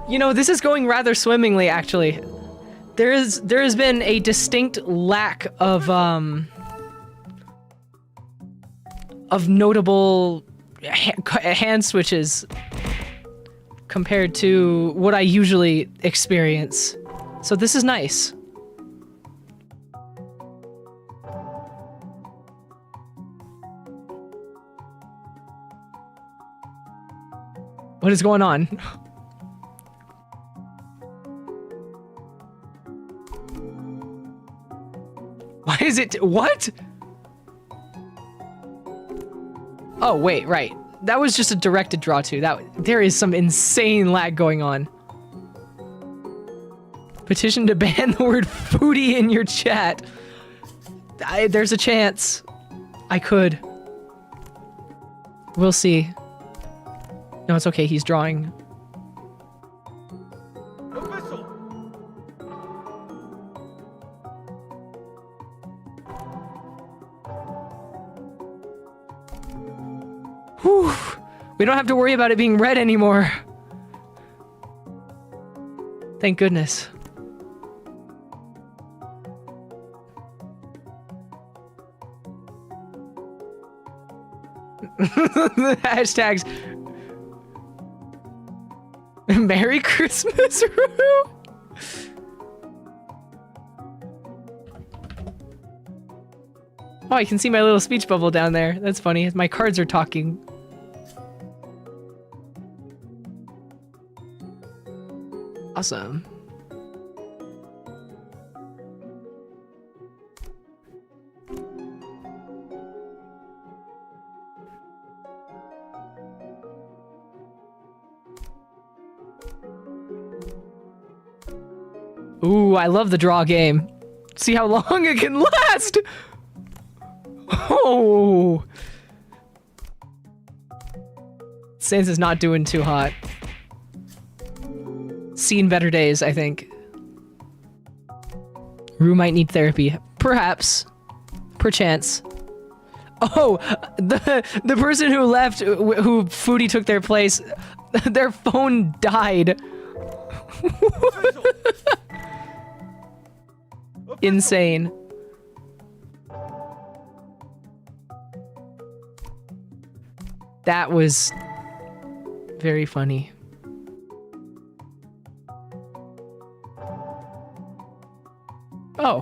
You know, this is going rather swimmingly, actually. There has been a distinct lack of notable hand switches compared to what I usually experience. So this is nice. What is going on? Why is it? What? Oh, wait, right. That was just a directed draw too. There is some insane lag going on. Petition to ban the word foodie in your chat. There's a chance. I could. We'll see. No, it's okay. He's drawing. Whew. We don't have to worry about it being red anymore. Thank goodness. The hashtags. Merry Christmas, Roo! Oh, I can see my little speech bubble down there. That's funny. My cards are talking. Awesome. Ooh, I love the draw game. See how long it can last! Oh! Sans is not doing too hot. Seen better days, I think. Rue might need therapy. Perhaps. Perchance. Oh, the person who left, who Foodie took their place, their phone died. Insane. That was very funny. Oh.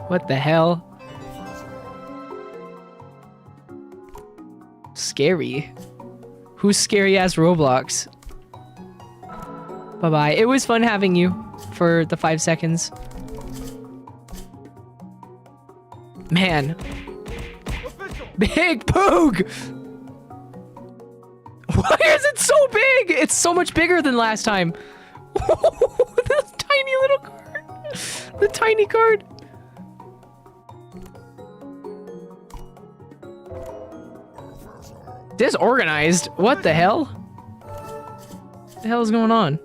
What the hell? Scary. Who's scary ass Roblox? Bye-bye. It was fun having you for the 5 seconds. Man. Big Poog! Why is it so big? It's so much bigger than last time. This tiny little card. The tiny card. Disorganized? What the hell? What the hell is going on?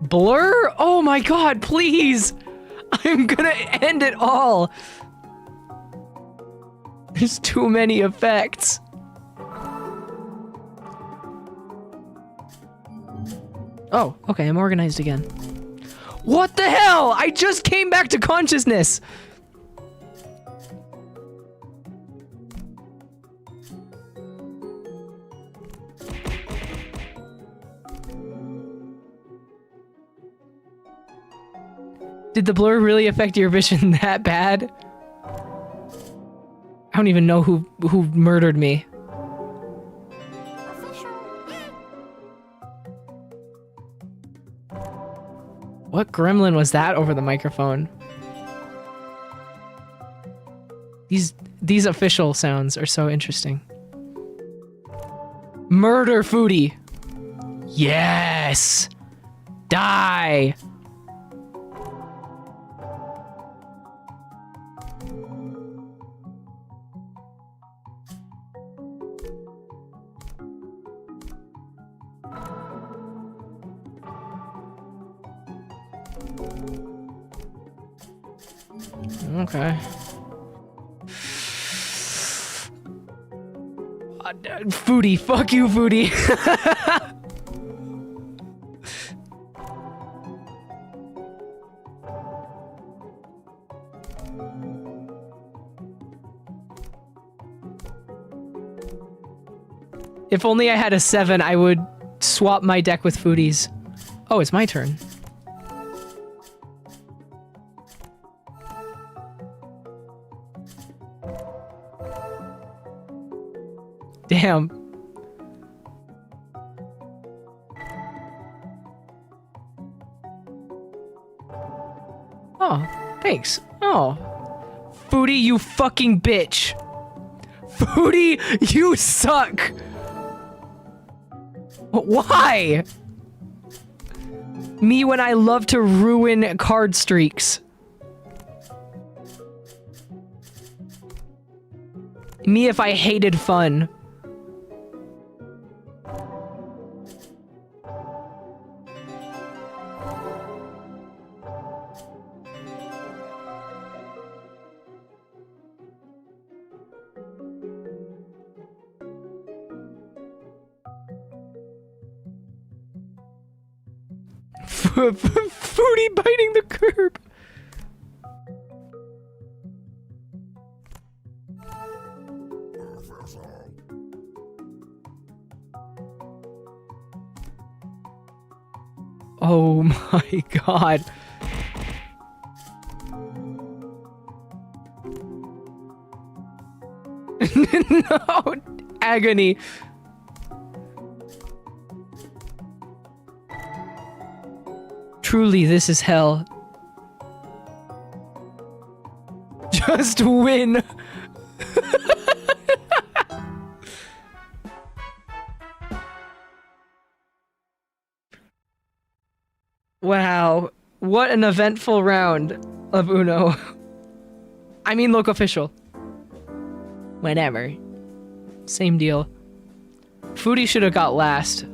Blur? Oh my god, please! I'm gonna end it all! There's too many effects. Oh, okay, I'm organized again. What the hell? I just came back to consciousness! Did the blur really affect your vision that bad? I don't even know who murdered me. What gremlin was that over the microphone? These official sounds are so interesting. Murder Foodie. Yes. Die. Okay. Foodie, fuck you, Foodie. If only I had a 7, I would swap my deck with Foodie's. Oh, it's my turn. Damn. Oh, thanks. Oh. Foodie, you fucking bitch. Foodie, you suck. Why? Me when I love to ruin card streaks. Me if I hated fun. Foodie biting the curb. Oh my god. No, agony. Truly, this is hell. Just win. Wow, what an eventful round of Uno. I mean, look official. Whatever. Same deal. Foodie should have got last.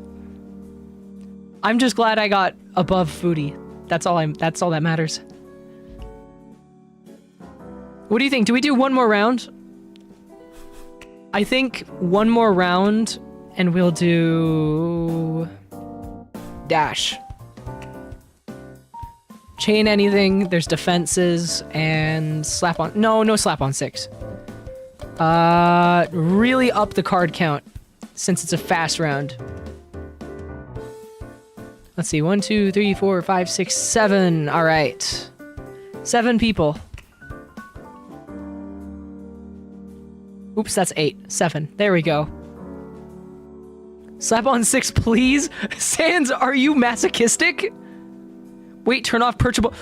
I'm just glad I got above Foodie. That's all that matters. What do you think? Do we do one more round? I think one more round and we'll do dash. Chain anything, there's defenses, and slap on. No slap on 6. Really up the card count since it's a fast round. Let's see, 1, 2, 3, 4, 5, 6, 7. All right. 7 people. Oops, that's 8. 7. There we go. Slap on 6, please. Sans, are you masochistic? Wait, turn off perchable.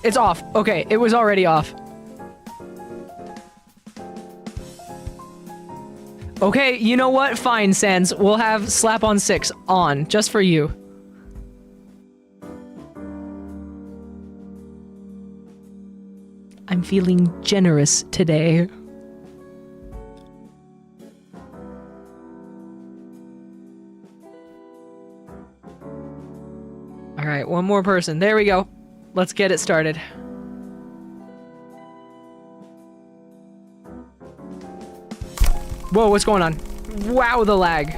It's off. Okay, it was already off. Okay, you know what? Fine, Sans. We'll have slap on 6 on, just for you. I'm feeling generous today. All right, one more person. There we go. Let's get it started. Whoa, what's going on? Wow, the lag.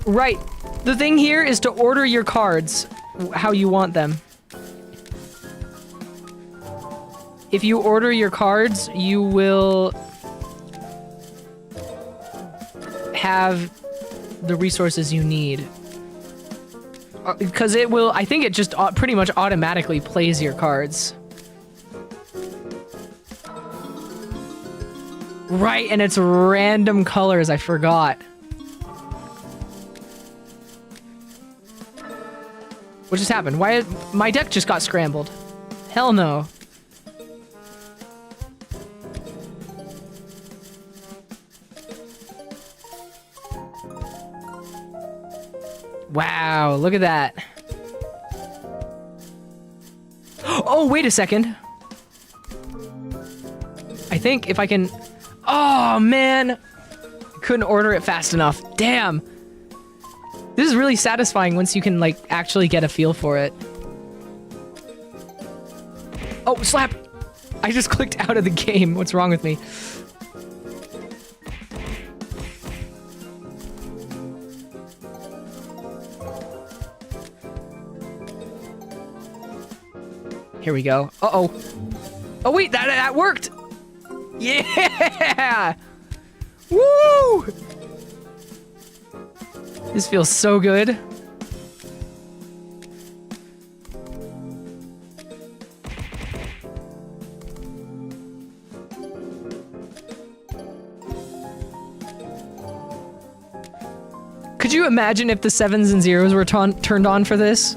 Right. The thing here is to order your cards how you want them. If you order your cards, you will have the resources you need. Because it will, I think it just pretty much automatically plays your cards. Right, and it's random colors, I forgot. What just happened? Why, my deck just got scrambled. Hell no. Wow, look at that. Oh, wait a second. I think if I can... Oh, man. Couldn't order it fast enough. Damn. This is really satisfying once you can, like, actually get a feel for it. Oh, slap! I just clicked out of the game. What's wrong with me? Here we go. Uh-oh. Oh, wait, that worked! Yeah! Woo! This feels so good. Could you imagine if the 7s and 0s were turned on for this?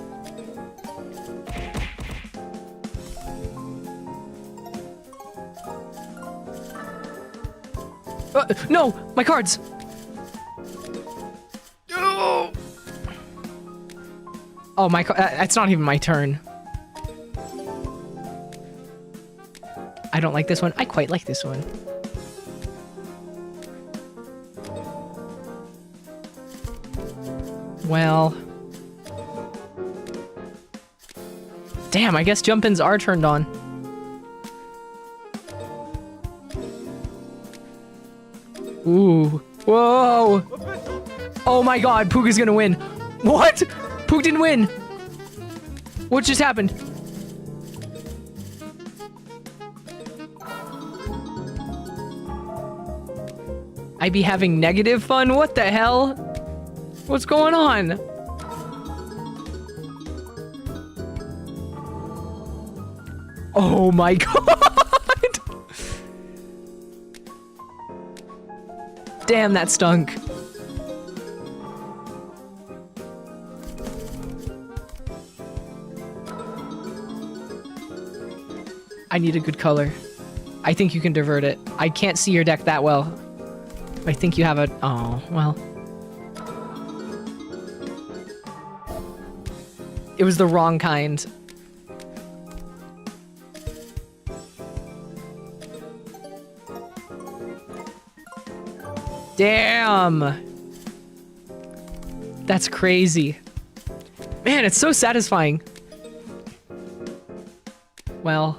No! My cards! Oh, oh my... It's not even my turn. I don't like this one. I quite like this one. Well... Damn, I guess jump-ins are turned on. Ooh. Whoa! Oh my god, Poog is gonna win. What? Poog didn't win! What just happened? I be having negative fun? What the hell? What's going on? Oh my god! Damn, that stunk. I need a good color. I think you can divert it. I can't see your deck that well. I think you have a... Oh, well. It was the wrong kind. Damn! That's crazy. Man, it's so satisfying. Well.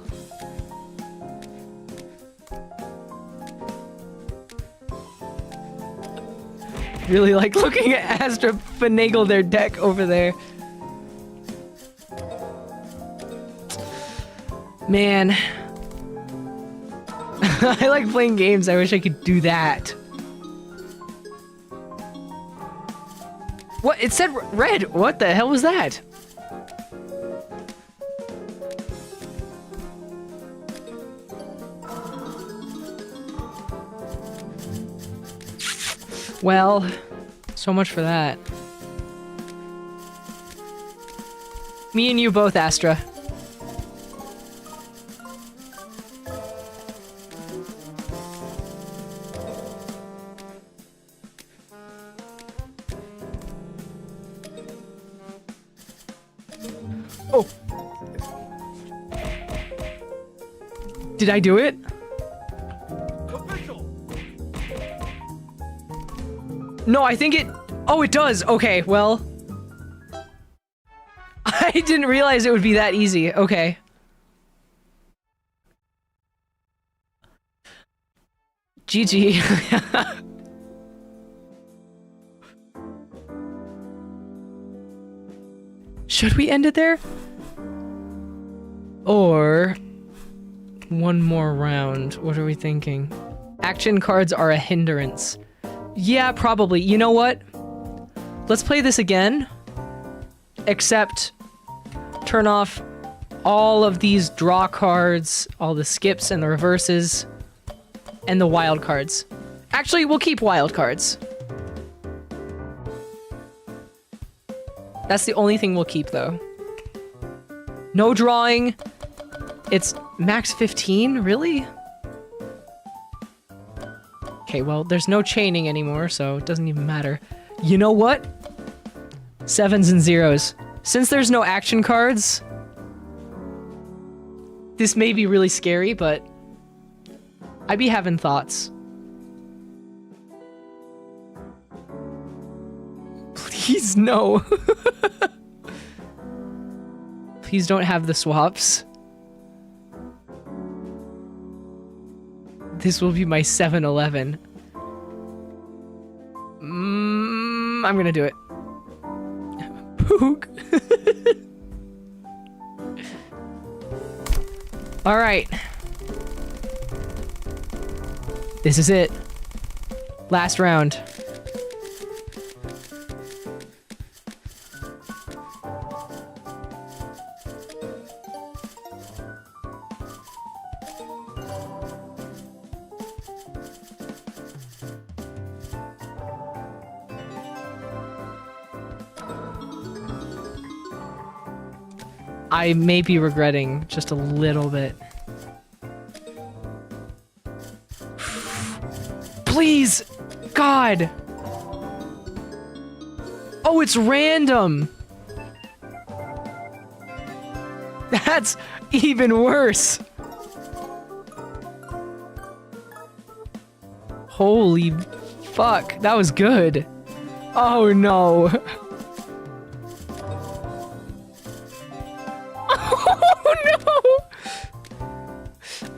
Really like looking at Astra finagle their deck over there. Man. I like playing games. I wish I could do that. What? It said red. What the hell was that? Well, so much for that. Me and you both, Astra. Oh. Did I do it? No, I think it... Oh, it does. Okay, well... I didn't realize it would be that easy. Okay. GG. Should we end it there? Or... one more round. What are we thinking? Action cards are a hindrance. Yeah, probably. You know what? Let's play this again. Except turn off all of these draw cards, all the skips and the reverses, and the wild cards. Actually, we'll keep wild cards. That's the only thing we'll keep, though. No drawing. It's max 15? Really? Okay, well, there's no chaining anymore, so it doesn't even matter. You know what? 7s and 0s. Since there's no action cards, this may be really scary, but I be having thoughts. Please, no. Please don't have the swaps. This will be my 7-11. I'm gonna do it. Pook. Alright. This is it. Last round. I may be regretting just a little bit. Please! God! Oh, it's random! That's even worse! Holy fuck, that was good. Oh no.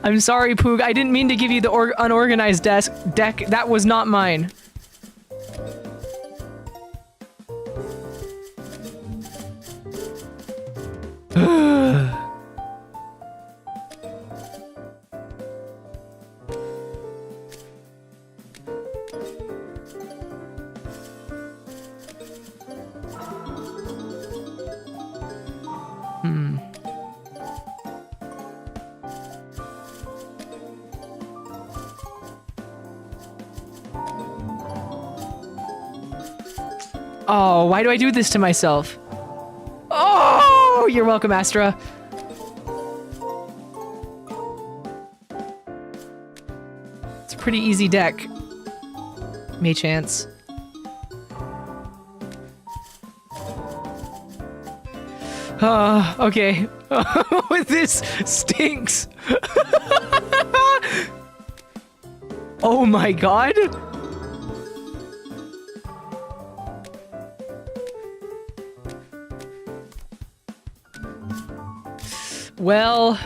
I'm sorry, Poog. I didn't mean to give you the unorganized deck. That was not mine. Oh, why do I do this to myself? Oh, you're welcome, Astra. It's a pretty easy deck. May chance. Okay. This stinks. Oh my god. Well,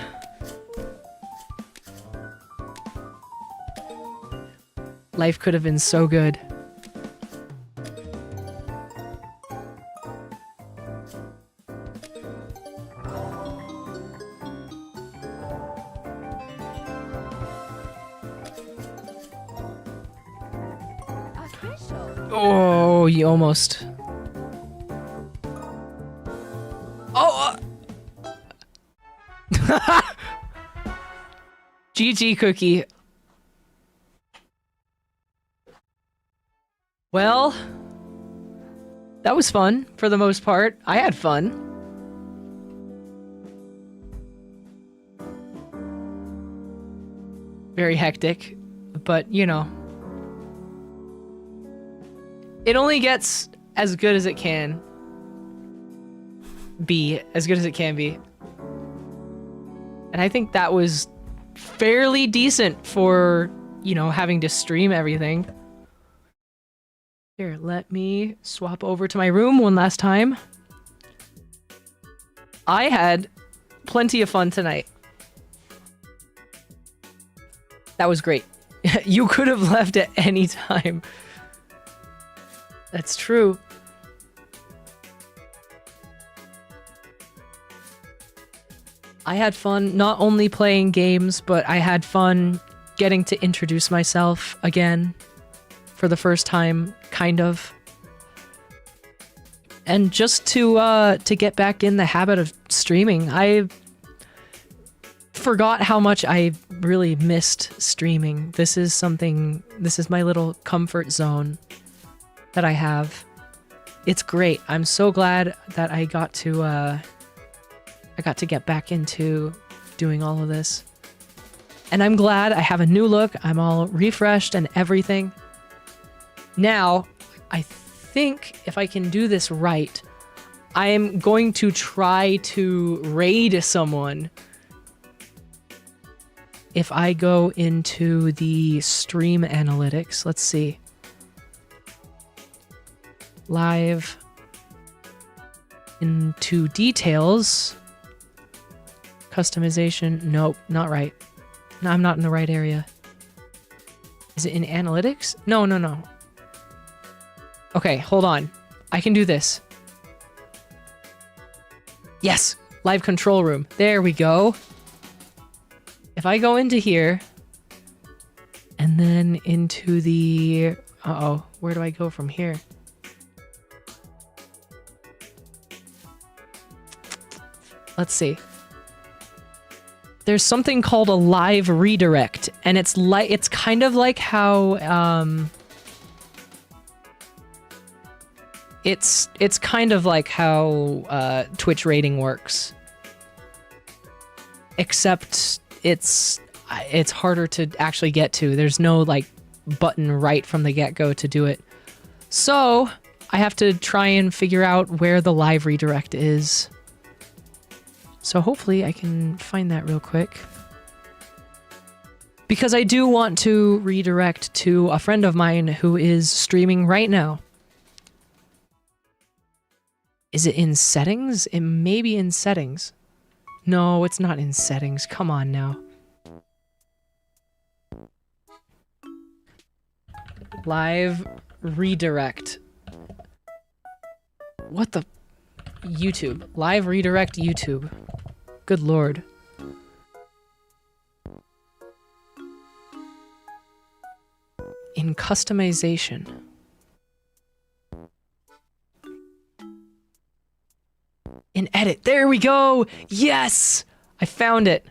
life could have been so good. Oh, you almost. Oh! GG Cookie. Well, that was fun for the most part. I had fun. Very hectic, but you know. It only gets as good as it can be, as good as it can be. And I think that was fairly decent for, you know, having to stream everything. Here, let me swap over to my room one last time. I had plenty of fun tonight. That was great. You could have left at any time. That's true. I had fun not only playing games, but I had fun getting to introduce myself again for the first time, kind of. And just to get back in the habit of streaming. I forgot how much I really missed streaming. This is my little comfort zone that I have. It's great. I'm so glad that I got to get back into doing all of this. And I'm glad I have a new look. I'm all refreshed and everything. Now, I think if I can do this right, I'm going to try to raid someone. If I go into the stream analytics, let's see. Live into details. Customization. Nope, not right. No, I'm not in the right area. Is it in analytics? No. Okay, hold on. I can do this. Yes, live control room. There we go. If I go into here and then into the... Uh-oh, where do I go from here? Let's see. There's something called a live redirect, and it's kind of like how it's kind of like how Twitch rating works, except it's harder to actually get to. There's no like button right from the get-go to do it, so I have to try and figure out where the live redirect is. So hopefully I can find that real quick. Because I do want to redirect to a friend of mine who is streaming right now. Is it in settings? It may be in settings. No, it's not in settings. Come on now. Live redirect. What the... YouTube. Live redirect YouTube. Good lord. In customization. In edit. There we go! Yes! I found it.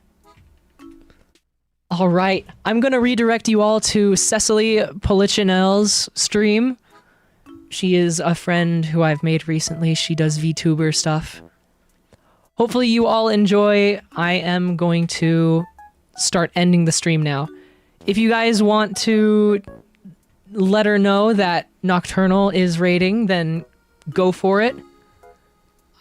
Alright. I'm gonna redirect you all to Cecily Polichinelle's stream. She is a friend who I've made recently. She does VTuber stuff. Hopefully you all enjoy. I am going to start ending the stream now. If you guys want to let her know that Nocturnal is raiding, then go for it.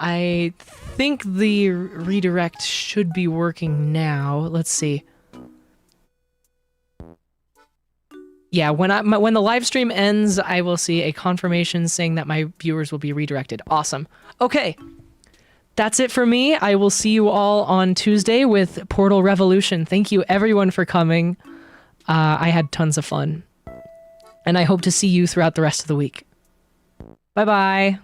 I think the redirect should be working now. Let's see. Yeah, when the live stream ends, I will see a confirmation saying that my viewers will be redirected. Awesome. Okay. That's it for me. I will see you all on Tuesday with Portal Revolution. Thank you everyone for coming. I had tons of fun. And I hope to see you throughout the rest of the week. Bye-bye.